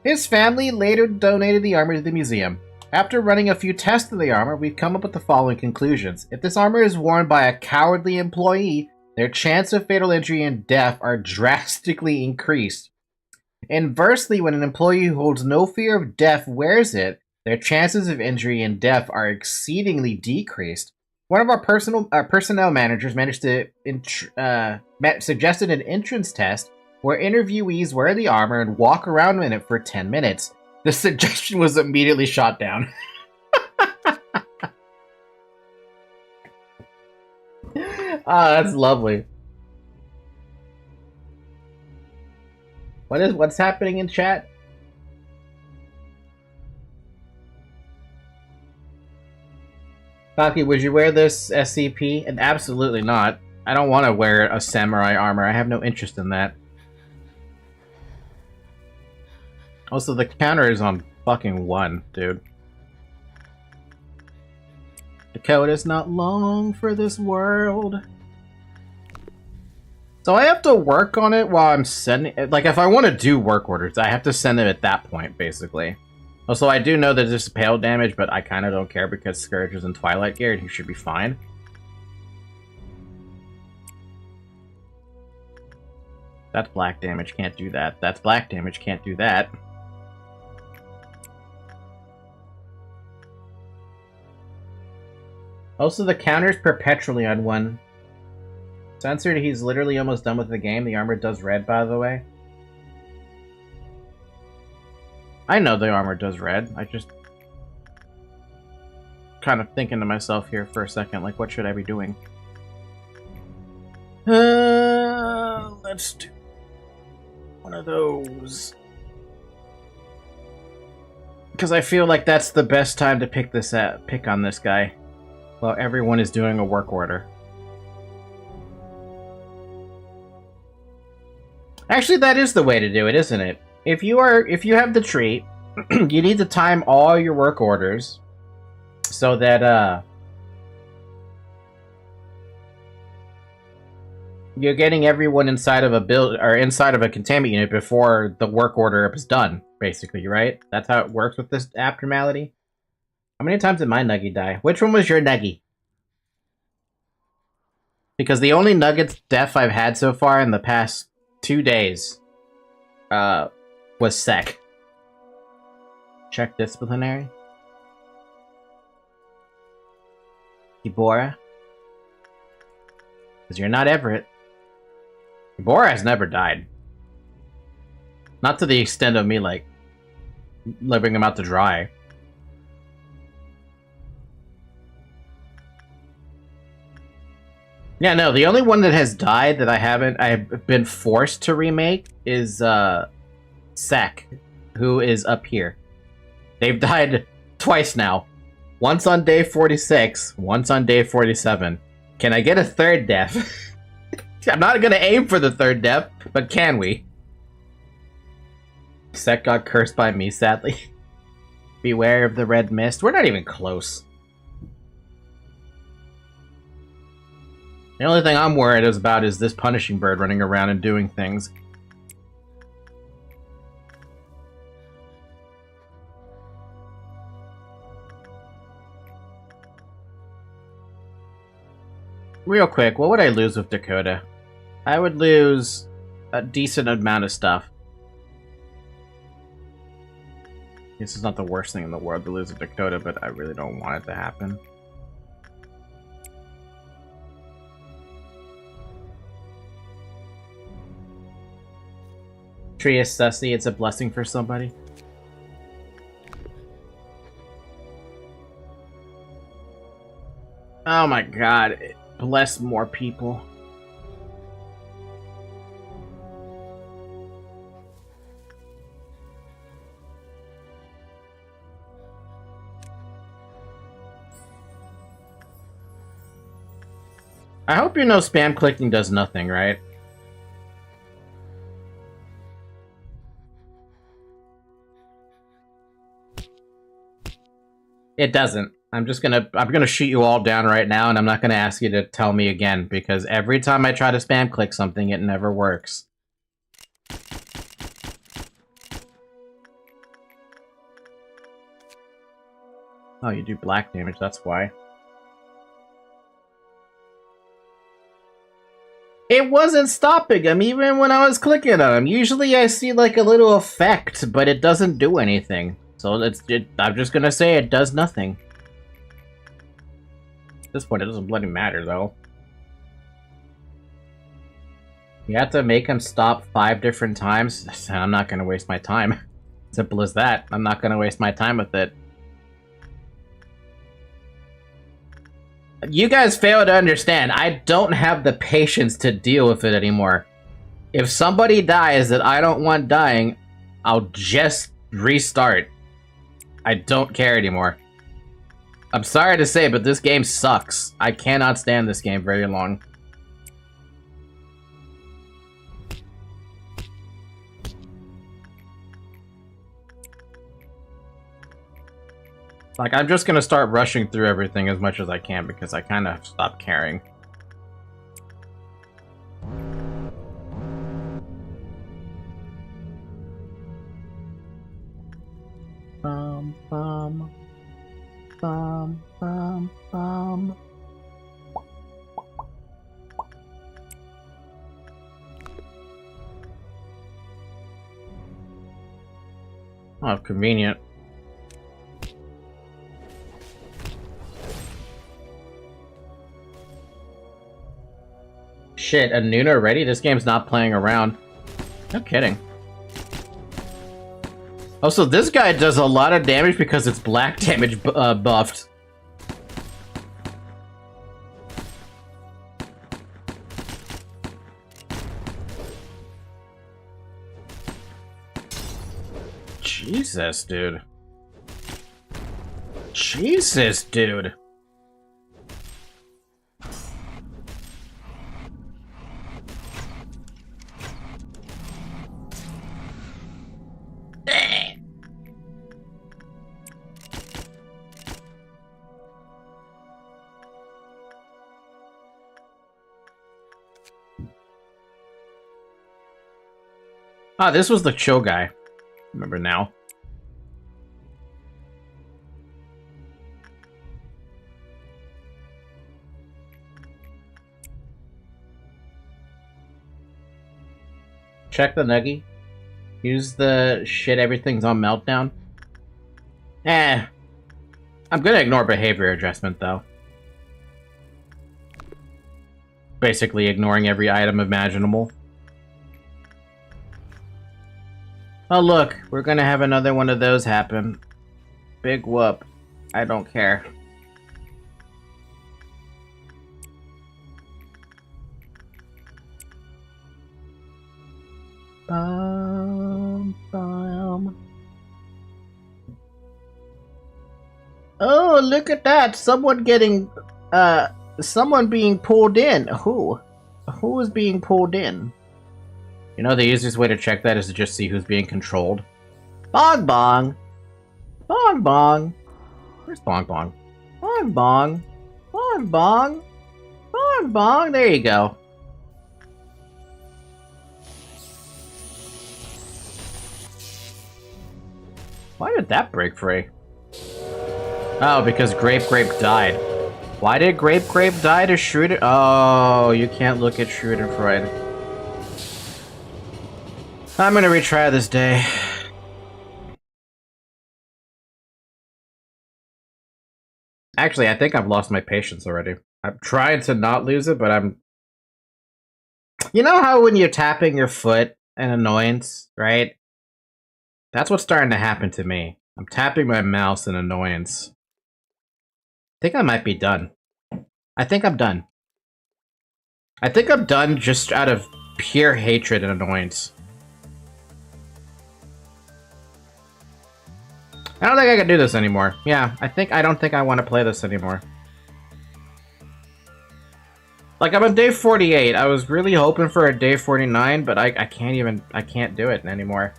His family later donated the armor to the museum. After running a few tests of the armor, we've come up with the following conclusions. If this armor is worn by a cowardly employee, their chance of fatal injury and death are drastically increased. Inversely, when an employee who holds no fear of death wears it, their chances of injury and death are exceedingly decreased. One of our personnel managers managed to suggested an entrance test where interviewees wear the armor and walk around in it for 10 minutes. The suggestion was immediately shot down. That's lovely. What's happening in chat? Taki, would you wear this SCP? And absolutely not. I don't want to wear a samurai armor. I have no interest in that. Also, the counter is on fucking 1, dude. The code is not long for this world. So I have to work on it while I'm sending it. Like, if I want to do work orders, I have to send them at that point, basically. Also, I do know that there's pale damage, but I kind of don't care because Scourge is in Twilight gear and he should be fine. That's black damage, can't do that. That's black damage, can't do that. Also, the counter's perpetually on 1. Censored, he's literally almost done with the game. The armor does red, by the way. I know the armor does red. I just... kind of thinking to myself here for a second, like, what should I be doing? Let's do one of those. Because I feel like that's the best time to pick on this guy. While everyone is doing a work order. Actually, that is the way to do it, isn't it? If you have the treat, you need to time all your work orders so that you're getting everyone inside of a build or inside of a containment unit before the work order is done, basically, right? That's how it works with this abnormality. How many times did my nugget die? Which one was your nugget? Because the only nugget death I've had so far in the past 2 days was Sec. Check disciplinary. Ibora. Because you're not Everett. Ibora has never died. Not to the extent of me, like, living him out to dry. Yeah, no, the only one that has died that I've been forced to remake is, Sek, who is up here. They've died twice now. Once on day 46, once on day 47. Can I get a third death? I'm not gonna aim for the third death, but can we? Set got cursed by me, sadly. Beware of the red mist. We're not even close. The only thing I'm worried about is this punishing bird running around and doing things. Real quick, what would I lose with Dakota? I would lose a decent amount of stuff. This is not the worst thing in the world to lose with Dakota, but I really don't want it to happen. Tree is sussy, it's a blessing for somebody. Oh my god, bless more people. I hope you know spam clicking does nothing, right? It doesn't. I'm gonna shoot you all down right now, and I'm not gonna ask you to tell me again, because every time I try to spam click something, it never works. Oh, you do black damage, that's why. It wasn't stopping him even when I was clicking on him. Usually I see like a little effect, but it doesn't do anything. So I'm just gonna say it does nothing. At this point, it doesn't bloody matter, though. You have to make him stop 5 different times? I'm not gonna waste my time. Simple as that. I'm not gonna waste my time with it. You guys fail to understand. I don't have the patience to deal with it anymore. If somebody dies that I don't want dying, I'll just restart. I don't care anymore. I'm sorry to say, but this game sucks. I cannot stand this game very long. Like, I'm just gonna start rushing through everything as much as I can because I kind of stopped caring. Bum, bum. Bum, bum, bum. Oh, convenient. Shit, a noon already? This game's not playing around. No kidding. Also, this guy does a lot of damage because it's black damage buffed. Jesus, dude. Jesus, dude. Ah, this was the chill guy. Remember now. Check the nuggie. Use the shit everything's on meltdown. I'm gonna ignore behavior adjustment though. Basically ignoring every item imaginable. Oh look, we're gonna have another one of those happen. Big whoop. I don't care. Bum, bum. Oh, look at that! Someone getting, someone being pulled in. Who? Who is being pulled in? You know, the easiest way to check that is to just see who's being controlled. Bong Bong! Bong Bong! Where's Bong Bong? Bong Bong! Bong Bong! Bong Bong! There you go. Why did that break free? Oh, because Grape died. Why did Grape die to Schrödinger? Oh, you can't look at Schrödinger. I'm gonna retry this day. Actually, I think I've lost my patience already. I'm trying to not lose it, but I'm... You know how when you're tapping your foot, an annoyance, right? That's what's starting to happen to me. I'm tapping my mouse in annoyance. I think I might be done. I think I'm done. I think I'm done just out of pure hatred and annoyance. I don't think I can do this anymore. Yeah, I don't think I want to play this anymore. Like, I'm on day 48. I was really hoping for a day 49, but I can't do it anymore.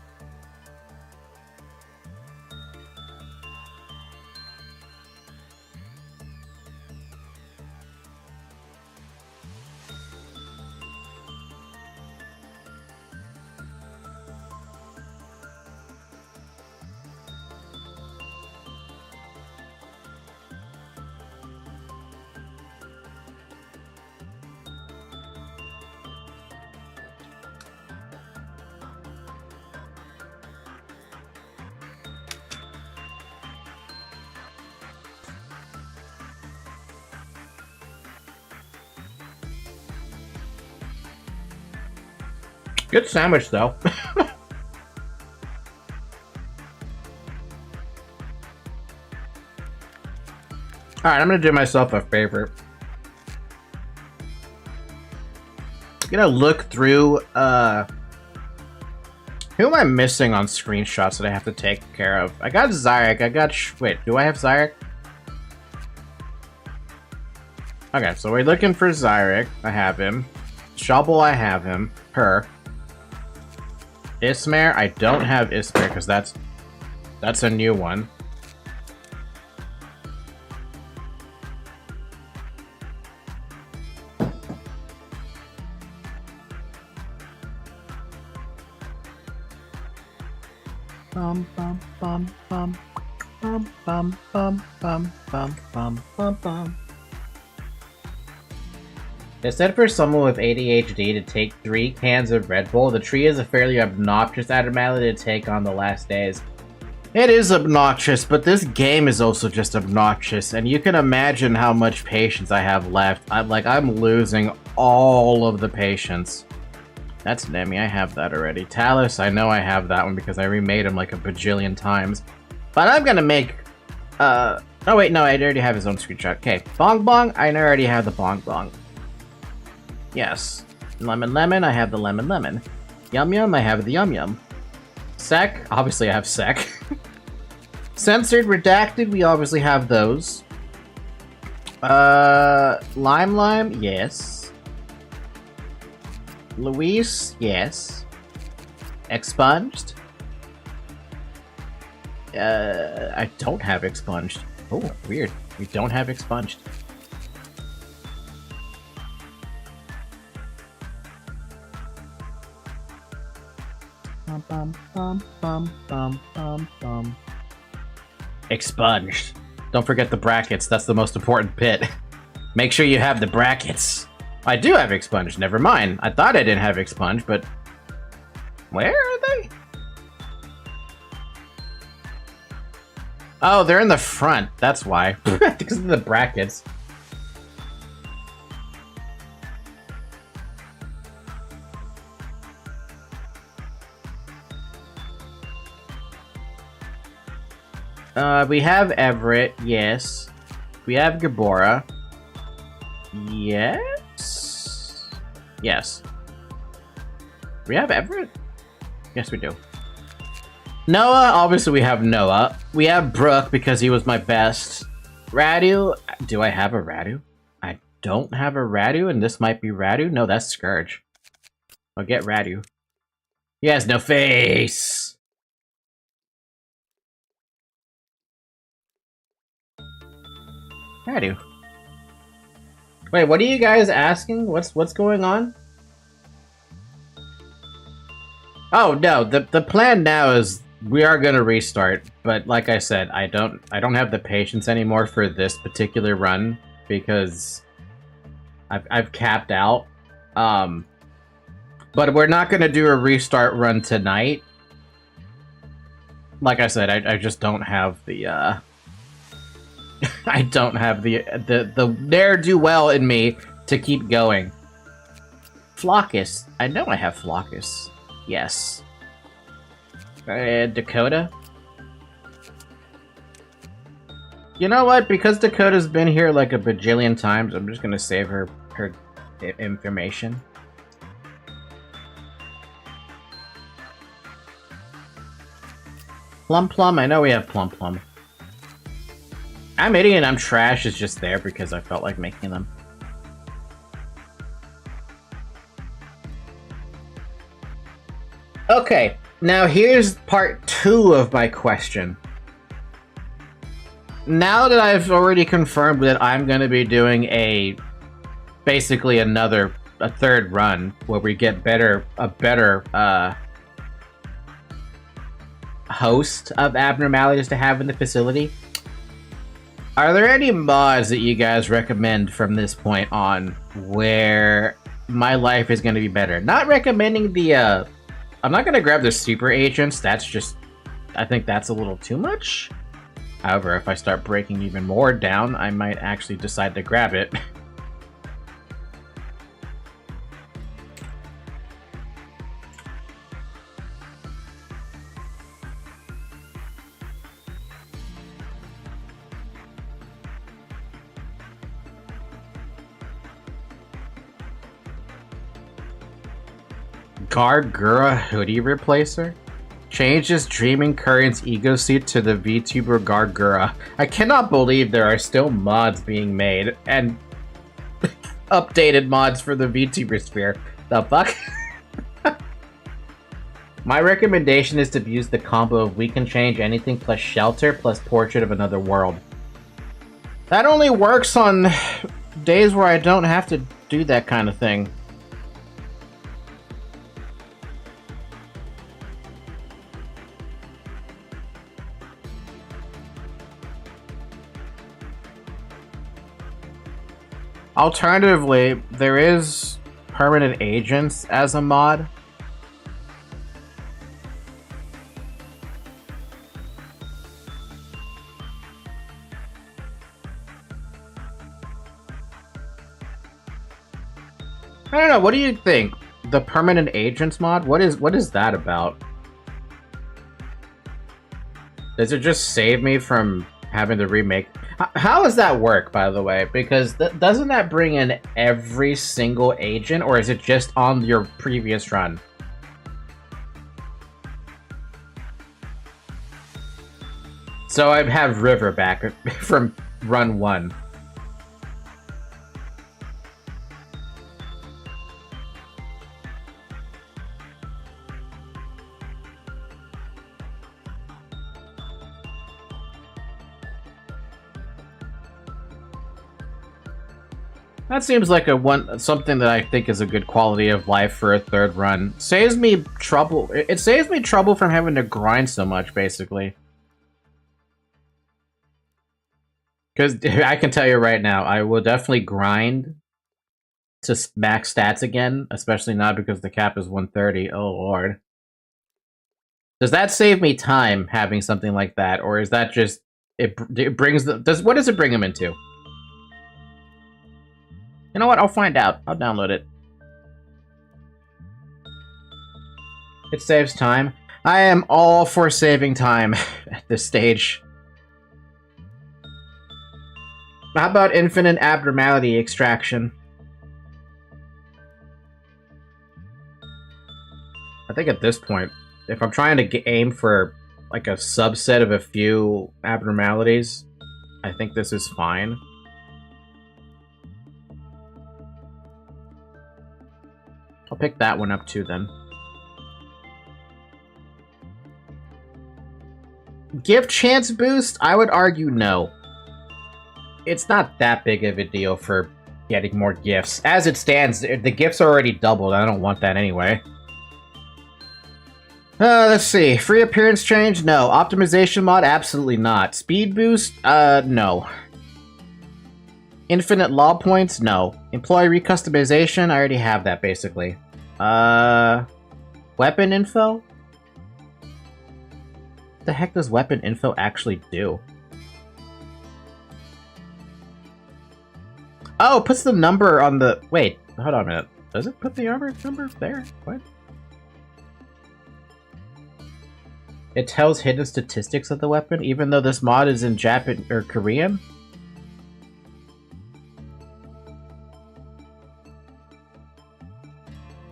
Good sandwich, though. Alright, I'm gonna do myself a favor. I'm gonna look through, who am I missing on screenshots that I have to take care of? I got Zyrek, wait, do I have Zyrek? Okay, so we're looking for Zyrek. I have him. Shobble, I have him. Her. Ismare, I don't have Ismare because that's a new one. Bum bum bum bum bum bum bum bum bum bum bum bum. They said for someone with ADHD to take 3 cans of Red Bull. The tree is a fairly obnoxious abnormality to take on the last days. It is obnoxious, but this game is also just obnoxious, and you can imagine how much patience I have left. I'm losing all of the patience. That's Nemi, I have that already. Talus, I know I have that one because I remade him like a bajillion times. But I'm gonna make, oh wait, no, I already have his own screenshot. Okay, Bong Bong, I already have the Bong Bong. Yes. Lemon Lemon, I have the Lemon Lemon. Yum Yum, I have the Yum Yum. Sec, obviously I have Sec. Censored, Redacted, we obviously have those. Lime Lime, yes. Luis, yes. Expunged? I don't have Expunged. Oh, weird. We don't have Expunged. Bum, bum, bum, bum, bum, bum. Expunged. Don't forget the brackets. That's the most important bit. Make sure you have the brackets. I do have Expunged. Never mind. I thought I didn't have Expunged, but... Where are they? Oh, they're in the front. That's why. Because of the brackets. We have Everett, yes. We have Gabora. Yes? Yes. We have Everett? Yes, we do. Noah, obviously we have Noah. We have Brooke because he was my best. Radu, do I have a Radu? I don't have a Radu, and this might be Radu? No, that's Scourge. I'll get Radu. He has no face! I do. Wait, what are you guys asking? What's going on? Oh no, the plan now is we are gonna restart, but like I said, I don't have the patience anymore for this particular run because I've capped out. But we're not gonna do a restart run tonight. Like I said, I just don't have the I don't have the ne'er-do-well in me to keep going. Flockus. I know I have Flockus. Yes. Dakota? You know what? Because Dakota's been here like a bajillion times, I'm just gonna save her information. Plum Plum? I know we have Plum Plum. I'm idiot, I'm trash is just there because I felt like making them. Okay, now here's part 2 of my question. Now that I've already confirmed that I'm going to be doing basically a third run where we get a better host of abnormalities to have in the facility, are there any mods that you guys recommend from this point on where my life is going to be better? Not recommending the I'm not going to grab the super agents, that's just, I think that's a little too much. However, if I start breaking even more down, I might actually decide to grab it. Gargura hoodie replacer? Changes Dreaming Current's ego suit to the VTuber Gargura. I cannot believe there are still mods being made, and updated mods for the VTuber sphere. The fuck? My recommendation is to use the combo of We Can Change Anything plus Shelter plus Portrait of Another World. That only works on days where I don't have to do that kind of thing. Alternatively, there is permanent agents as a mod. I don't know, what do you think? The permanent agents mod? What is that about? Does it just save me from having to remake? How does that work, by the way? Because doesn't that bring in every single agent, or is it just on your previous run? So I have River back from run 1. That seems like something that I think is a good quality of life for a third run. Saves me trouble. It saves me trouble from having to grind so much, basically. Because I can tell you right now, I will definitely grind to max stats again, especially not because the cap is 130. Oh lord. Does that save me time having something like that, or is that just it brings what does it bring them into? You know what? I'll find out. I'll download it. It saves time. I am all for saving time at this stage. How about infinite abnormality extraction? I think at this point, if I'm trying to aim for like a subset of a few abnormalities, I think this is fine. I'll pick that one up too, then. Give chance boost? I would argue no. it's not that big of a deal for getting more gifts. As it stands, the gifts are already doubled. I don't want that anyway. Let's see. Free appearance change? No. Optimization mod? Absolutely not. Speed boost? No. Infinite law points? No. Employee recustomization? I already have that, basically. Weapon info? What the heck does weapon info actually do? Oh, it puts the number on the... Wait, hold on a minute. Does it put the armor number there? What? It tells hidden statistics of the weapon, even though this mod is in Japan or Korean?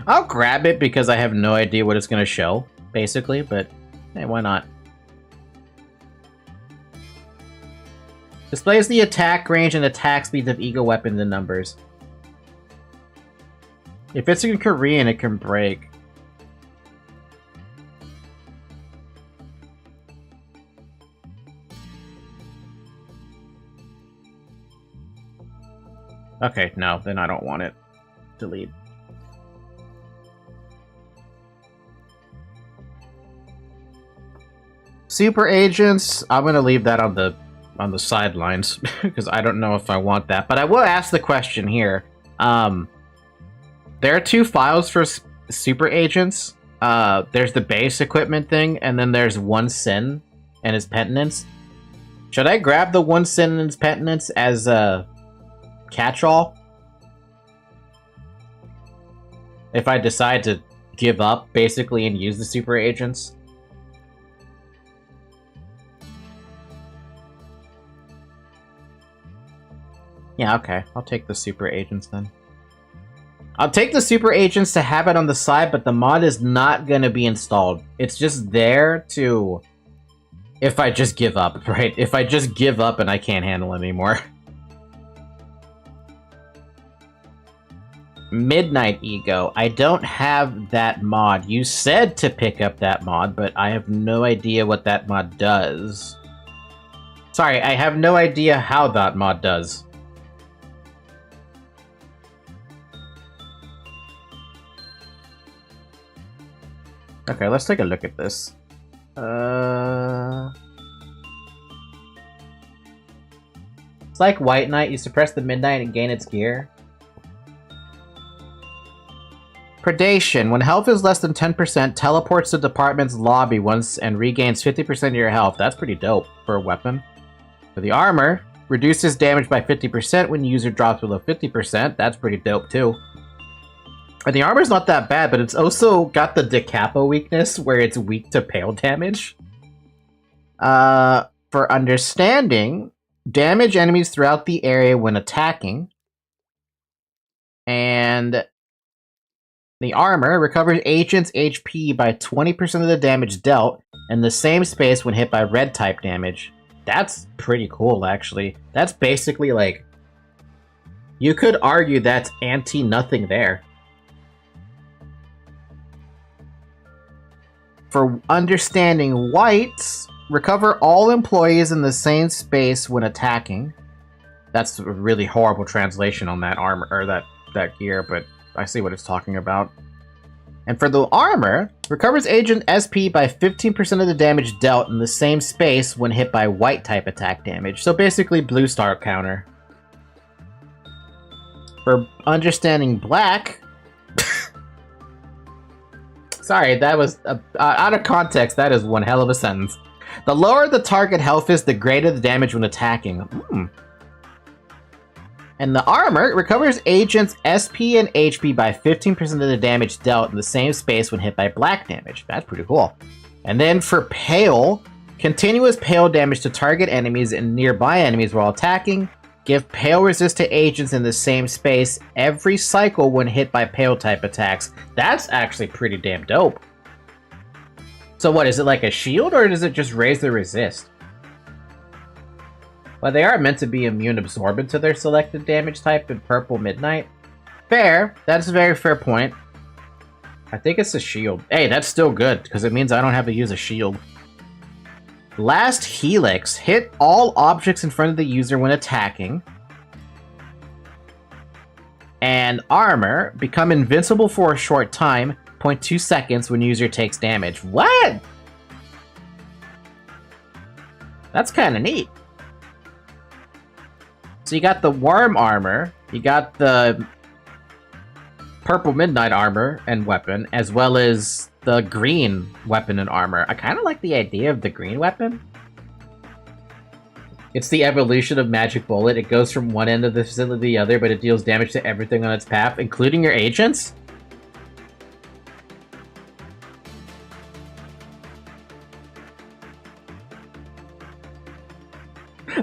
I'll grab it because I have no idea what it's going to show, basically, but hey, why not? Displays the attack range and attack speeds of Eagle weapons and numbers. If it's in Korean, it can break. Okay, no, then I don't want it. Delete. Super agents, I'm gonna leave that on the sidelines because I don't know if I want that. But I will ask the question here. There are two files for super agents. There's the base equipment thing, and then there's one sin and his penitence. Should I grab the one sin and his penitence as a catch-all? If I decide to give up, basically, and use the super agents? Yeah, okay. I'll take the super agents then. I'll take the super agents to have it on the side, but the mod is not gonna be installed. It's just there to... if I just give up, right? If I just give up and I can't handle it anymore. Midnight Ego. I don't have that mod. You said to pick up that mod, but I have no idea what that mod does. Sorry, I have no idea how that mod does. Okay, let's take a look at this. It's like White Knight. You suppress the Midnight and gain its gear. Predation. When health is less than 10%, teleports to department's lobby once and regains 50% of your health. That's pretty dope for a weapon. For the armor, reduces damage by 50% when user drops below 50%. That's pretty dope too. And the armor's not that bad, but it's also got the decapo weakness where it's weak to pale damage. For understanding, damage enemies throughout the area when attacking. And the armor recovers agents' HP by 20% of the damage dealt in the same space when hit by red type damage. That's pretty cool, actually. That's basically like... you could argue that's anti-nothing there. For understanding whites, recover all employees in the same space when attacking. That's a really horrible translation on that armor, or that gear, but I see what it's talking about. And for the armor, recovers agent SP by 15% of the damage dealt in the same space when hit by white type attack damage. So basically blue star counter. For understanding black... sorry, that was... out of context, that is one hell of a sentence. The lower the target health is, the greater the damage when attacking. And the armor recovers agents' SP and HP by 15% of the damage dealt in the same space when hit by black damage. That's pretty cool. And then for pale, continuous pale damage to target enemies and nearby enemies while attacking. Give pale resist to agents in the same space every cycle when hit by pale type attacks. That's actually pretty damn dope. So what, is it like a shield or does it just raise the resist? Well, they are meant to be immune absorbent to their selected damage type in Purple Midnight. Fair. That's a very fair point. I think it's a shield. Hey, that's still good, because it means I don't have to use a shield. Last Helix. Hit all objects in front of the user when attacking. And Armor. Become invincible for a short time. 0.2 seconds when user takes damage. What? That's kind of neat. So you got the Worm Armor. You got the Purple Midnight Armor and weapon, as well as the green weapon and armor. I kind of like the idea of the green weapon. It's the evolution of Magic Bullet. It goes from one end of the facility to the other, but it deals damage to everything on its path, including your agents.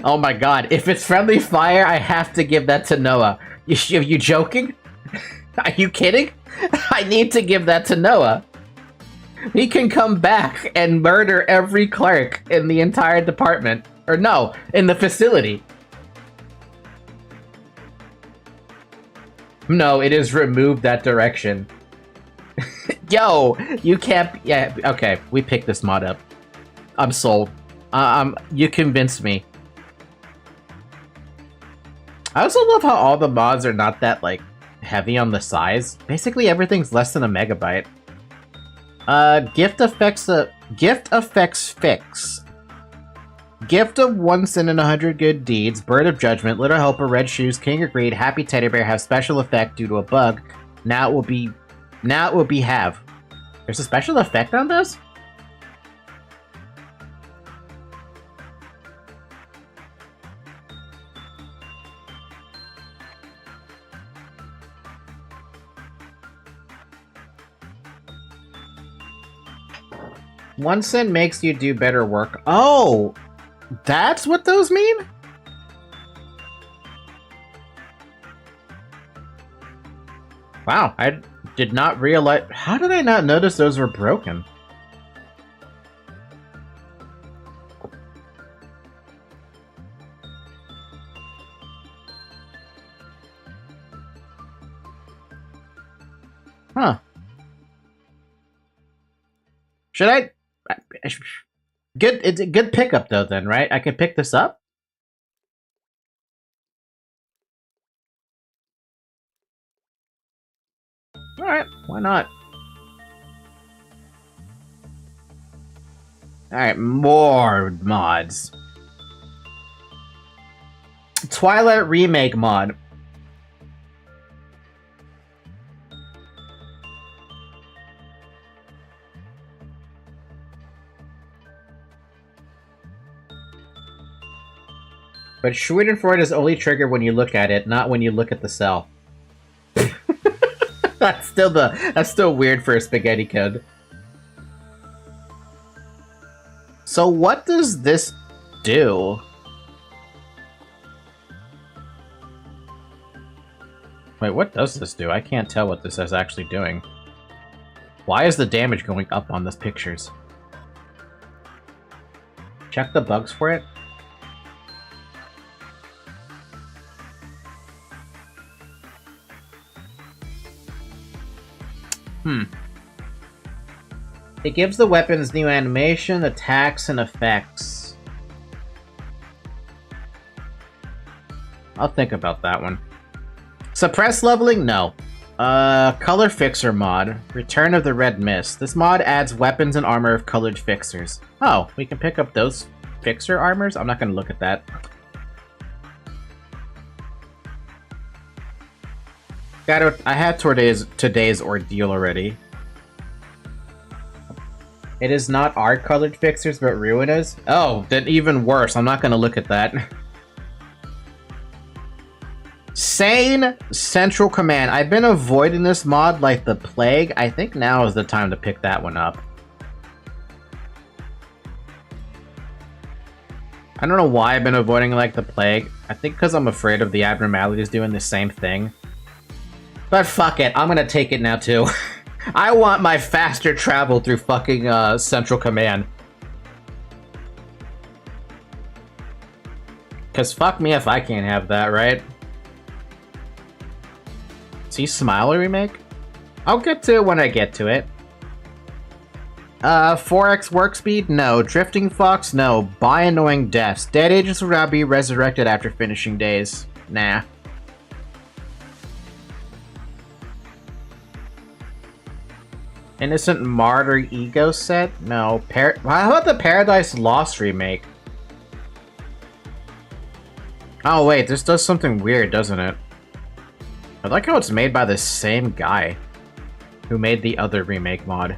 Oh my god, if it's friendly fire, I have to give that to Noah. Are you joking? Are you kidding? I need to give that to Noah. He can come back and murder every clerk in the entire department. Or no, in the facility. No, it is removed that direction. Yo, you can't... Yeah, okay, we picked this mod up. I'm sold. You convinced me. I also love how all the mods are not that, like, heavy on the size. Basically, everything's less than a megabyte. Gift effects fix. Gift of 1 sin and 100 good deeds. Bird of Judgment. Little Helper. Red Shoes. King of Greed. Happy Teddy Bear have special effect due to a bug. Now it will be have. There's a special effect on this? One sin makes you do better work. Oh! That's what those mean? Wow, I did not realize... How did I not notice those were broken? Huh. Should I... Good, it's a good pickup though then, right? I can pick this up? Alright, why not? Alright, more mods. Twilight Remake mod. But Schadenfreude is only triggered when you look at it, not when you look at the cell. That's still weird for a spaghetti code. So what does this do? Wait, what does this do? I can't tell what this is actually doing. Why is the damage going up on these pictures? Check the bugs for it. It gives the weapons new animation, attacks, and effects. I'll think about that one. Suppress leveling? No. Color Fixer mod. Return of the Red Mist. This mod adds weapons and armor of colored fixers. Oh, we can pick up those fixer armors? I'm not gonna look at that. I had today's ordeal already. It is not our colored fixers, but Ruina's? Oh, then even worse. I'm not gonna look at that. Sane Central Command. I've been avoiding this mod like the plague. I think now is the time to pick that one up. I don't know why I've been avoiding like the plague. I think because I'm afraid of the abnormalities doing the same thing. But fuck it, I'm gonna take it now too. I want my faster travel through fucking Central Command. Cause fuck me if I can't have that, right? See Smiley remake? I'll get to it when I get to it. 4x work speed? No. Drifting Fox? No. Buy annoying deaths. Dead agents will not be resurrected after finishing days. Nah. Innocent Martyr Ego set? No. How about the Paradise Lost remake? Oh wait, this does something weird, doesn't it? I like how it's made by the same guy who made the other remake mod.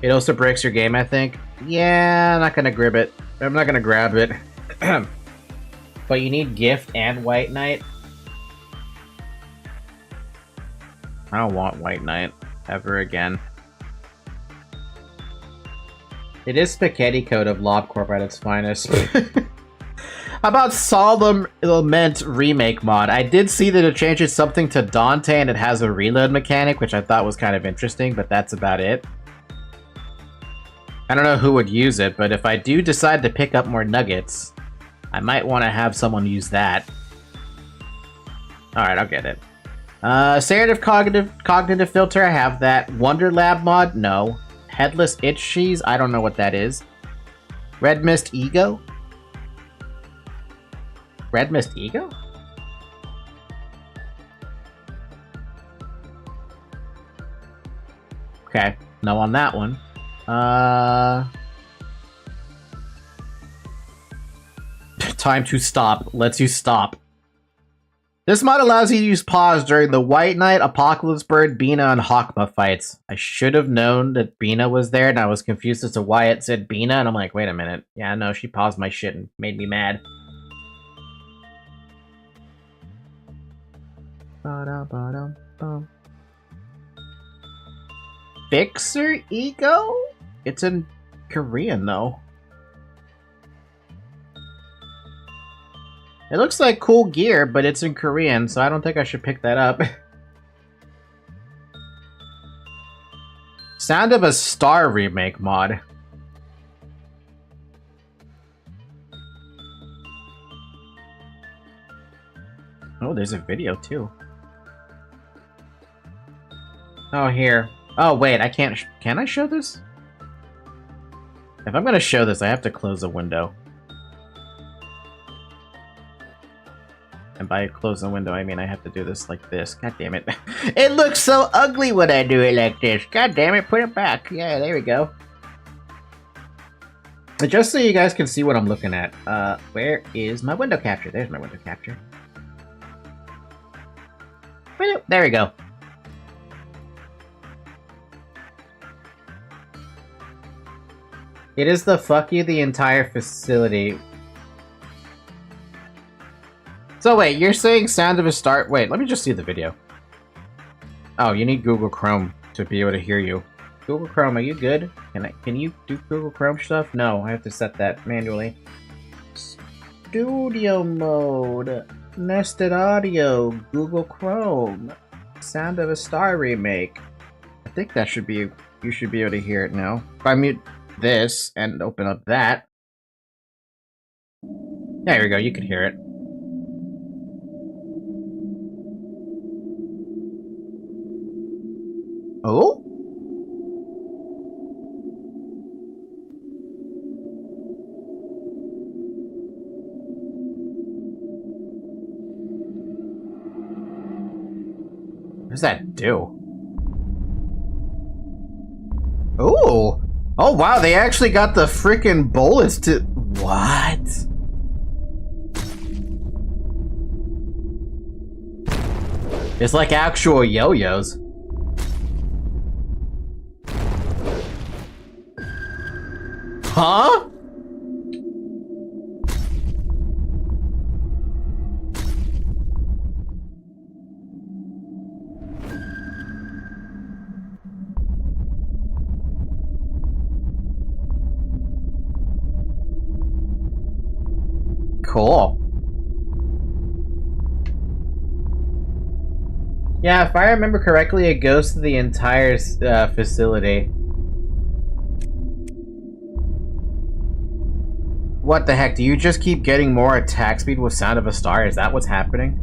It also breaks your game, I think. Yeah, I'm not gonna grab it. I'm not gonna grab it. But you need Gift and White Knight. I don't want White Knight ever again. It is Spaghetti Code of Lob Corp at its finest. How about Solemn Lament remake mod? I did see that it changes something to Dante and it has a reload mechanic, which I thought was kind of interesting, but that's about it. I don't know who would use it, but if I do decide to pick up more nuggets, I might want to have someone use that. Alright, I'll get it. Serrative cognitive filter, I have that. Wonder Lab mod? No. Headless Itch Cheese? I don't know what that is. Red Mist Ego? Red Mist Ego? Okay, no on that one. Time to stop. Lets you stop. This mod allows you to use pause during the White Knight, Apocalypse Bird, Bina, and Hawkma fights. I should have known that Bina was there, and I was confused as to why it said Bina, and I'm like, wait a minute. Yeah, no, she paused my shit and made me mad. Fixer Ego? It's in Korean, though. It looks like cool gear, but it's in Korean, so I don't think I should pick that up. Sound of a Star remake mod. Oh, there's a video, too. Oh, here. Oh, wait, I can't... Can I show this? If I'm gonna show this, I have to close the window. And by close the window, I mean I have to do this like this. God damn it. It looks so ugly when I do it like this. God damn it, put it back. Yeah, there we go. But just so you guys can see what I'm looking at, where is my window capture? There's my window capture. There we go. It is the fuck you the entire facility. So wait, you're saying Sound of a Star... Wait, let me just see the video. Oh, you need Google Chrome to be able to hear you. Google Chrome, are you good? Can you do Google Chrome stuff? No, I have to set that manually. Studio mode. Nested audio. Google Chrome. Sound of a Star remake. I think that should be... You should be able to hear it now. If I mute this and open up that. There we go, you can hear it. Oh? What does that do? Ooh! Oh wow, they actually got the frickin' bullets to... What? It's like actual yo-yos. Huh? Cool. Yeah, if I remember correctly, it goes to the entire facility. What the heck? Do you just keep getting more attack speed with Sound of a Star? Is that what's happening?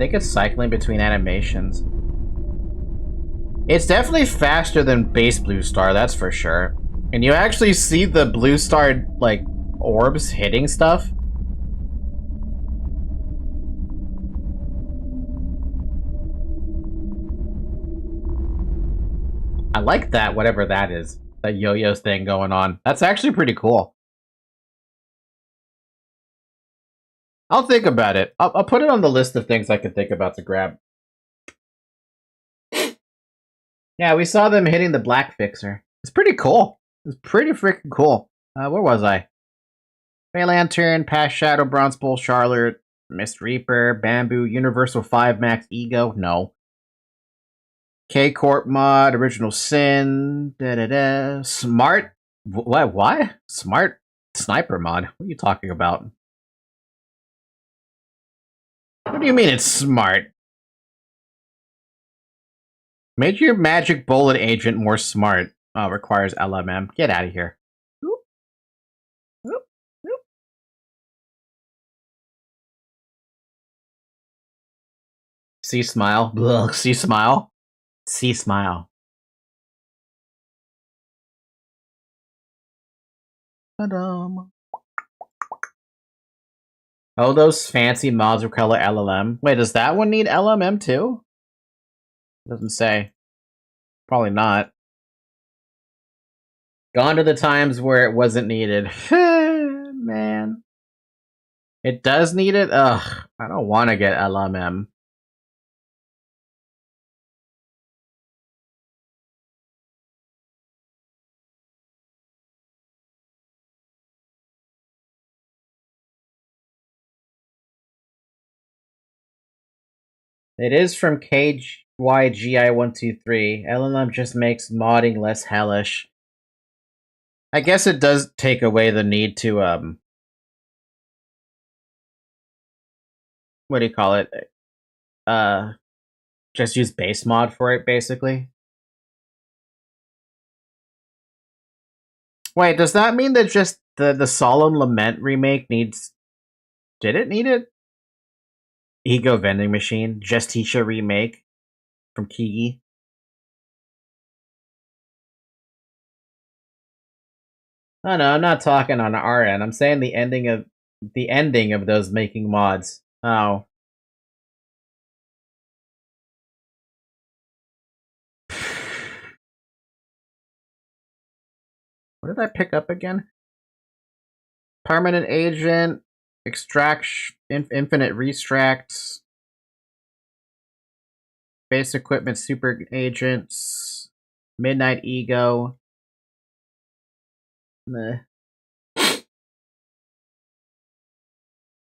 think it's cycling between animations. It's definitely faster than base Blue Star, that's for sure. And you actually see the Blue Star, like, orbs hitting stuff. I like that, whatever that is. That yo-yo thing going on. That's actually pretty cool. I'll think about it. I'll put it on the list of things I can think about to grab. Yeah, we saw them hitting the Black Fixer. It's pretty cool. It's pretty freaking cool. Where was I? Bay Lantern, Past Shadow, Bronze Bull, Charlotte, Mist Reaper, Bamboo, Universal 5 Max Ego. No. K-Corp mod, Original Sin, da-da-da. Smart. What? Smart Sniper mod? What are you talking about? What do you mean it's smart? Make your magic bullet agent more smart. Oh, requires LMM. Get out of here. Oop. Oop. Oop. See smile. Ugh. See smile. See smile. Ta-dum. Oh, those fancy mods will color LLM. Wait, does that one need LMM too? Doesn't say. Probably not. Gone to the times where it wasn't needed. Man. It does need it? Ugh, I don't want to get LMM. It is from KYGI123. LLM just makes modding less hellish. I guess it does take away the need to, what do you call it? Just use base mod for it, basically. Wait, does that mean that just the Solemn Lament remake needs... Did it need it? Ego Vending Machine, Justicia remake from Kigi. Oh no, I'm not talking on our end. I'm saying the ending of those making mods. Oh. What did I pick up again? Permanent Agent, Infinite Restracts, Base Equipment Super Agents, Midnight Ego. Meh.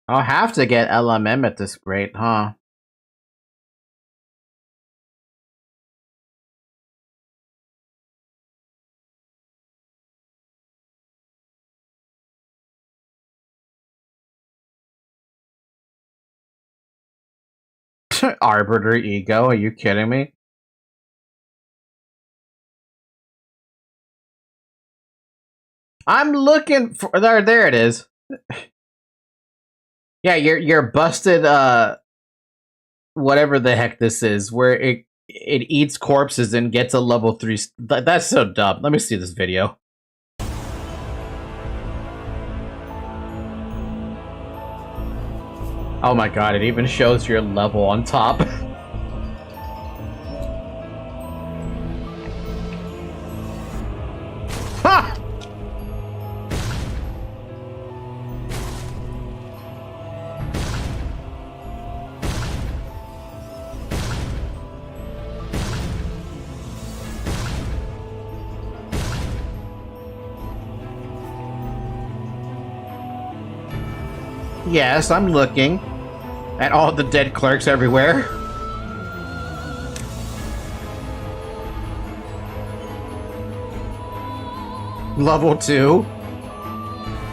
I'll have to get LMM at this rate, huh? Arbiter Ego, are you kidding me? I'm looking for... There it is. Yeah, your busted, whatever the heck this is, where it eats corpses and gets a level 3... That's so dumb. Let me see this video. Oh my god, it even shows your level on top. Ha! Yes, I'm looking at all the dead clerks everywhere. Level 2.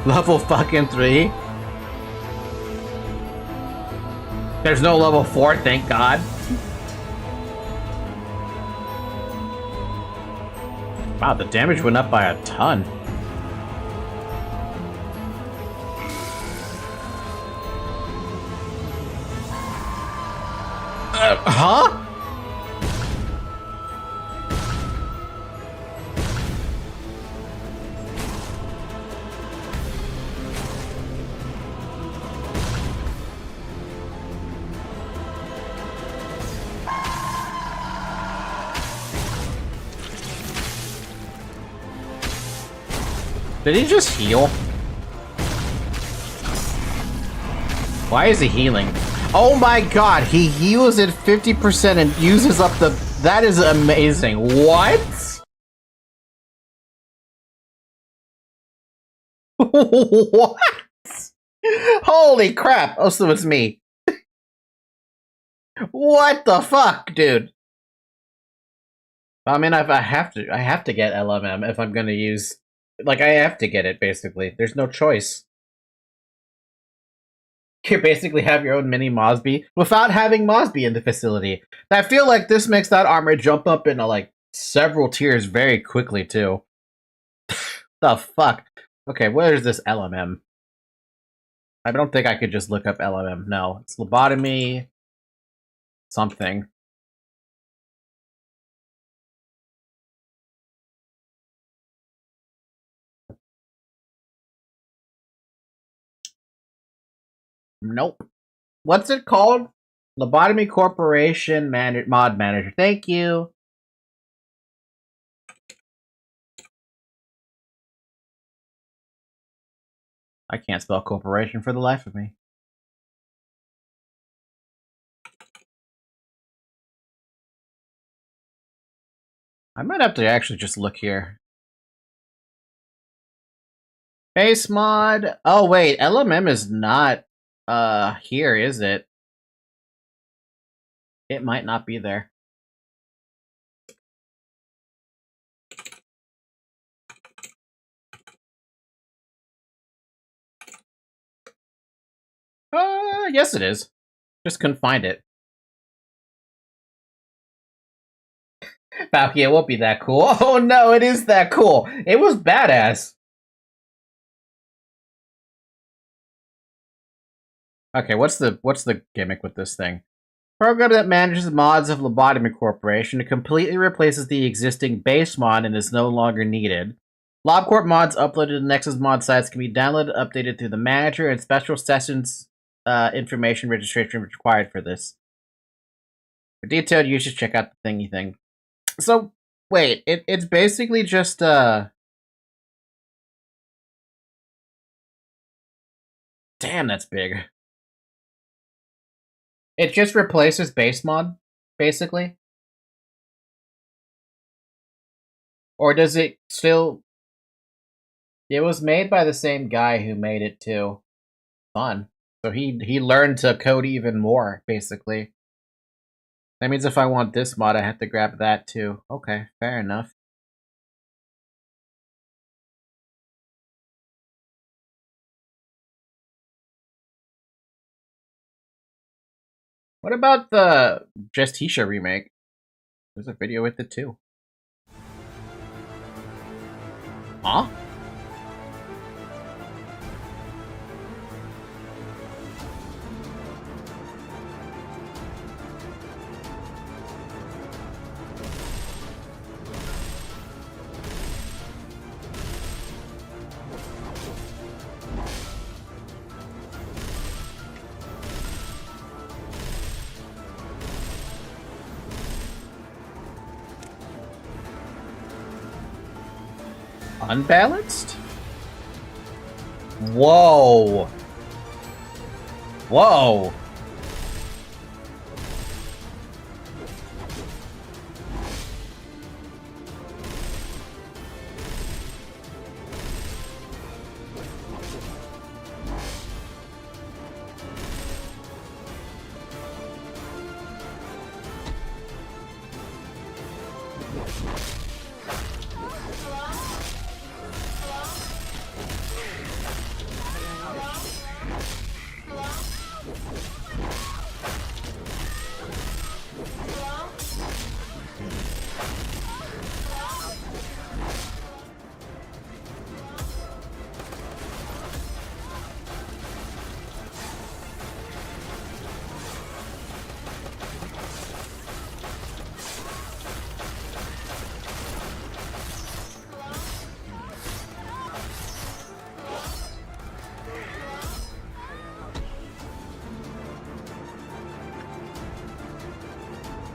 Level fucking 3. There's no level 4, thank God. Wow, the damage went up by a ton. Huh? Did he just heal? Why is he healing? Oh my god, he heals at 50% and uses up the... That is amazing. What? What? Holy crap. Oh, so it's me. What the fuck, dude? I mean, I have to get LMM if I'm gonna use... Like, I have to get it, basically. There's no choice. You basically have your own mini Mosby without having Mosby in the facility. I feel like this makes that armor jump up into, like, several tiers very quickly, too. The fuck? Okay, where is this LMM? I don't think I could just look up LMM. No, it's lobotomy... something. Nope. What's it called? Lobotomy Corporation mod manager. Thank you. I can't spell corporation for the life of me. I might have to actually just look here. Base mod. Oh wait, LMM is not here, is it? It might not be there. Yes it is. Just couldn't find it. Valky, it won't be that cool. Oh no, it is that cool. It was badass. Okay, what's the gimmick with this thing? Program that manages the mods of Lobotomy Corporation. It completely replaces the existing base mod and is no longer needed. LobCorp mods uploaded to Nexus mod sites can be downloaded, updated through the manager, and special sessions information registration required for this. For detailed usage, check out the thingy thing. So, wait, it's basically just, Damn, that's big. It just replaces base mod, basically? Or does it still... It was made by the same guy who made it too. Fun. So he learned to code even more, basically. That means if I want this mod, I have to grab that too. Okay, fair enough. What about the Justicia remake? There's a video with it too. Huh? Unbalanced? Whoa. Whoa.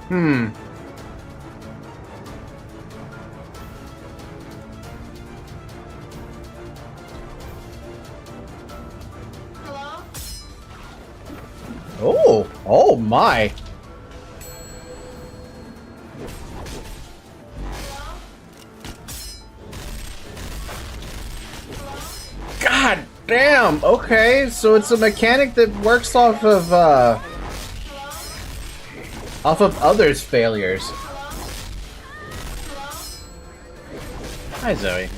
Hmm. Oh! Oh my! God damn! Okay, so it's a mechanic that works off of others' failures. Hi, Zoe.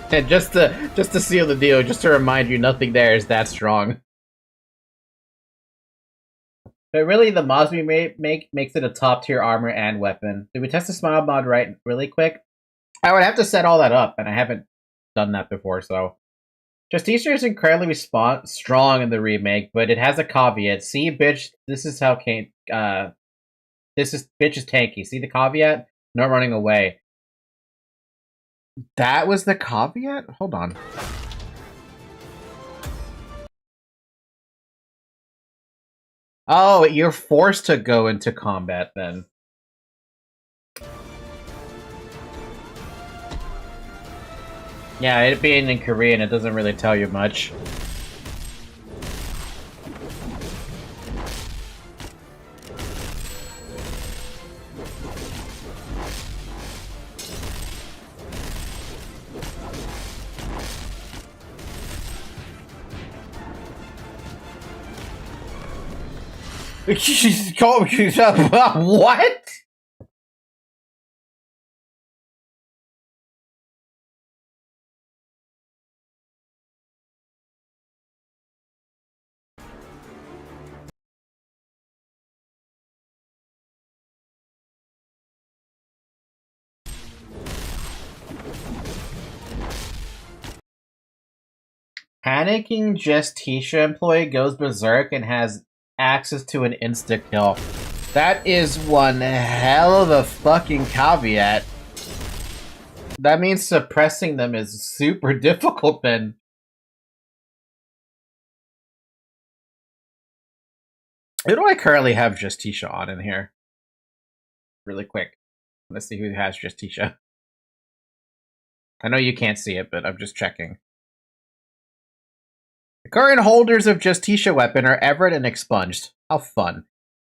And just to seal the deal, just to remind you, nothing there is that strong. But really, the mods we make makes it a top tier armor and weapon. Did we test the smile mod right really quick? I would have to set all that up, and I haven't done that before, so. Justicia is incredibly strong in the remake, but it has a caveat. See, bitch, this is how bitch is tanky. See the caveat? No running away. That was the caveat? Hold on. Oh, you're forced to go into combat then. Yeah, it being in Korean, it doesn't really tell you much. She's called what? Panicking Justicia employee goes berserk and has access to an insta-kill. That is one hell of a fucking caveat. That means suppressing them is super difficult then. Who do I currently have Justicia on in here? Really quick. Let's see who has Justicia. I know you can't see it, but I'm just checking. The current holders of Justicia weapon are Everett and Expunged. How fun.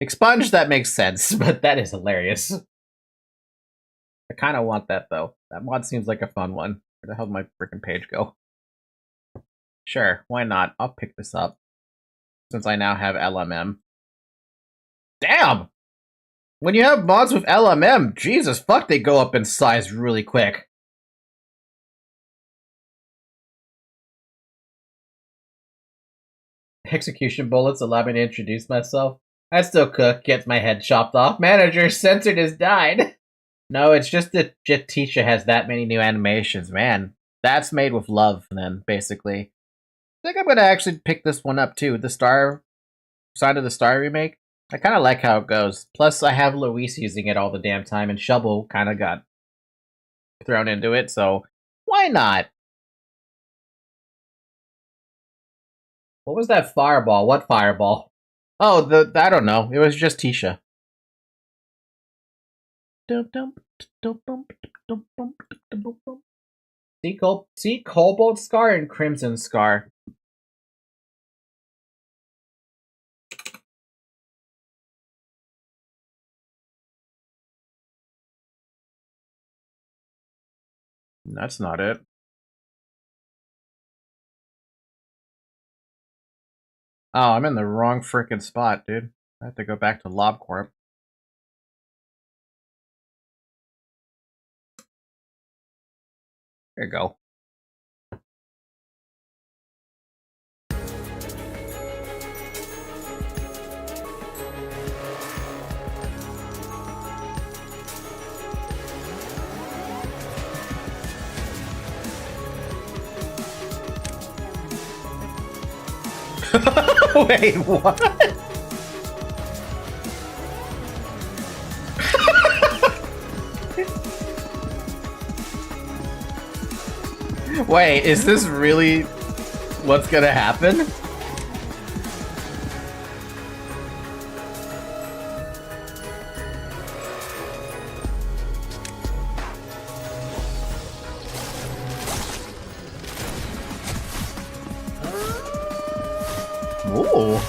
Expunged, that makes sense, but that is hilarious. I kind of want that, though. That mod seems like a fun one. Where the hell did my freaking page go? Sure, why not? I'll pick this up. Since I now have LMM. Damn! When you have mods with LMM, Jesus fuck, they go up in size really quick. Execution bullets allow me to introduce myself. I still cook, gets my head chopped off. Manager censored has died. No, it's just that Justicia has that many new animations, man. That's made with love, then, basically. I think I'm gonna actually pick this one up, too. The Side of the Star remake. I kind of like how it goes. Plus, I have Luis using it all the damn time, and Shovel kind of got thrown into it, so why not? What was that fireball? What fireball? Oh, I don't know. It was just Tisha. See Cobalt Scar and Crimson Scar. That's not it. Oh, I'm in the wrong frickin' spot, dude. I have to go back to LobCorp. There you go. Wait, what? Wait, is this really what's gonna happen? Ooh.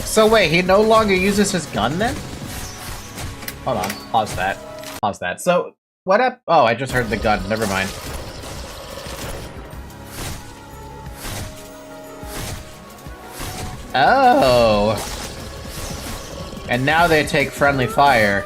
So wait, he no longer uses his gun then? Hold on, pause that. Pause that. So, what up? Oh, I just heard the gun, never mind. Oh! And now they take friendly fire.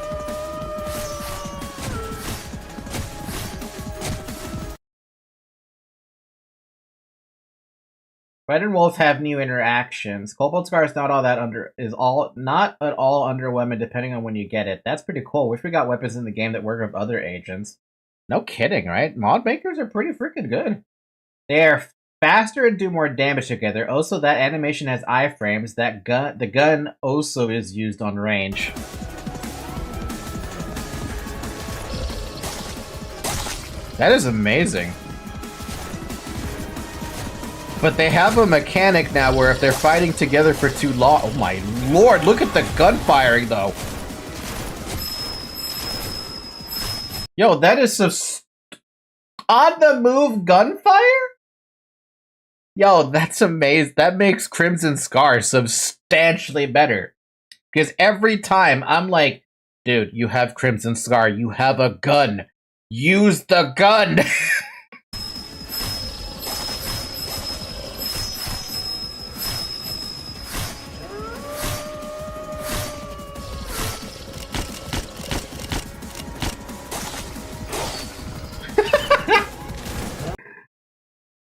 Red and Wolf have new interactions. Cobalt Scar is not at all underwhelming depending on when you get it. That's pretty cool. Wish we got weapons in the game that work with other agents. No kidding, right? Mod makers are pretty freaking good. They are faster and do more damage together. Also, that animation has iframes. The gun also is used on range. That is amazing. But they have a mechanic now where if they're fighting together for too long... Oh my lord, look at the gun firing, though. Yo, that is some... on-the-move gunfire? Yo, that's amazing. That makes Crimson Scar substantially better. Because every time, I'm like, dude, you have Crimson Scar. You have a gun. Use the gun!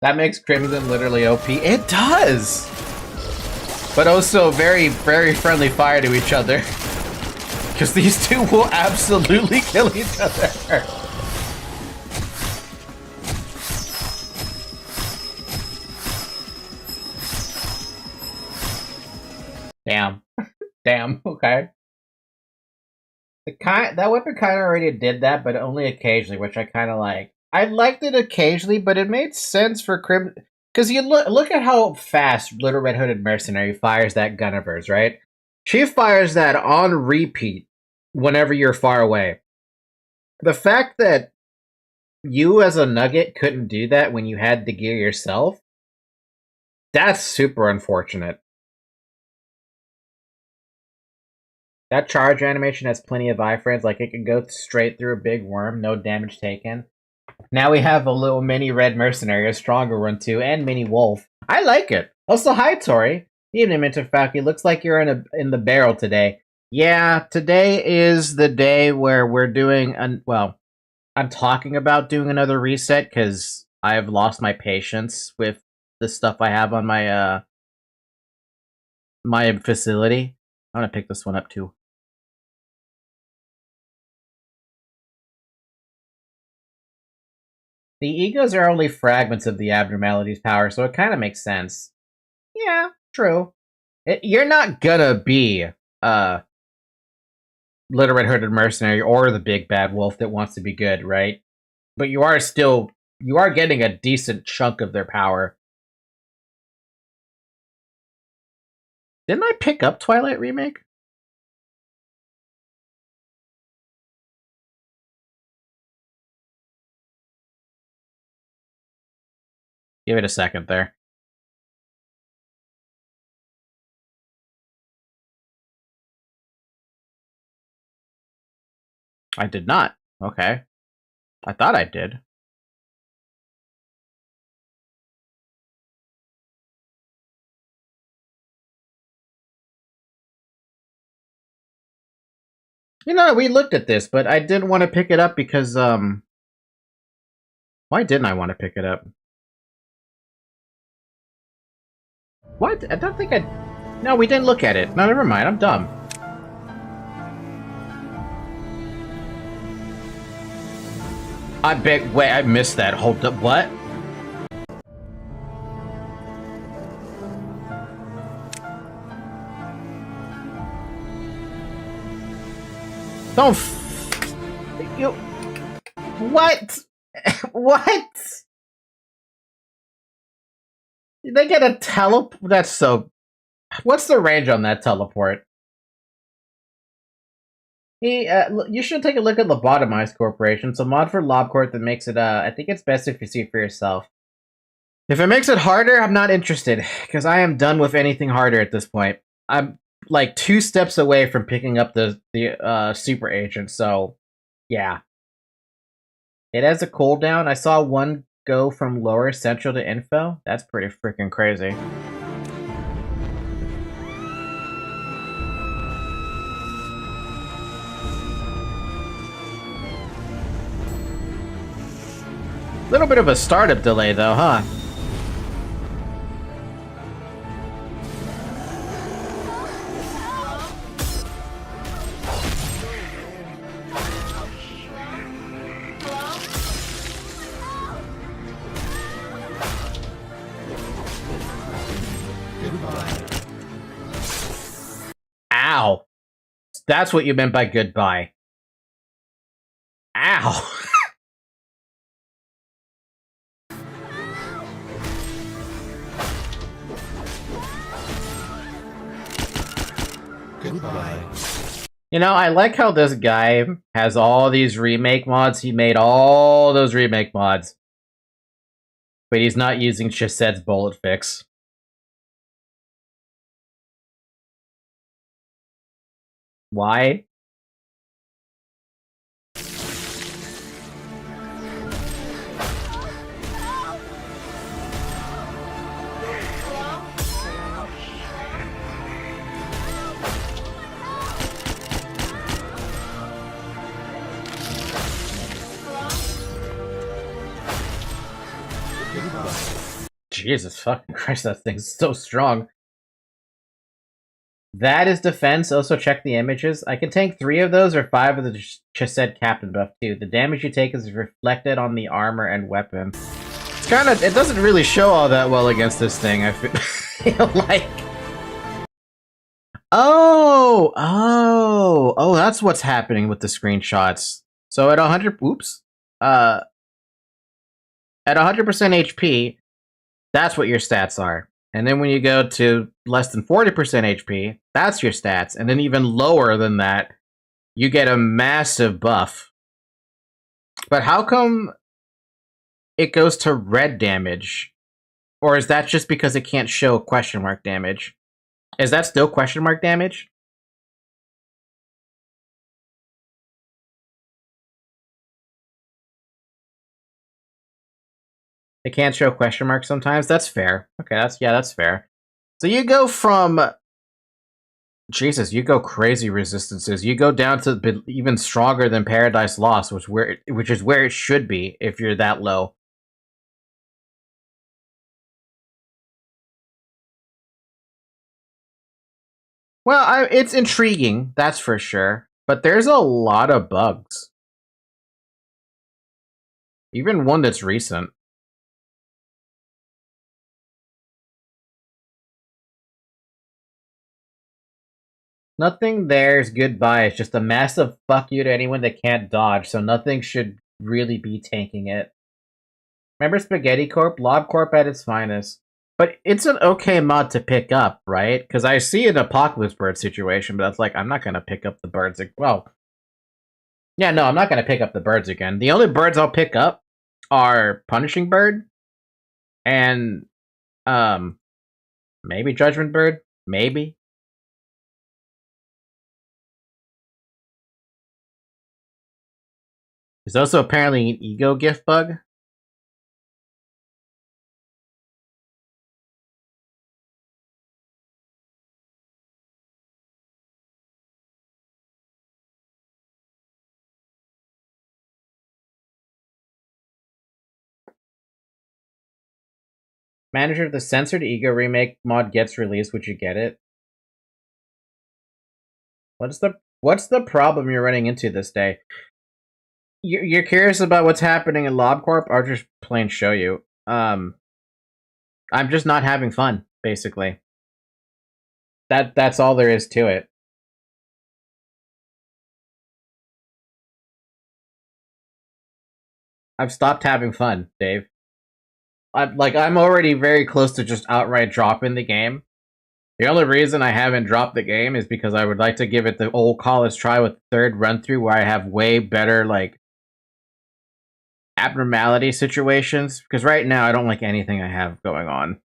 That makes Crimson literally OP. It does! But also very, very friendly fire to each other. Because these two will absolutely kill each other. Damn. Damn, okay. That weapon kind of already did that, but only occasionally, which I kind of like. I liked it occasionally, but it made sense for Crimson. Because you look at how fast Little Red Hooded Mercenary fires that gun of hers, right? She fires that on repeat whenever you're far away. The fact that you as a Nugget couldn't do that when you had the gear yourself, that's super unfortunate. That charge animation has plenty of iframes, like it can go straight through a big worm, no damage taken. Now we have a little mini red mercenary, a stronger one too, and mini wolf. I like it. Also, hi Tori. Evening, Minter Falcon. Looks like you're in the barrel today. Yeah, today is the day where we're doing well, I'm talking about doing another reset because I have lost my patience with the stuff I have on my my facility. I'm gonna pick this one up too. The egos are only fragments of the abnormality's power, so it kind of makes sense. Yeah, true. You're not gonna be Little Red Hooded Mercenary or the Big Bad Wolf that wants to be good, right? But you are getting a decent chunk of their power. Didn't I pick up Twilight Remake? Give it a second there. I did not. Okay. I thought I did. You know, we looked at this, but I didn't want to pick it up because, why didn't I want to pick it up? What? I don't think I... No, we didn't look at it. No, never mind. I'm dumb. Wait, I missed that. Hold up. What? Don't. You. What? What? They get a That's so. What's the range on that teleport? You should take a look at Lobotomy Corporation. It's a mod for LobCorp that makes it. I think it's best if you see it for yourself. If it makes it harder, I'm not interested because I am done with anything harder at this point. I'm like 2 steps away from picking up the super agent. So, yeah, it has a cooldown. I saw one go from lower central to info. That's pretty freaking crazy. Little bit of a startup delay though, huh? Ow. That's what you meant by goodbye. Ow. Goodbye. You know, I like how this guy has all these remake mods. He made all those remake mods. But he's not using Chised's bullet fix. Why? Jesus fucking Christ, that thing's so strong. That is defense. Also check the images. I can tank 3 of those or 5 of the Chised Captain buff too. The damage you take is reflected on the armor and weapon. It's kind of, it doesn't really show all that well against this thing. I feel like. Oh, that's what's happening with the screenshots. So at 100, oops. At 100% HP, that's what your stats are. And then when you go to less than 40% HP, that's your stats. And then even lower than that, you get a massive buff. But how come it goes to red damage? Or is that just because it can't show question mark damage? Is that still question mark damage? It can't show question marks sometimes? That's fair. Okay, that's fair. So you go from... Jesus, you go crazy resistances. You go down to even stronger than Paradise Lost, which is where it should be if you're that low. Well, it's intriguing, that's for sure. But there's a lot of bugs. Even one that's recent. Nothing there's goodbye. It's just a massive fuck you to anyone that can't dodge, so nothing should really be tanking it. Remember Spaghetti Corp? Lob Corp at its finest. But it's an okay mod to pick up, right? Because I see an Apocalypse Bird situation, but that's like, I'm not going to pick up the birds. Well, yeah, no, I'm not going to pick up the birds again. The only birds I'll pick up are Punishing Bird and maybe Judgment Bird. Maybe. There's also apparently an ego gift bug. Manager, if the censored ego remake mod gets released, would you get it? What's the problem you're running into this day? You're curious about what's happening in LobCorp? I'll just plain show you. I'm just not having fun, basically. That's all there is to it. I've stopped having fun, Dave. I'm already very close to just outright dropping the game. The only reason I haven't dropped the game is because I would like to give it the old college try with the third run through where I have way better like abnormality situations. Because right now I don't like anything I have going on.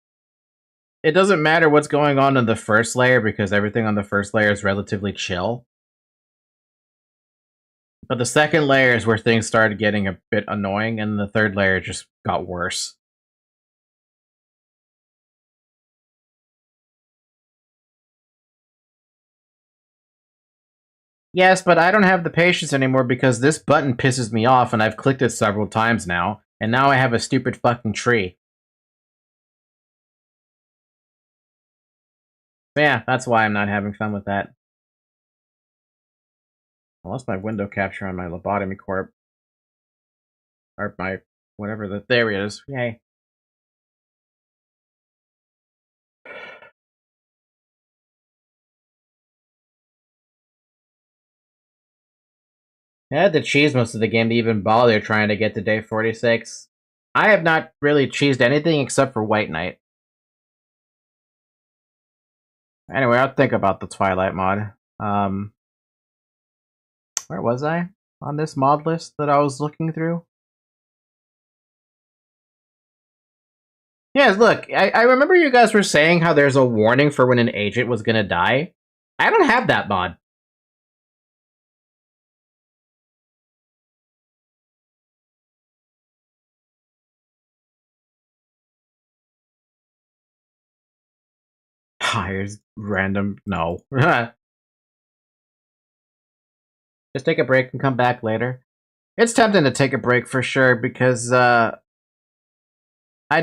It doesn't matter what's going on in the first layer because everything on the first layer is relatively chill. But the second layer is where things started getting a bit annoying, and the third layer just got worse. Yes, but I don't have the patience anymore because this button pisses me off and I've clicked it several times now, and now I have a stupid fucking tree. So yeah, that's why I'm not having fun with that. I lost my window capture on my Lobotomy Corp. Or my whatever the there it is. Yay. I had to cheese most of the game to even bother trying to get to day 46. I have not really cheesed anything except for White Knight. Anyway, I'll think about the Twilight mod. Where was I? On this mod list that I was looking through? Yes, look, I remember you guys were saying how there's a warning for when an agent was gonna die. I don't have that mod. Here's random. No. Just take a break and come back later. It's tempting to take a break for sure because I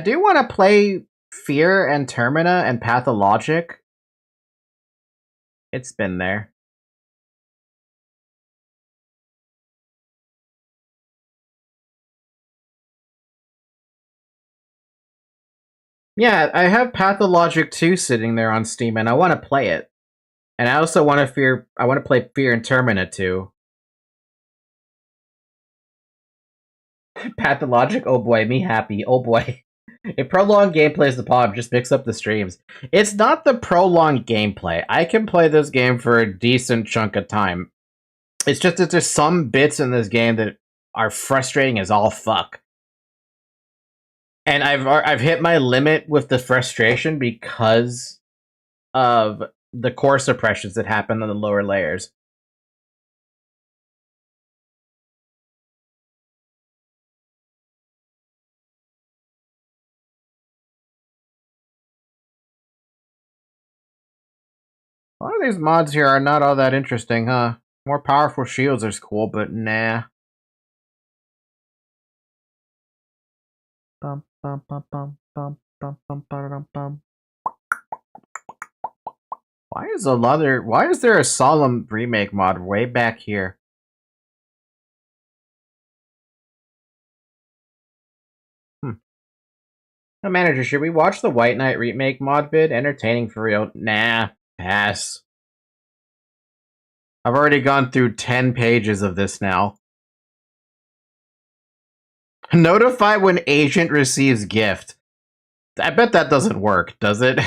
do want to play Fear and Termina and Pathologic. It's been there. Yeah, I have Pathologic 2 sitting there on Steam and I want to play it. And I also want to play Fear and Termina 2. Pathologic? Oh boy, me happy. Oh boy. If prolonged gameplay is the problem, just mix up the streams. It's not the prolonged gameplay. I can play this game for a decent chunk of time. It's just that there's some bits in this game that are frustrating as all fuck. And I've hit my limit with the frustration because of the core suppressions that happen on the lower layers. A lot of these mods here are not all that interesting, huh? More powerful shields is cool, but nah. Bum, bum, bum, bum, bum, bum, bum, bum, bum. Why is there a Solemn remake mod way back here? No, manager, should we watch the White Knight remake mod vid? Entertaining for real. Nah, pass. I've already gone through 10 pages of this now. Notify when agent receives gift. I bet that doesn't work, does it?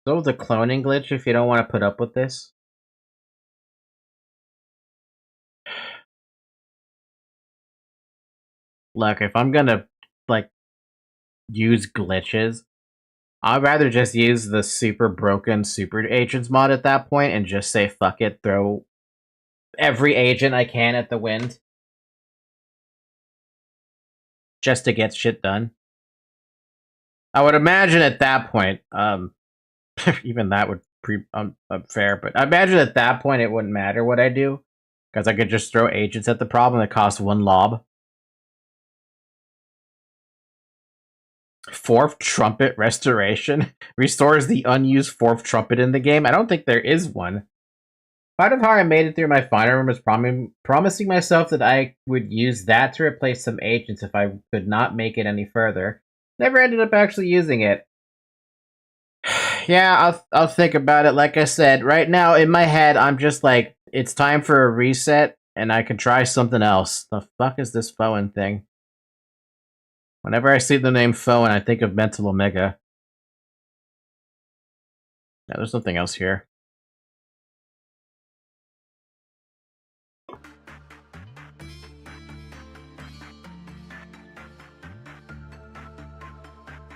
So the cloning glitch if you don't want to put up with this? Look, if I'm gonna, like, use glitches, I'd rather just use the super broken super agents mod at that point and just say fuck it, throw every agent I can at the wind. Just to get shit done. I would imagine at that point, even that would be unfair, but I imagine at that point it wouldn't matter what I do, because I could just throw agents at the problem that cost 1 lob. fourth trumpet restoration restores the unused fourth trumpet in the game. I don't think there is one. Part of how I made it through my final room was promising myself that I would use that to replace some agents if I could not make it any further. Never ended up actually using it. Yeah, I'll think about it. Like I said, right now in my head, I'm just like, it's time for a reset, and I can try something else. The fuck is this Foen thing? Whenever I see the name Foen, I think of Mental Omega. Yeah, there's something else here.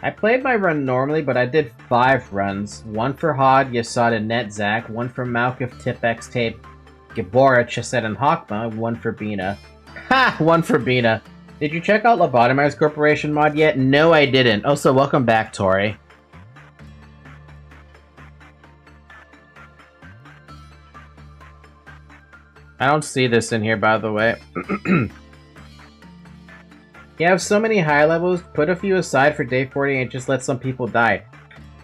I played my run normally, but I did 5 runs. 1 for Hod, Yasad, and Netzak, 1 for Malkif, Tipex, Tape, Gibora, Chesed, and Hakma, 1 for Bina. Ha! 1 for Bina. Did you check out Lobotomy Corporation mod yet? No, I didn't. Also, welcome back, Tori. I don't see this in here, by the way. You have so many high levels, put a few aside for day 40 and just let some people die.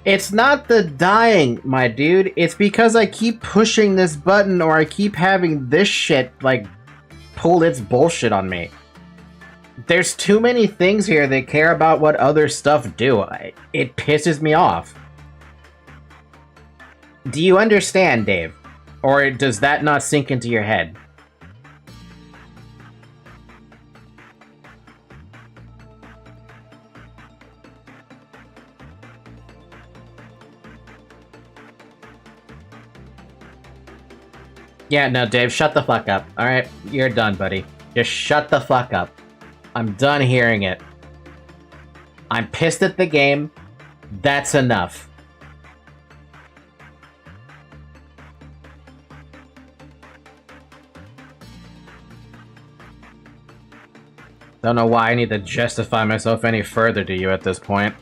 It's not the dying, my dude. It's because I keep pushing this button or I keep having this shit, like, pull its bullshit on me. There's too many things here that care about what other stuff do. It pisses me off. Do you understand, Dave? Or does that not sink into your head? Yeah, no, Dave, shut the fuck up. Alright, you're done, buddy. Just shut the fuck up. I'm done hearing it. I'm pissed at the game. That's enough. Don't know why I need to justify myself any further to you at this point.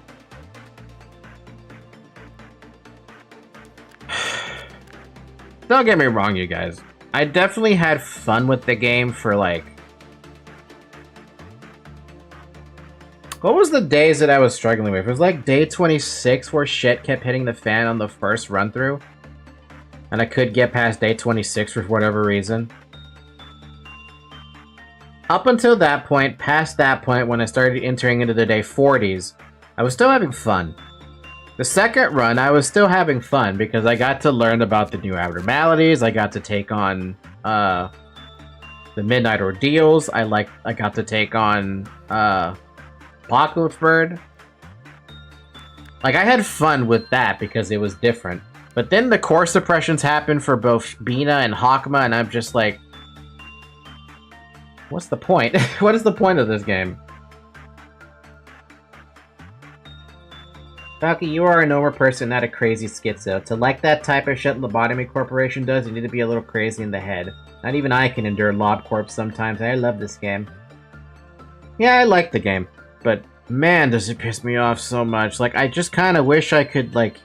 Don't get me wrong, you guys. I definitely had fun with the game for, like... What was the days that I was struggling with? It was like day 26 where shit kept hitting the fan on the first run-through. And I could get past day 26 for whatever reason. Up until that point, past that point, when I started entering into the day 40s, I was still having fun. The second run, I was still having fun because I got to learn about the new abnormalities. I got to take on the Midnight Ordeals. I got to take on Apocalypse Bird. Like, I had fun with that because it was different. But then the core suppressions happened for both Bina and Hakma, and I'm just like, what's the point? What is the point of this game? Falky, you are a normal person, not a crazy schizo. To like that type of shit Lobotomy Corporation does, you need to be a little crazy in the head. Not even I can endure LobCorp sometimes. I love this game. Yeah, I like the game. But, man, does it piss me off so much. Like, I just kind of wish I could, like,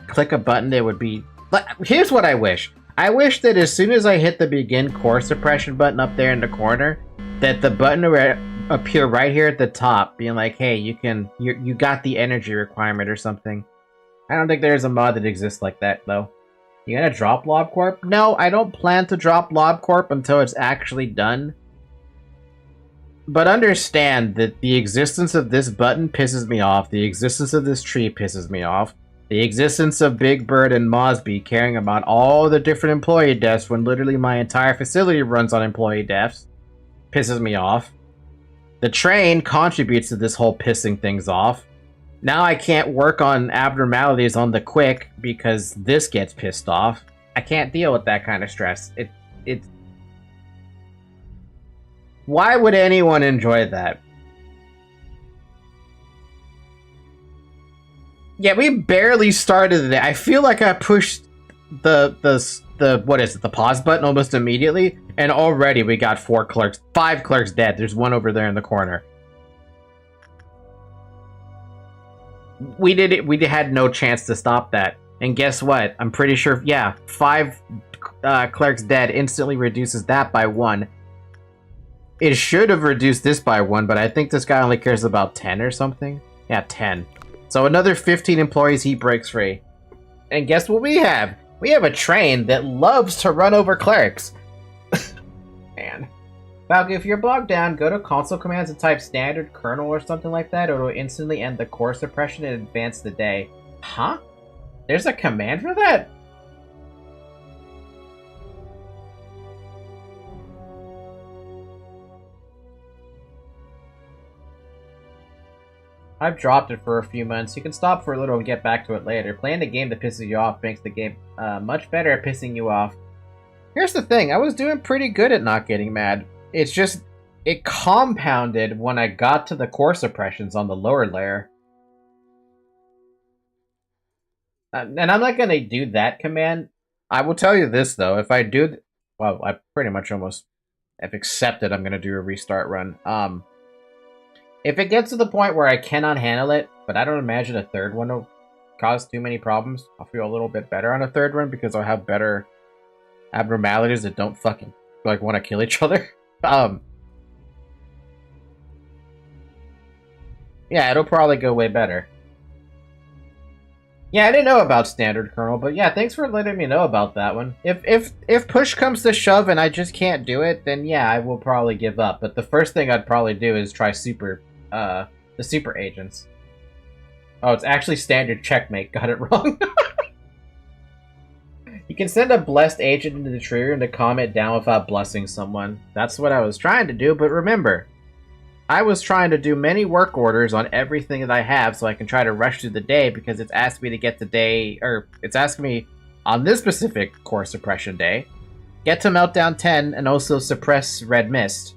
click a button that would be... Like, here's what I wish. I wish that as soon as I hit the begin core suppression button up there in the corner, that the button would appear right here at the top, being like, hey, you got the energy requirement or something. I don't think there's a mod that exists like that, though. You gonna drop LobCorp? No, I don't plan to drop LobCorp until it's actually done. But understand that the existence of this button pisses me off, the existence of this tree pisses me off, the existence of Big Bird and Mosby caring about all the different employee deaths when literally my entire facility runs on employee deaths pisses me off. The train contributes to this whole pissing things off. Now I can't work on abnormalities on the quick because this gets pissed off. I can't deal with that kind of stress. It's... Why would anyone enjoy that? Yeah, we barely started it. I feel like I pushed the what is it, the pause button almost immediately, and already we got 5 clerks dead. There's one over there in the corner. We did it. We had no chance to stop that. And guess what? I'm pretty sure, yeah, 5 clerks dead instantly reduces that by 1. It should have reduced this by 1, but I think this guy only cares about 10 or something. Yeah, 10. So another 15 employees he breaks free. And guess what we have? We have a train that loves to run over clerics. Man. Falcon, if you're bogged down, go to console commands and type standard kernel or something like that. It'll instantly end the core suppression and advance the day. Huh? There's a command for that? I've dropped it for a few months. You can stop for a little and get back to it later. Playing the game that pisses you off makes the game much better at pissing you off. Here's the thing. I was doing pretty good at not getting mad. It's just, it compounded when I got to the core suppressions on the lower layer. And I'm not going to do that command. I will tell you this, though. If I do... Well, I pretty much almost have accepted I'm going to do a restart run. If it gets to the point where I cannot handle it, but I don't imagine a third one will cause too many problems, I'll feel a little bit better on a third run because I'll have better abnormalities that don't fucking, like, want to kill each other. Yeah, it'll probably go way better. Yeah, I didn't know about standard kernel, but yeah, thanks for letting me know about that one. If push comes to shove and I just can't do it, then yeah, I will probably give up. But the first thing I'd probably do is try the super agents. Oh, it's actually standard checkmate. Got it wrong. You can send a blessed agent into the tree room to calm it down without blessing someone. That's what I was trying to do, but remember, I was trying to do many work orders on everything that I have so I can try to rush through the day because it's asked me to get the day, or it's asking me on this specific core suppression day, get to Meltdown 10 and also suppress Red Mist.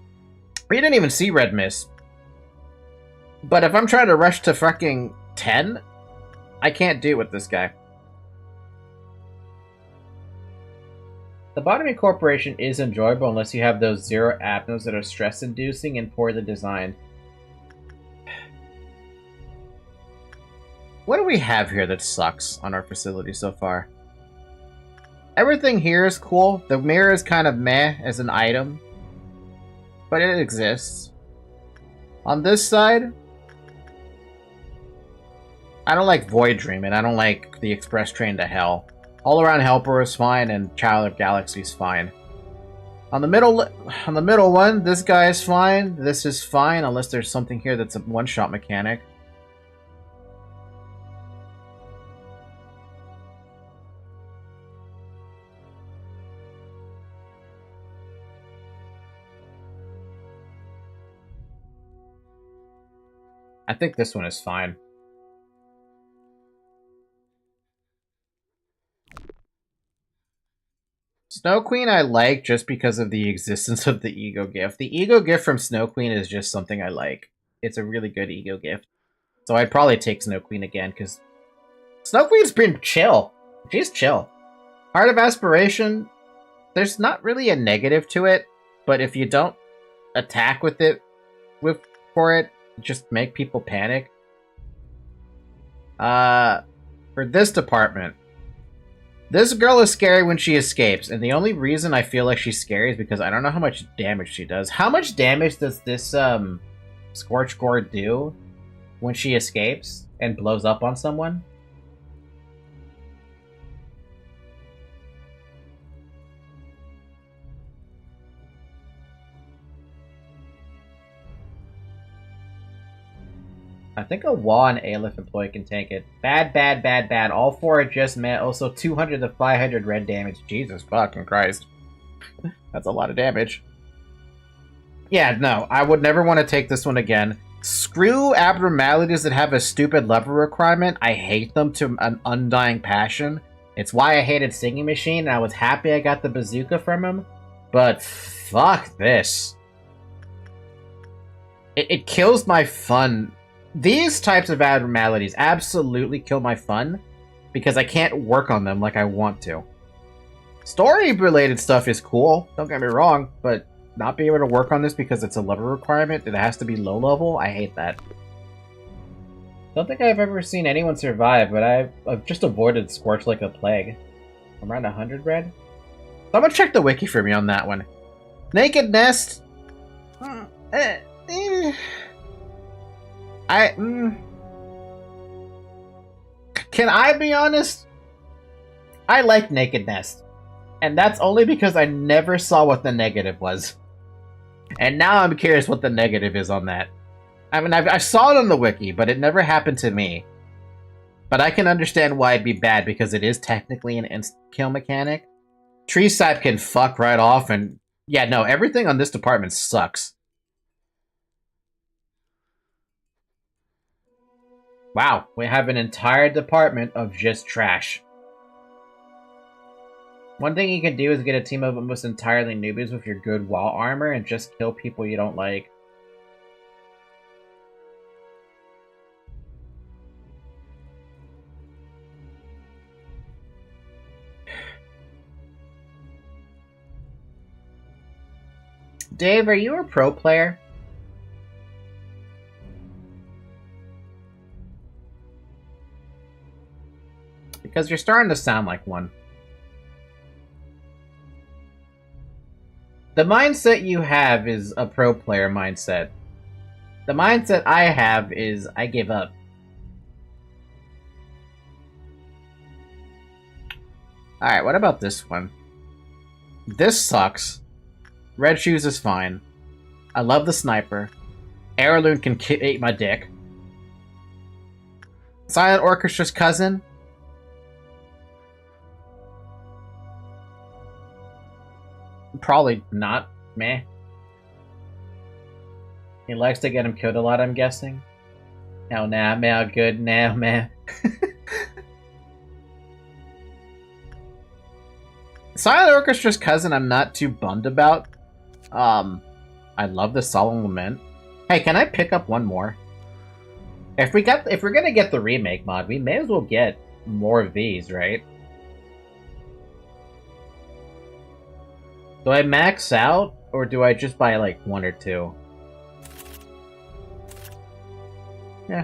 We didn't even see Red Mist. But if I'm trying to rush to fucking 10, I can't do it with this guy. The Lobotomy Corporation is enjoyable unless you have those zero abnos that are stress-inducing and poorly designed. What do we have here that sucks on our facility so far? Everything here is cool. The mirror is kind of meh as an item, but it exists. On this side, I don't like Void Dreaming. I don't like the Express Train to Hell. All Around Helper is fine, and Child of Galaxy is fine. On the middle one, this guy is fine. This is fine, unless there's something here that's a one-shot mechanic. I think this one is fine. Snow Queen I like just because of the existence of the ego gift. The ego gift from Snow Queen is just something I like. It's a really good ego gift. So I'd probably take Snow Queen again, because Snow Queen's been chill. She's chill. Heart of Aspiration, there's not really a negative to it, but if you don't attack with it, for it, just make people panic. For this department, this girl is scary when she escapes, and the only reason I feel like she's scary is because I don't know how much damage she does. How much damage does this Scorch Gourd do when she escapes and blows up on someone? I think a WA and Aleph employee can tank it. Bad, bad, bad, bad. All four are just met. Also 200 to 500 red damage. Jesus fucking Christ. That's a lot of damage. Yeah, no. I would never want to take this one again. Screw abnormalities that have a stupid level requirement. I hate them to an undying passion. It's why I hated Singing Machine, and I was happy I got the bazooka from him. But fuck this. It kills my fun. These types of abnormalities absolutely kill my fun because I can't work on them like I want to. Story-related stuff is cool, don't get me wrong, but not being able to work on this because it's a level requirement, it has to be low level, I hate that. Don't think I've ever seen anyone survive, but I've just avoided Scorch like a plague. I'm around 100 red? Someone check the wiki for me on that one. Naked Nest? Can I be honest? I like Naked Nest. And that's only because I never saw what the negative was. And now I'm curious what the negative is on that. I mean, I saw it on the wiki, but it never happened to me. But I can understand why it'd be bad, because it is technically an insta-kill mechanic. Tree sap can fuck right off, and yeah, no, everything on this department sucks. Wow, we have an entire department of just trash. One thing you can do is get a team of almost entirely newbies with your good wall armor and just kill people you don't like. Dave, are you a pro player? Because you're starting to sound like one. The mindset you have is a pro player mindset. The mindset I have is I give up. Alright, what about this one? This sucks. Red Shoes is fine. I love the sniper. Heirloom can eat my dick. Silent Orchestra's cousin? Probably not. Meh. He likes to get him killed a lot, I'm guessing. Oh, nah, man, good, nah, man. Silent Orchestra's cousin I'm not too bummed about. I love the Solemn Lament. Hey, can I pick up one more? If we're gonna get the remake mod, we may as well get more of these, right? Do I max out, or do I just buy like one or two? Yeah,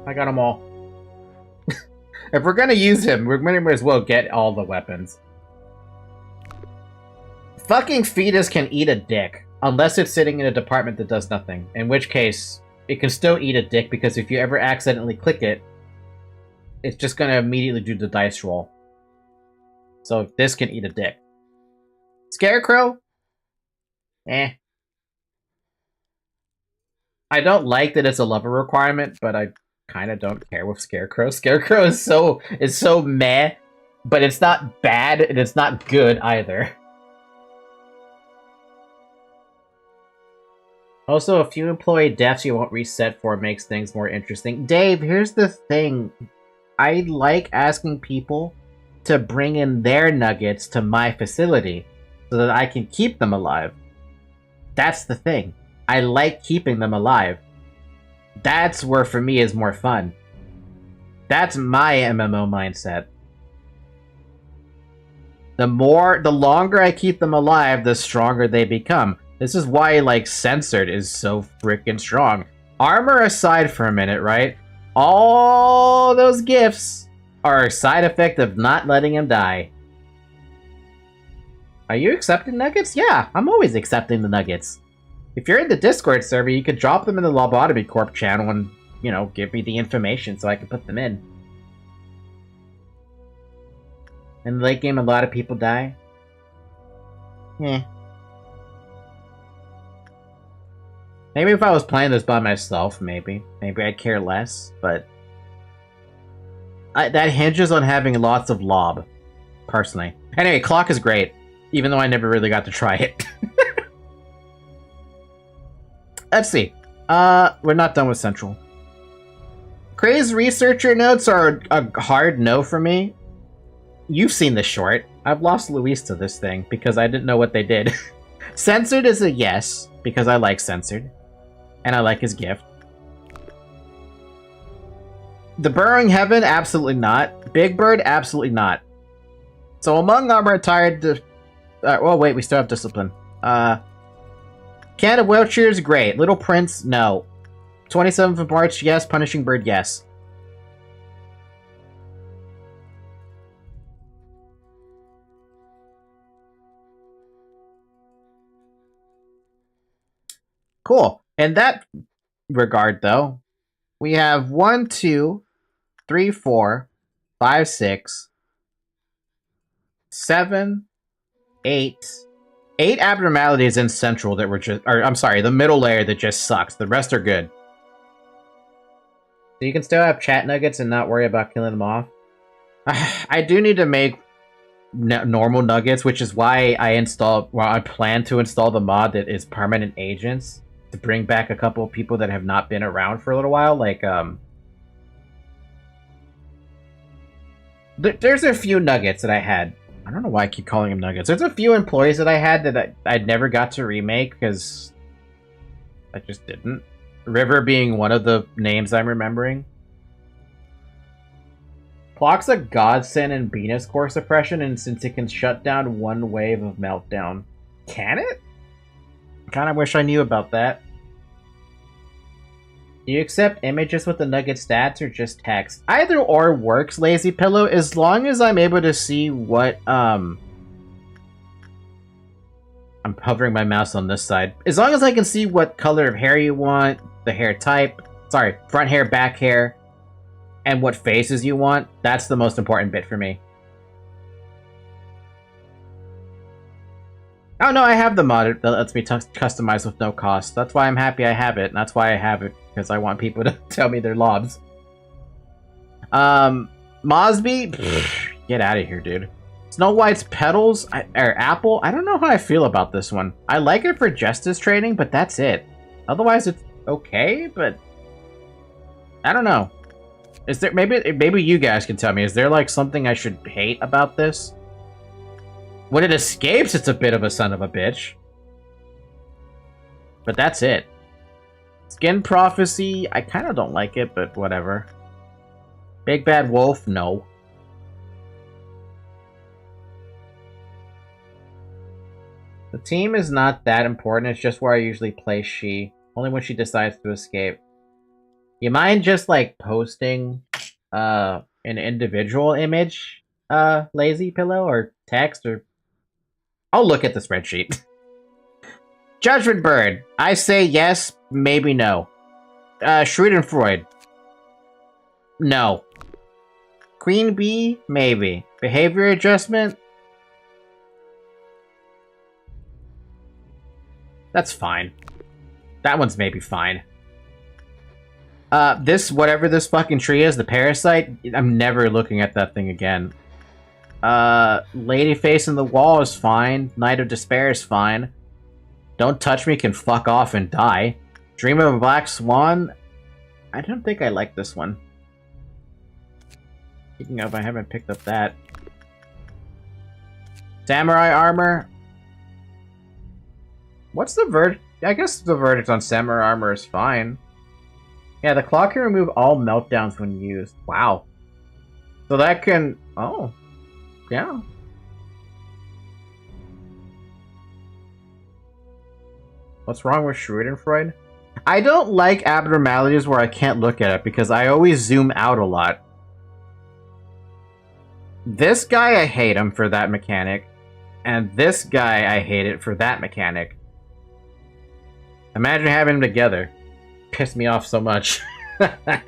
I got them all. If we're gonna use him, we're gonna as well get all the weapons. Fucking fetus can eat a dick, unless it's sitting in a department that does nothing. In which case, it can still eat a dick, because if you ever accidentally click it, it's just gonna immediately do the dice roll. So this can eat a dick. Scarecrow? Eh. I don't like that it's a level requirement, but I kind of don't care with Scarecrow. Scarecrow is so meh, but it's not bad and it's not good either. Also, a few employee deaths you won't reset for makes things more interesting. Dave, here's the thing. I like asking people to bring in their nuggets to my facility so that I can keep them alive. That's the thing. I like keeping them alive. That's where, for me, is more fun. That's my MMO mindset. The longer I keep them alive, the stronger they become. This is why, like, Censored is so freaking strong. Armor aside for a minute, right? All those gifts are a side effect of not letting him die. Are you accepting nuggets? Yeah, I'm always accepting the nuggets. If you're in the Discord server, you can drop them in the Lobotomy Corp channel and, you know, give me the information so I can put them in. In the late game, a lot of people die. Eh. Maybe if I was playing this by myself, maybe I'd care less, but that hinges on having lots of lob, personally. Anyway, Clock is great, even though I never really got to try it. Let's see. We're not done with Central. Craze researcher notes are a hard no for me. You've seen the short. I've lost Luis to this thing because I didn't know what they did. Censored is a yes, because I like Censored. And I like his gift. The Burrowing Heaven, absolutely not. Big Bird, absolutely not. So among our retired... well, wait, we still have Discipline. Can of Wheelchairs, great. Little Prince, no. 27th of March, yes. Punishing Bird, yes. Cool. In that regard, though, we have 1, 2, 3, 4, 5, 6, 7, 8. 8 abnormalities in central that were just... Or, I'm sorry, the middle layer that just sucks. The rest are good. So you can still have chat nuggets and not worry about killing them off. I do need to make normal nuggets, which is why I plan to install the mod that is permanent agents to bring back a couple of people that have not been around for a little while. Like, there's a few nuggets that I had. I don't know why I keep calling them nuggets. There's a few employees that I had that I'd never got to remake because I just didn't. River being one of the names I'm remembering. Clock's a godsend in Venus core suppression, and since it can shut down one wave of meltdown. Can it? Kinda wish I knew about that. Do you accept images with the nugget stats or just text? Either or works, Lazy Pillow, as long as I'm able to see what, I'm hovering my mouse on this side. As long as I can see what color of hair you want, the hair type, sorry, front hair, back hair, and what faces you want, that's the most important bit for me. Oh no, I have the mod that lets me customize with no cost. That's why I'm happy I have it, and that's why I have it, because I want people to tell me they're lobs. Mosby? Get out of here, dude. Snow White's Petals, or Apple? I don't know how I feel about this one. I like it for justice training, but that's it. Otherwise, it's okay, but I don't know. Is there maybe you guys can tell me? Is there like something I should hate about this? When it escapes, it's a bit of a son of a bitch. But that's it. Skin Prophecy, I kind of don't like it, but whatever. Big Bad Wolf, no. The team is not that important, it's just where I usually place she. Only when she decides to escape. You mind just, like, posting, an individual image, Lazy Pillow, or text, or... I'll look at the spreadsheet. Judgment Bird. I say yes, maybe no. Schadenfreude. No. Queen Bee? Maybe. Behavior Adjustment? That's fine. That one's maybe fine. Whatever this fucking tree is, the parasite, I'm never looking at that thing again. Lady Facing the Wall is fine. Night of Despair is fine. Don't Touch Me can fuck off and die. Dream of a Black Swan? I don't think I like this one. Speaking of, I haven't picked up that. Samurai Armor? What's the verdict? I guess the verdict on Samurai Armor is fine. Yeah, the clock can remove all meltdowns when used. Wow. So that can... Oh. Yeah. What's wrong with Schadenfreude? I don't like abnormalities where I can't look at it because I always zoom out a lot. This guy, I hate him for that mechanic. And this guy, I hate it for that mechanic. Imagine having them together. Pissed me off so much. I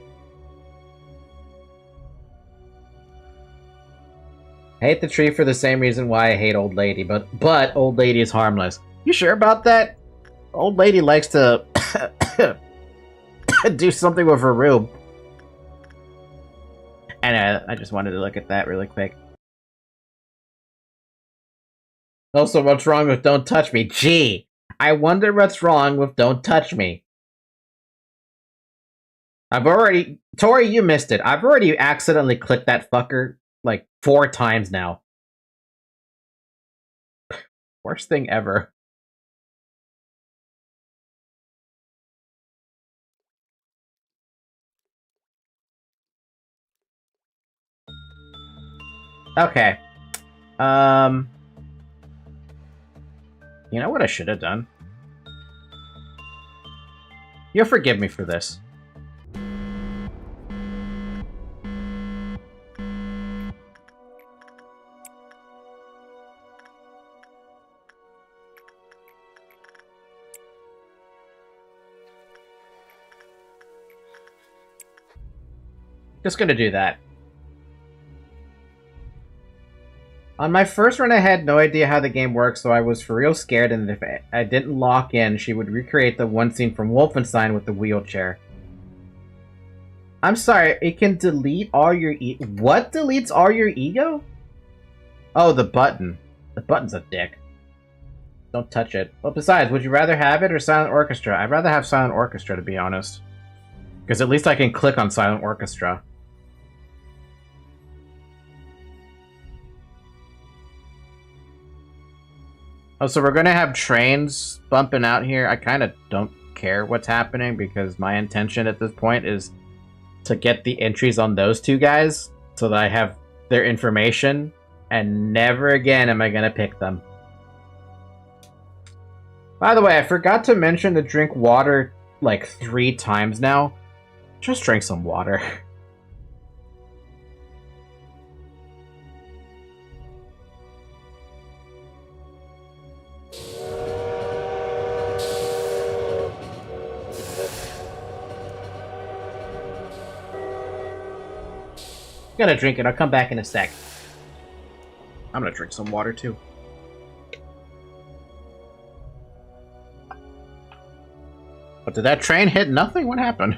hate the tree for the same reason why I hate Old Lady, but Old Lady is harmless. You sure about that? Old Lady likes to do something with her room. And I just wanted to look at that really quick. Also, what's wrong with Don't Touch Me? Gee, I wonder what's wrong with Don't Touch Me. Tori, you missed it. I've already accidentally clicked that fucker like 4 times now. Worst thing ever. Okay. You know what I should have done? You'll forgive me for this. Just gonna do that. On my first run, I had no idea how the game works, so I was for real scared, and if I didn't lock in, she would recreate the one scene from Wolfenstein with the wheelchair. I'm sorry, it can delete all your What deletes all your ego? Oh, the button. The button's a dick. Don't touch it. Well, besides, would you rather have it or Silent Orchestra? I'd rather have Silent Orchestra, to be honest. Because at least I can click on Silent Orchestra. Oh, so we're gonna have trains bumping out here. I kind of don't care what's happening because my intention at this point is to get the entries on those two guys so that I have their information, and never again am I gonna pick them. By the way, I forgot to mention to drink water like 3 times now. Just drink some water. Gotta drink it. I'll come back in a sec. I'm gonna drink some water too. But did that train hit nothing? What happened?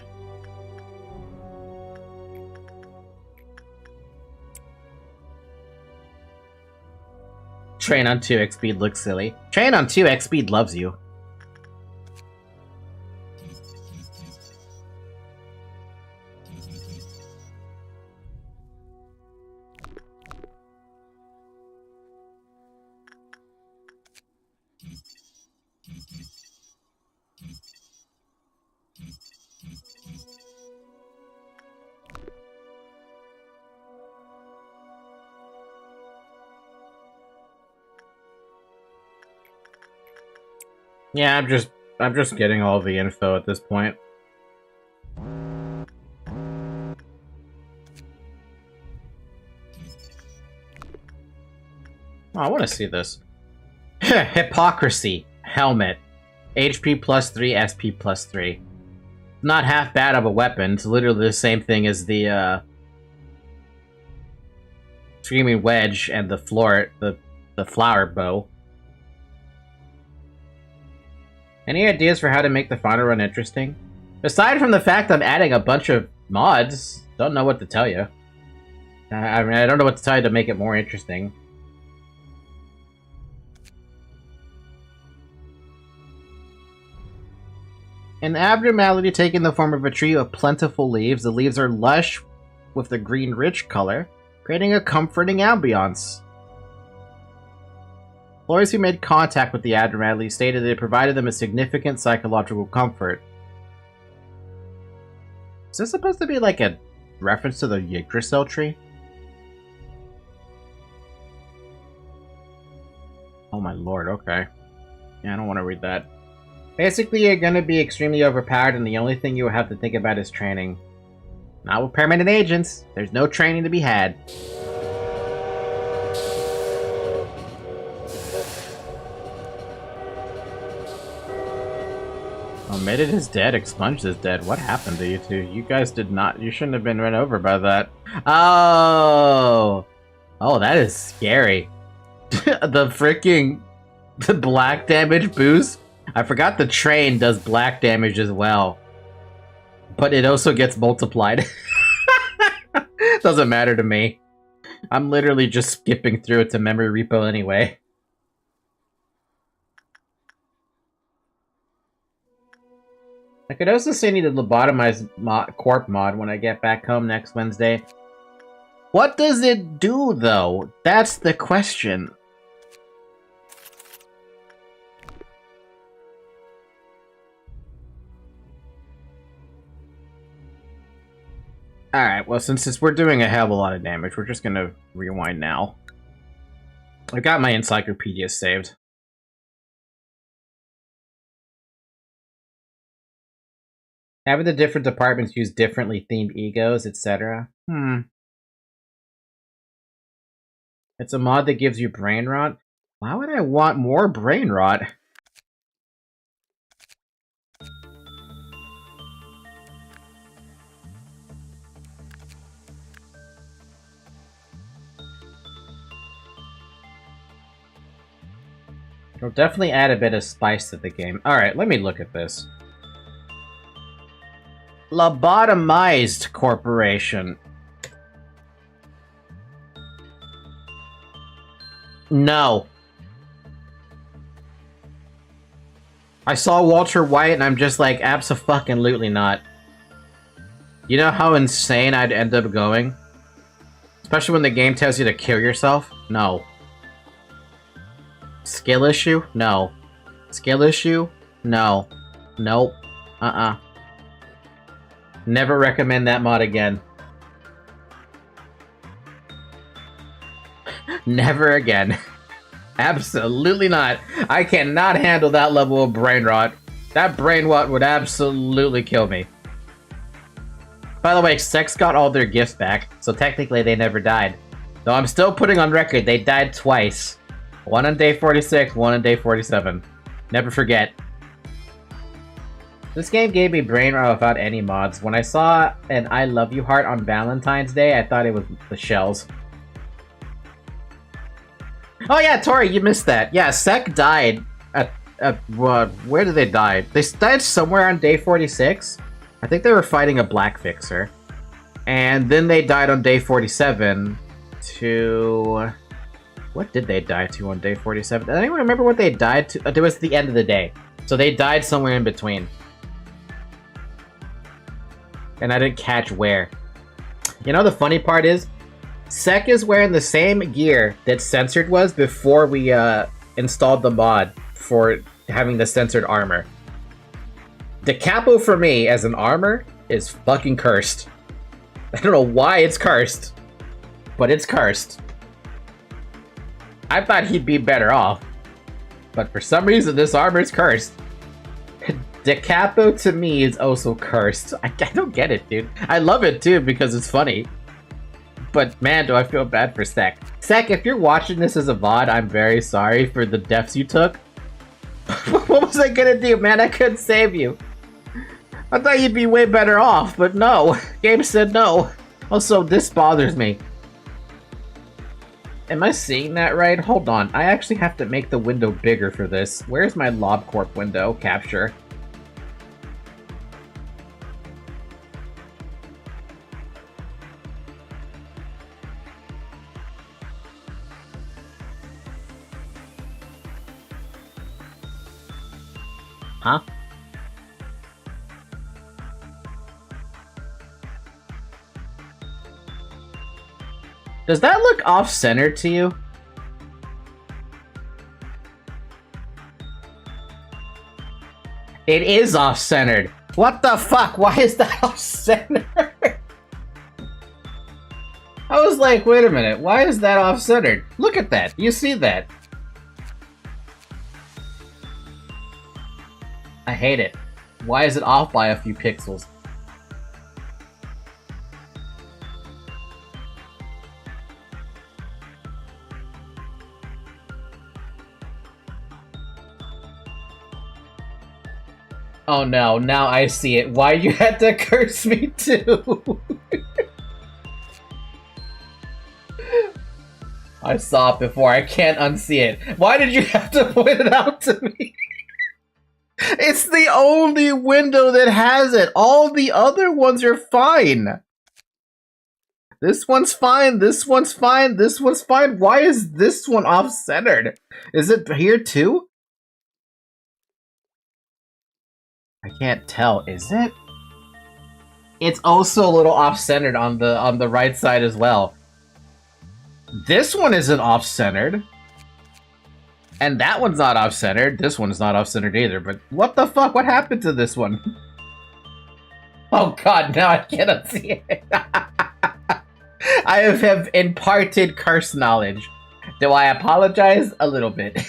Train on 2x speed looks silly. Train on 2x speed loves you. Yeah, I'm just getting all the info at this point. Oh, I want to see this. Hypocrisy. Helmet. HP plus 3, SP plus 3. Not half bad of a weapon. It's literally the same thing as the Screaming Wedge and the flower bow. Any ideas for how to make the final run interesting? Aside from the fact I'm adding a bunch of mods, don't know what to tell you. I mean, I don't know what to tell you to make it more interesting. An abnormality taking the form of a tree of plentiful leaves. The leaves are lush with a green rich color, creating a comforting ambiance. Employees who made contact with the abnormality stated that it provided them a significant psychological comfort. Is this supposed to be like a reference to the Yggdrasil tree? Oh my lord, okay. Yeah, I don't want to read that. Basically, you're gonna be extremely overpowered, and the only thing you have to think about is training. Not with permanent agents. There's no training to be had. Omitted is dead, expunged is dead. What happened to you two? You guys did not... You shouldn't have been run over by that. Oh! Oh, that is scary. The freaking... The black damage boost? I forgot the train does black damage as well. But it also gets multiplied. Doesn't matter to me. I'm literally just skipping through it to memory repo anyway. I could also say I need a lobotomized corp mod when I get back home next Wednesday. What does it do, though? That's the question. Alright, well, since we're doing a hell of a lot of damage, we're just gonna rewind now. I've got my encyclopedia saved. Having the different departments use differently themed egos, etc. It's a mod that gives you brain rot. Why would I want more brain rot? It'll definitely add a bit of spice to the game. Alright, let me look at this. Lobotomized Corporation. No. I saw Walter White and I'm just like, abso-fucking-lutely not. You know how insane I'd end up going? Especially when the game tells you to kill yourself? No. Skill issue? No. Skill issue? No. Nope. Never recommend that mod again. Never again. Absolutely not. I cannot handle that level of brain rot. That brain rot would absolutely kill me. By the way, Sex got all their gifts back, so technically they never died. Though I'm still putting on record, they died twice. One on day 46, one on day 47. Never forget. This game gave me brain rot without any mods. When I saw an I love you heart on Valentine's Day, I thought it was the shells. Oh yeah, Tori, you missed that. Yeah, Sek died at where did they die? They died somewhere on day 46. I think they were fighting a black fixer. And then they died on day 47 to... What did they die to on day 47? Does anyone remember what they died to? It was the end of the day. So they died somewhere in between. And I didn't catch where. You know the funny part is? Sek is wearing the same gear that Censored was before we installed the mod for having the Censored armor. The capo for me as an armor is fucking cursed. I don't know why it's cursed, but it's cursed. I thought he'd be better off, but for some reason this armor is cursed. The capo to me is also cursed. I don't get it, dude. I love it too because it's funny. But man, do I feel bad for Sek. Sek, if you're watching this as a VOD, I'm very sorry for the deaths you took. What was I gonna do, man? I couldn't save you. I thought you'd be way better off, but no. Game said no. Also, this bothers me. Am I seeing that right? Hold on. I actually have to make the window bigger for this. Where's my LobCorp window capture? Huh? Does that look off-centered to you? It is off-centered. What the fuck? Why is that off-centered? I was like, wait a minute. Why is that off-centered? Look at that. You see that? I hate it. Why is it off by a few pixels? Oh no, now I see it. Why you had to curse me too? I saw it before, I can't unsee it. Why did you have to point it out to me? It's the only window that has it. All the other ones are fine. This one's fine, this one's fine, this one's fine. Why is this one off-centered? Is it here too? I can't tell, is it? It's also a little off-centered on the right side as well. This one isn't off-centered. And that one's not off-centered. This one's not off-centered either, but what the fuck? What happened to this one? Oh god, now I can't unsee it. I have imparted curse knowledge. Do I apologize? A little bit.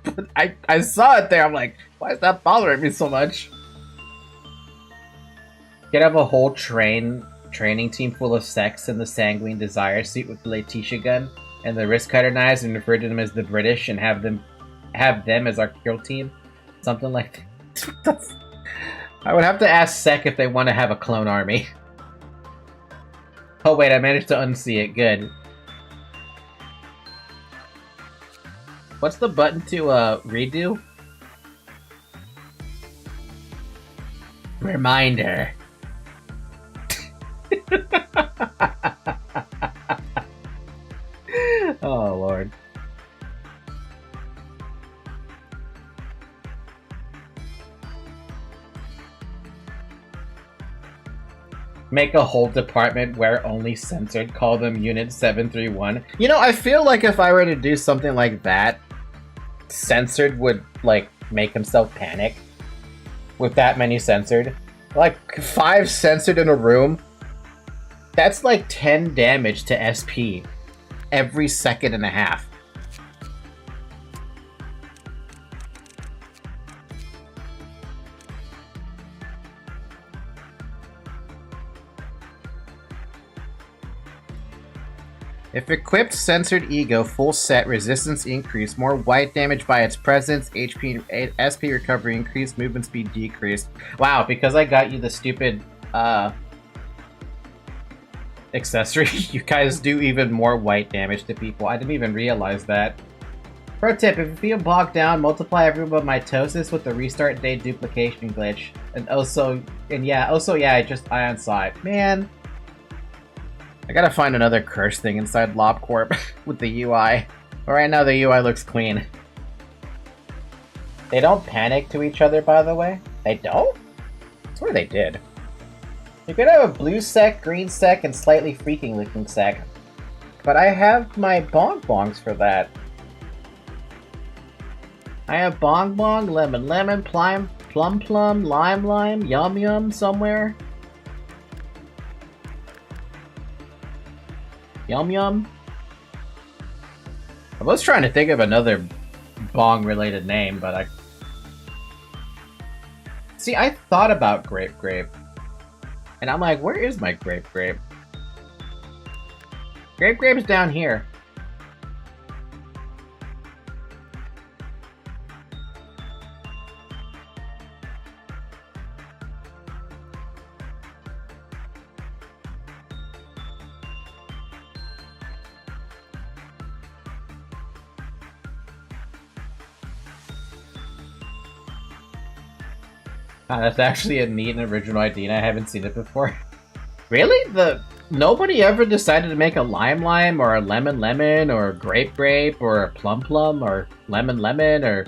But I saw it there, I'm like, why is that bothering me so much? You could have a whole training team full of sex in the Sanguine Desire suit with the Letitia gun and the wrist cutter knives and refer to them as the British and have them as our kill team. Something like that. I would have to ask Sek if they want to have a clone army. Oh wait, I managed to unsee it. Good. What's the button to redo? Reminder. Oh lord. Make a whole department where only censored, call them Unit 731. You know, I feel like if I were to do something like that, censored would, like, make himself panic. With that many censored. Like, 5 censored in a room, that's like 10 damage to SP every second and a half. If equipped censored ego, full set, resistance increase, more white damage by its presence, HP, SP recovery increased, movement speed decreased. Wow, because I got you the stupid, accessory, you guys do even more white damage to people. I didn't even realize that. Pro tip, if you feel bogged down, multiply everyone but mitosis with the restart day duplication glitch. And yeah, I just ion side. Man. I gotta find another curse thing inside Lob Corp with the UI. But right now the UI looks clean. They don't panic to each other, by the way. They don't? I swear they did. You could have a blue sec, green sec, and slightly freaking looking sec. But I have my bong bongs for that. I have bong bong, lemon lemon, plum plum, lime lime, yum yum somewhere. Yum Yum? I was trying to think of another bong-related name, but I... See, I thought about Grape Grape. And I'm like, where is my Grape Grape? Grape Grape's down here. That's actually a neat and original idea, and I haven't seen it before. Really? Nobody ever decided to make a lime lime, or a lemon lemon, or a grape grape, or a plum plum, or lemon lemon, or...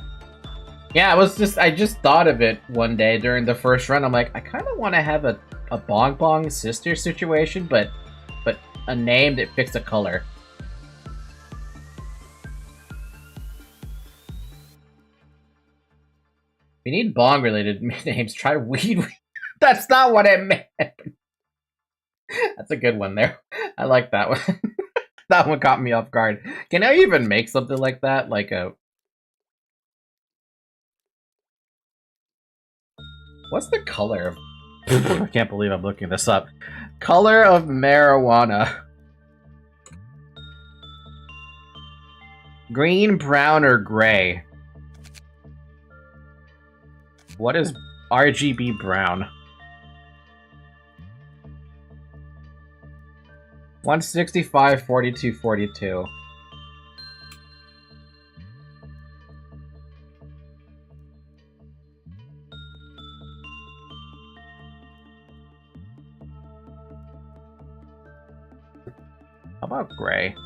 Yeah, I just thought of it one day during the first run. I'm like, I kind of want to have a bong bong sister situation, but a name that fits a color. We need bong-related names. Try weed. That's not what it meant. That's a good one there. I like that one. That one caught me off guard. Can I even make something like that? Like a... What's the color of... I can't believe I'm looking this up. Color of marijuana. Green, brown, or gray? What is RGB brown? 165, 42, 42. How about gray?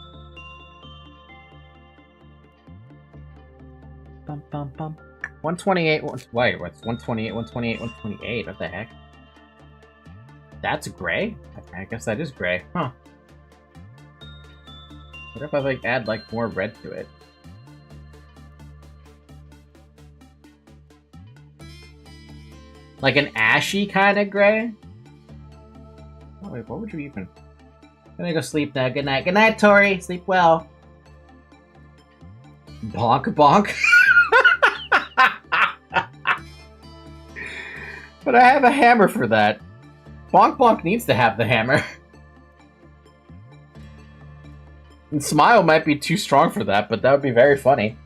Bum bum bum. 128, wait, what's 128, 128, 128? What the heck? That's gray? I guess that is gray. Huh. What if I, like, add, like, more red to it? Like an ashy kind of gray? Oh, wait, what would you even... I'm gonna go sleep now. Good night. Good night, Tori. Sleep well. Bonk bonk. But I have a hammer for that. Bonk Bonk needs to have the hammer. And Smile might be too strong for that, but that would be very funny.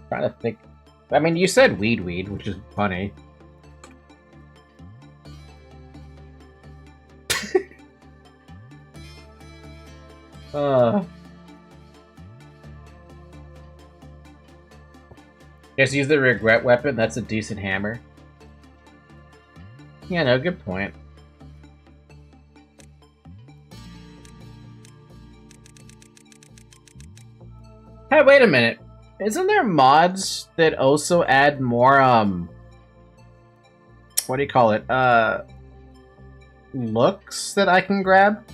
Trying to think. I mean, you said weed, which is funny. Just use the regret weapon. That's a decent hammer. Yeah, no, good point. Hey, wait a minute. Isn't there mods that also add more, what do you call it? Looks that I can grab?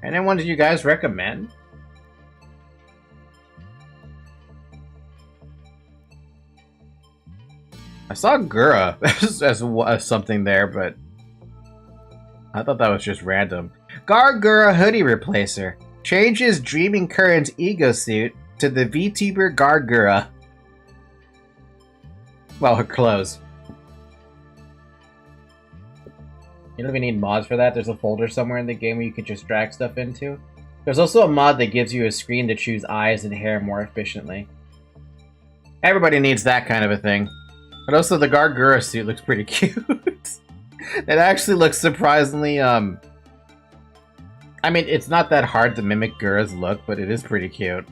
Any ones you guys recommend? I saw Gura as something there, but I thought that was just random. Gargura Hoodie Replacer. Changes Dreaming Current's ego suit to the VTuber Gargura. Well, her clothes. You don't even need mods for that. There's a folder somewhere in the game where you could just drag stuff into. There's also a mod that gives you a screen to choose eyes and hair more efficiently. Everybody needs that kind of a thing. But also the Gargura suit looks pretty cute. It actually looks surprisingly, I mean, it's not that hard to mimic Gura's look, but it is pretty cute.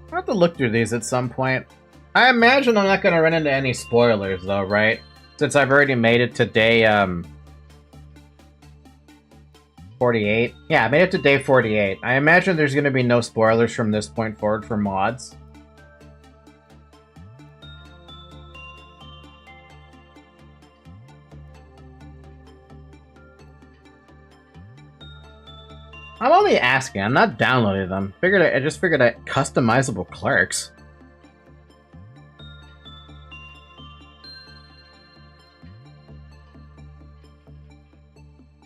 I'll have to look through these at some point. I imagine I'm not going to run into any spoilers, though, right? Since I've already made it to day, 48. Yeah, I made it to day 48. I imagine there's going to be no spoilers from this point forward for mods. I'm only asking. I'm not downloading them. I just figured I customizable clerks.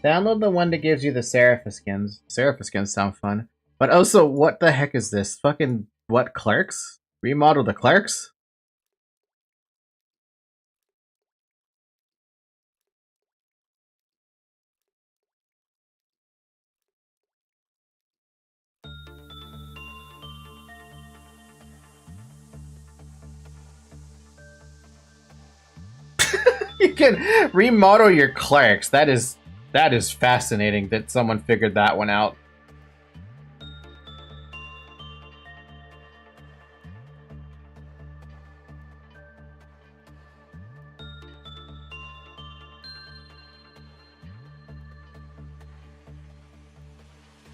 Download the one that gives you the Serapha skins. Serapha skins sound fun. But also, what the heck is this? Fucking, what, clerks? Remodel the clerks? You can remodel your clerks. That is fascinating that someone figured that one out.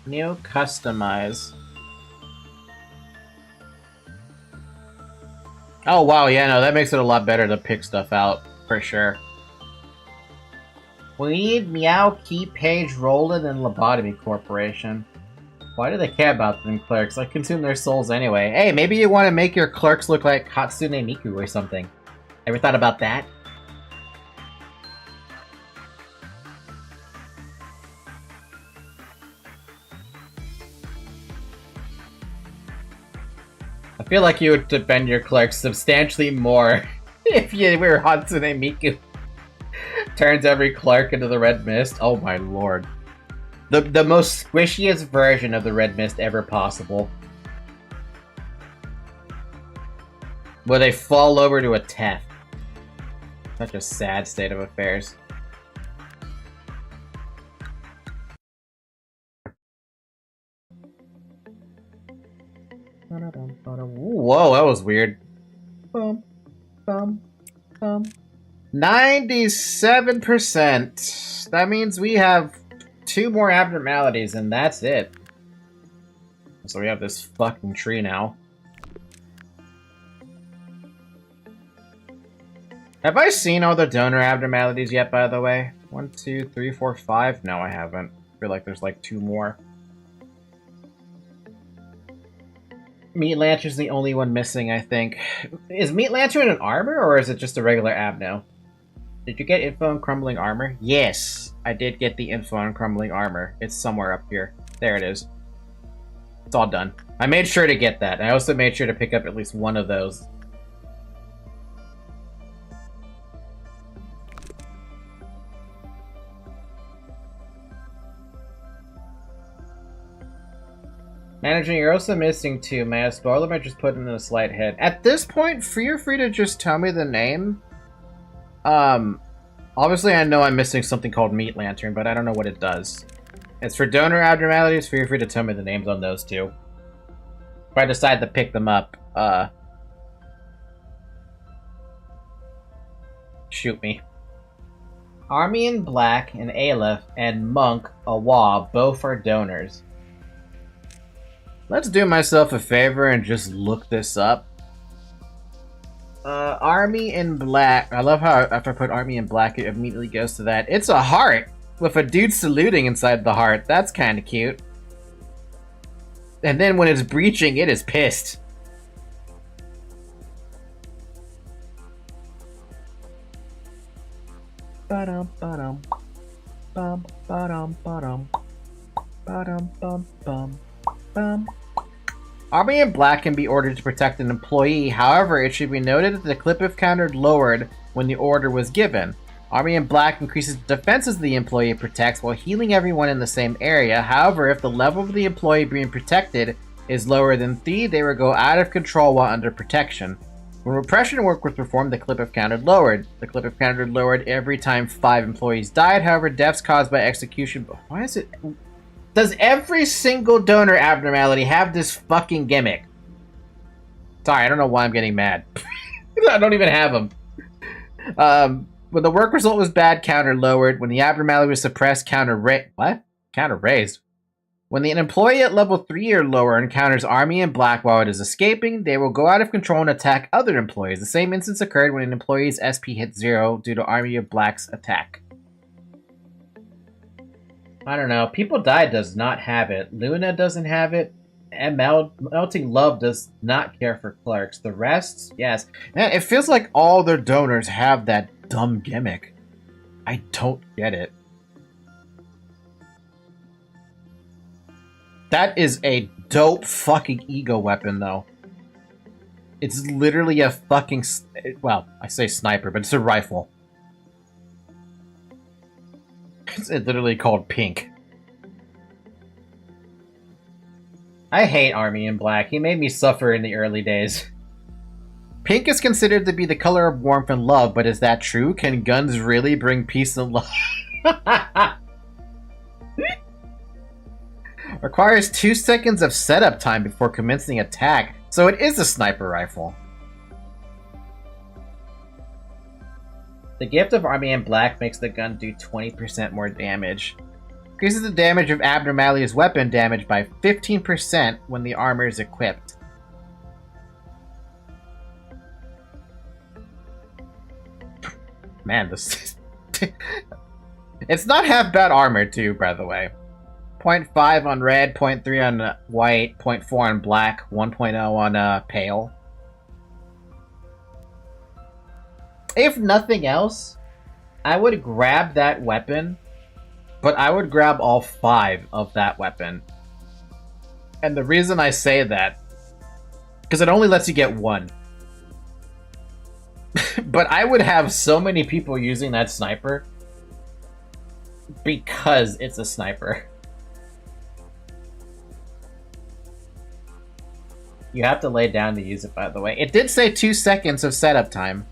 New customize. Oh wow, yeah, no, that makes it a lot better to pick stuff out, for sure. We need Meow, Key Page, Roland, and Lobotomy Corporation. Why do they care about them clerks? I consume their souls anyway. Hey, maybe you want to make your clerks look like Hatsune Miku or something. Ever thought about that? I feel like you would defend your clerks substantially more if you were Hatsune Miku. Turns every clerk into the Red Mist. Oh my lord. The most squishiest version of the Red Mist ever possible. Where they fall over to a Tef. Such a sad state of affairs. Whoa, that was weird. 97%. That means we have 2 more abnormalities, and that's it. So we have this fucking tree now. Have I seen all the donor abnormalities yet, by the way? 1, 2, 3, 4, 5? No, I haven't. I feel like there's like 2 more. Meat Lancer's the only one missing, I think. Is Meat Lancer in an armor, or is it just a regular abno? Did you get info on crumbling armor? Yes, I did get the info on crumbling armor. It's somewhere up here. There it is. It's all done. I made sure to get that. I also made sure to pick up at least one of those. Managing, you're also missing two. May I spoil them or just put them in a slight hit? At this point, feel free to just tell me the name. Obviously I know I'm missing something called Meat Lantern, but I don't know what it does. It's for donor abnormalities. Feel free to tell me the names on those two. If I decide to pick them up, shoot me. Army in Black and Aleph and Monk Awa both are donors. Let's do myself a favor and just look this up. Army in Black. I love how after I put Army in Black, it immediately goes to that. It's a heart with a dude saluting inside the heart. That's kind of cute. And then when it's breaching, it is pissed. Ba-dum, ba-dum. Bum, ba-dum, ba-dum. Ba-dum, bum, bum, bum. Army in Black can be ordered to protect an employee. However, it should be noted that the clip-if counter lowered when the order was given. Army in Black increases the defenses the employee protects while healing everyone in the same area. However, if the level of the employee being protected is lower than 3, they will go out of control while under protection. When repression work was performed, the clip-if counter lowered. The clip-if counter lowered every time 5 employees died. However, deaths caused by execution... Why is it... Does every single donor abnormality have this fucking gimmick? Sorry, I don't know why I'm getting mad. I don't even have them. When the work result was bad, counter lowered. When the abnormality was suppressed, counter raised. When an employee at level 3 or lower encounters Army in Black while it is escaping, they will go out of control and attack other employees. The same instance occurred when an employee's SP hit 0 due to Army of Black's attack. I don't know. People Die does not have it. Luna doesn't have it. And Melting Love does not care for clerks. The rest, yes. Man, it feels like all their donors have that dumb gimmick. I don't get it. That is a dope fucking ego weapon, though. It's literally a fucking... Well, I say sniper, but it's a rifle. It's literally called Pink. I hate Army in Black. He made me suffer in the early days. Pink is considered to be the color of warmth and love, but is that true? Can guns really bring peace and love? Requires 2 seconds of setup time before commencing attack, so it is a sniper rifle. The gift of Army in Black makes the gun do 20% more damage. Increases the damage of Abnormality's weapon damage by 15% when the armor is equipped. Man, this... It's not half bad armor, too, by the way. 0.5 on red, 0.3 on white, 0.4 on black, 1.0 on pale. If nothing else, I would grab that weapon, but I would grab all 5 of that weapon. And the reason I say that, because it only lets you get 1. But I would have so many people using that sniper because it's a sniper. You have to lay down to use it, by the way. It did say 2 seconds of setup time.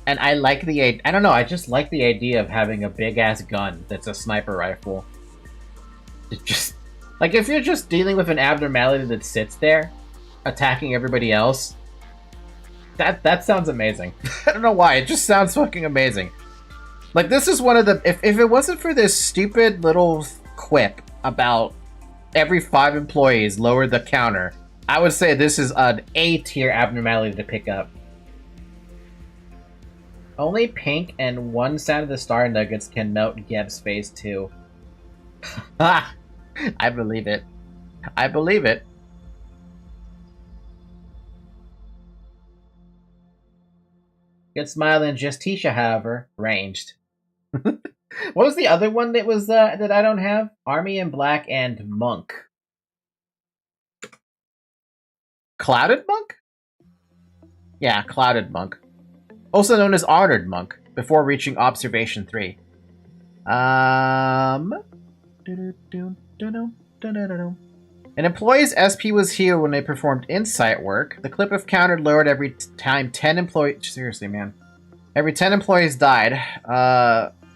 And I like the... I don't know, I just like the idea of having a big-ass gun that's a sniper rifle. It just... Like, if you're just dealing with an abnormality that sits there, attacking everybody else, that sounds amazing. I don't know why, it just sounds fucking amazing. Like, this is one of the... If it wasn't for this stupid little quip about every 5 employees lower the counter, I would say this is an A-tier abnormality to pick up. Only Pink and 1 Sound of the Star Nuggets can melt Geb's face too. Ha! I believe it. I believe it. Good smile and Justicia, however, ranged. What was the other one that was that I don't have? Army in Black and Monk. Clouded Monk? Yeah, Clouded Monk. Also known as Honored Monk, before reaching Observation 3. An employee's SP was healed when they performed insight work. The clip of counter lowered every time 10 employees... Seriously, man. Every 10 employees died.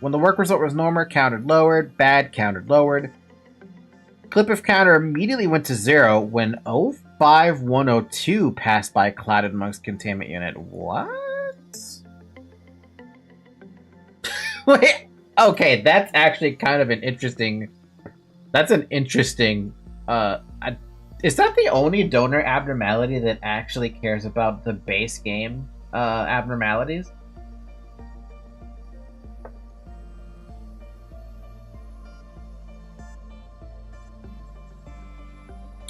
When the work result was normal, countered lowered. Bad, countered lowered. Clip of counter immediately went to 0 when 05102 passed by clouded amongst containment unit. What? Wait. Okay, that's actually kind of an interesting... That's an interesting... is that the only donor abnormality that actually cares about the base game abnormalities?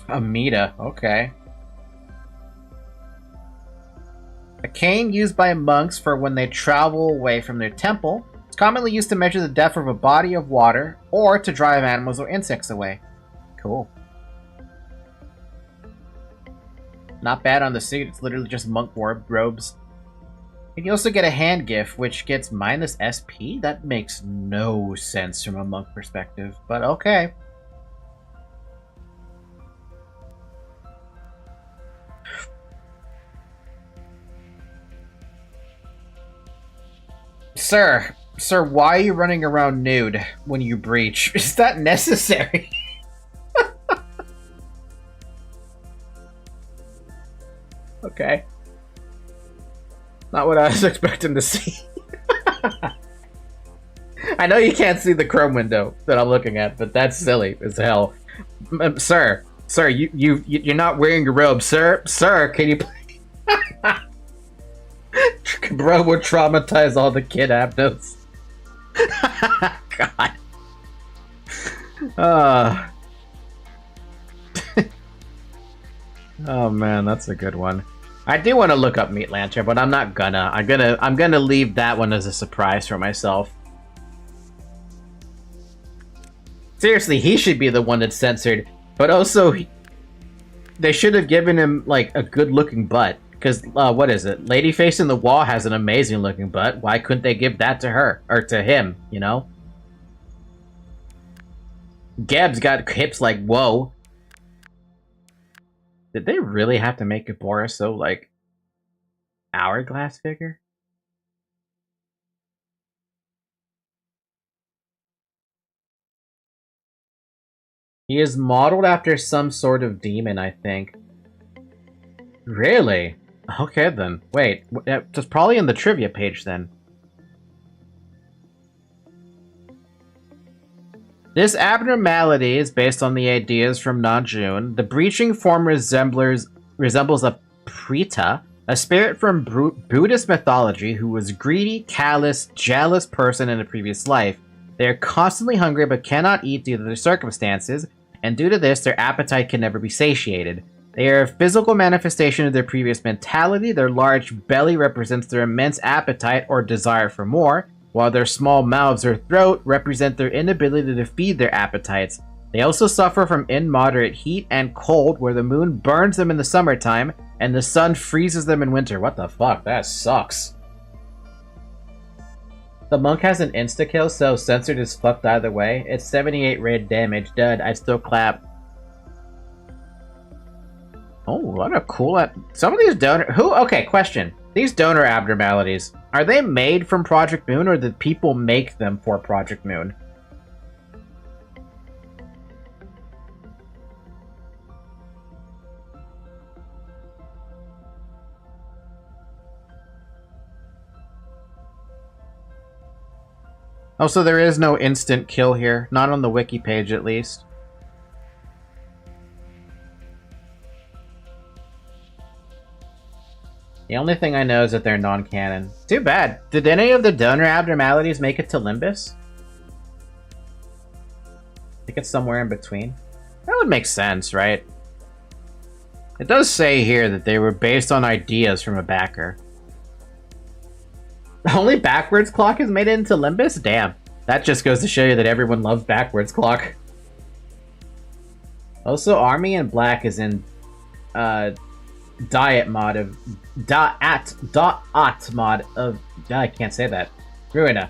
Amida, okay. A cane used by monks for when they travel away from their temple. It's commonly used to measure the depth of a body of water or to drive animals or insects away. Cool. Not bad on the suit, it's literally just monk robes. You can also get a hand gift, which gets minus SP? That makes no sense from a monk perspective, but okay. Sir, why are you running around nude when you breach? Is that necessary? Okay. Not what I was expecting to see. I know you can't see the Chrome window that I'm looking at, but that's silly as hell. Sir, you're not wearing your robe. Sir, can you... Bro would traumatize all the kid abnos. God. Oh man, that's a good one. I do want to look up Meat Lantern, but I'm not gonna. I'm gonna leave that one as a surprise for myself. Seriously, he should be the one that's censored, but also they should have given him like a good-looking butt. Because, what is it? Ladyface in the Wall has an amazing-looking butt. Why couldn't they give that to her? Or to him, you know? Geb's got hips like, whoa. Did they really have to make Gabora so, like, hourglass figure? He is modeled after some sort of demon, I think. Really? Okay, then. Wait, it's probably in the trivia page, then. This abnormality is based on the ideas from Nanjun. The breaching form resembles a Prita, a spirit from Buddhist mythology who was greedy, callous, jealous person in a previous life. They are constantly hungry but cannot eat due to their circumstances, and due to this, their appetite can never be satiated. They are a physical manifestation of their previous mentality. Their large belly represents their immense appetite or desire for more, while their small mouths or throat represent their inability to feed their appetites. They also suffer from immoderate heat and cold, where the moon burns them in the summertime and the sun freezes them in winter. What the fuck? That sucks. The monk has an insta-kill, so censored as fucked either way. It's 78 raid damage. Dud, I still clap. Oh, what a cool... Some of these donor... Okay, question. These donor abnormalities, are they made from Project Moon, or did people make them for Project Moon? Oh, so there is no instant kill here. Not on the wiki page, at least. The only thing I know is that they're non-canon. Too bad. Did any of the donor abnormalities make it to Limbus? I think it's somewhere in between. That would make sense, right? It does say here that they were based on ideas from a backer. Only Backwards Clock has made it into Limbus? Damn. That just goes to show you that everyone loves Backwards Clock. Also, Army in Black is in diet mod of mod of I can't say that. Ruina.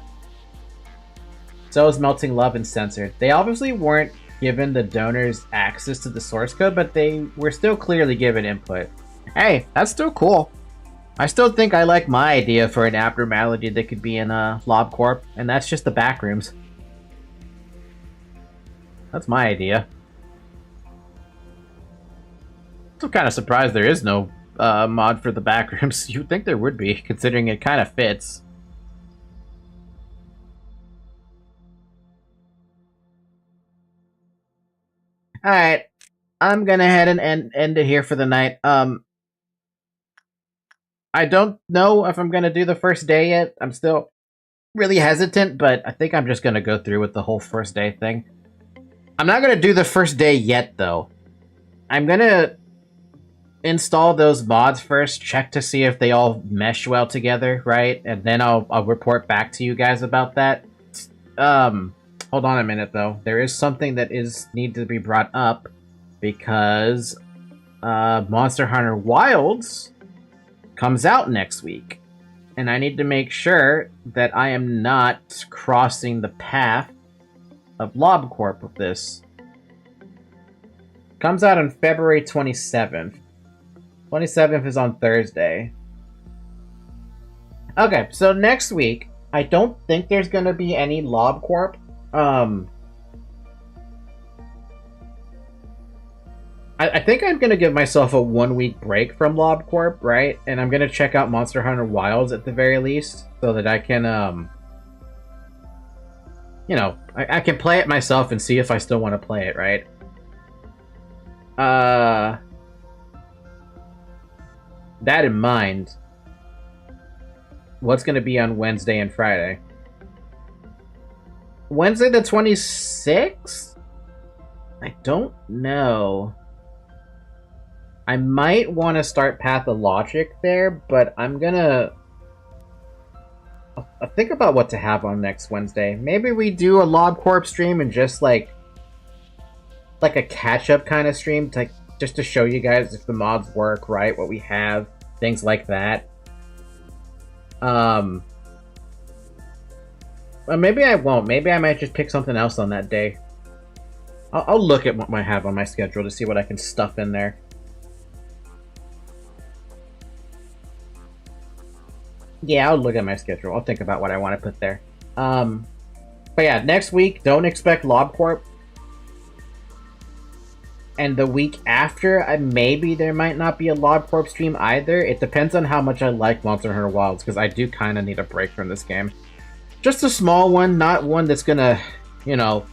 So is Melting Love and Censored. They obviously weren't given the donors access to the source code, but they were still clearly given input. Hey, that's still cool. I still think I like my idea for an abnormality that could be in LobCorp, and that's just the backrooms. That's my idea. I'm kind of surprised there is no mod for the backrooms. You'd think there would be, considering it kind of fits. Alright, I'm gonna head and end it here for the night. I don't know if I'm gonna do the first day yet. I'm still really hesitant, but I think I'm just gonna go through with the whole first day thing. I'm not gonna do the first day yet, though. I'm gonna install those mods first, check to see if they all mesh well together, right? And then I'll report back to you guys about that. Hold on a minute, though. There is something that needs to be brought up, because Monster Hunter Wilds comes out next week. And I need to make sure that I am not crossing the path of LobCorp with this. Comes out on February 27th. 27th is on Thursday. Okay, so next week, I don't think there's gonna be any LobCorp. I think I'm gonna give myself a 1-week break from LobCorp, right? And I'm gonna check out Monster Hunter Wilds at the very least, so that I can, you know, I can play it myself and see if I still want to play it, right? That in mind, what's gonna be on Wednesday and Friday? Wednesday the 26th? I don't know. I might want to start Pathologic there, but I'm gonna... I'll think about what to have on next Wednesday. Maybe we do a LobCorp stream and just like a catch-up kind of stream, just to show you guys if the mods work, right? What we have, things like that. Or maybe I won't. Maybe I might just pick something else on that day. I'll look at what I have on my schedule to see what I can stuff in there. Yeah, I'll look at my schedule. I'll think about what I want to put there. But yeah, next week, don't expect LobCorp. And the week after, maybe there might not be a LobCorp stream either. It depends on how much I like Monster Hunter Wilds, because I do kind of need a break from this game. Just a small one, not one that's gonna, you know...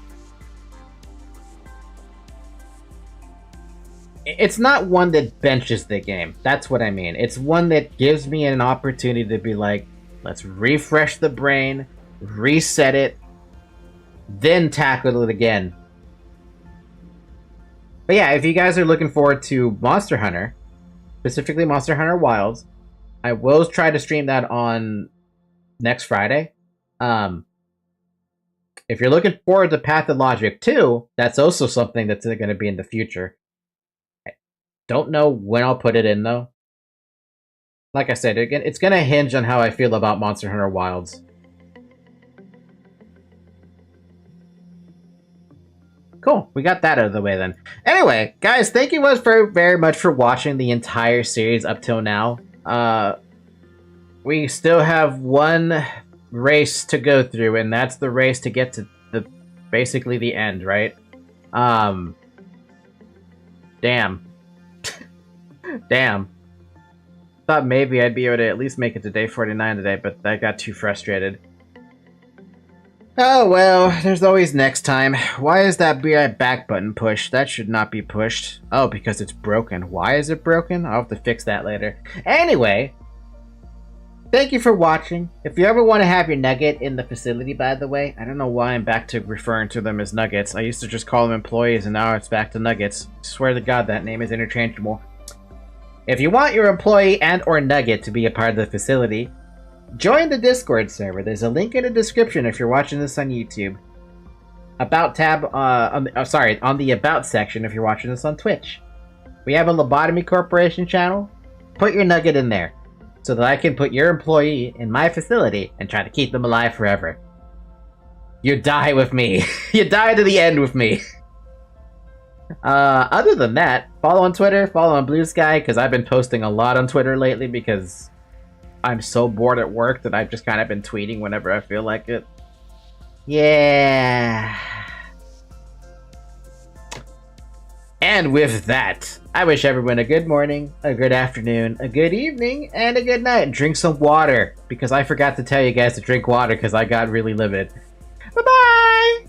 It's not one that benches the game. That's what I mean. It's one that gives me an opportunity to be like, let's refresh the brain, reset it, then tackle it again. But yeah, if you guys are looking forward to Monster Hunter, specifically Monster Hunter Wilds, I will try to stream that on next Friday. If you're looking forward to Pathologic 2, that's also something that's going to be in the future. Don't know when I'll put it in, though. Like I said, again, it's going to hinge on how I feel about Monster Hunter Wilds. Cool, we got that out of the way then. Anyway, guys, thank you very much for watching the entire series up till now. We still have one race to go through, and that's the race to get to basically the end, right? Damn. Damn. Thought maybe I'd be able to at least make it to day 49 today, but I got too frustrated. Oh well, there's always next time. Why is that be right back button pushed? That should not be pushed. Oh, because it's broken. Why is it broken? I'll have to fix that later. Anyway, thank you for watching. If you ever want to have your nugget in the facility, by the way, I don't know why I'm back to referring to them as nuggets. I used to just call them employees, and now it's back to nuggets. I swear to God, that name is interchangeable. If you want your employee and or nugget to be a part of the facility, join the Discord server. There's a link in the description if you're watching this on YouTube. About tab, on the About section if you're watching this on Twitch. We have a Lobotomy Corporation channel. Put your nugget in there, so that I can put your employee in my facility and try to keep them alive forever. You die with me. You die to the end with me. Other than that, follow on Twitter, follow on Blue Sky, because I've been posting a lot on Twitter lately because I'm so bored at work that I've just kind of been tweeting whenever I feel like it. Yeah. And with that, I wish everyone a good morning, a good afternoon, a good evening, and a good night. Drink some water, because I forgot to tell you guys to drink water because I got really livid. Bye-bye!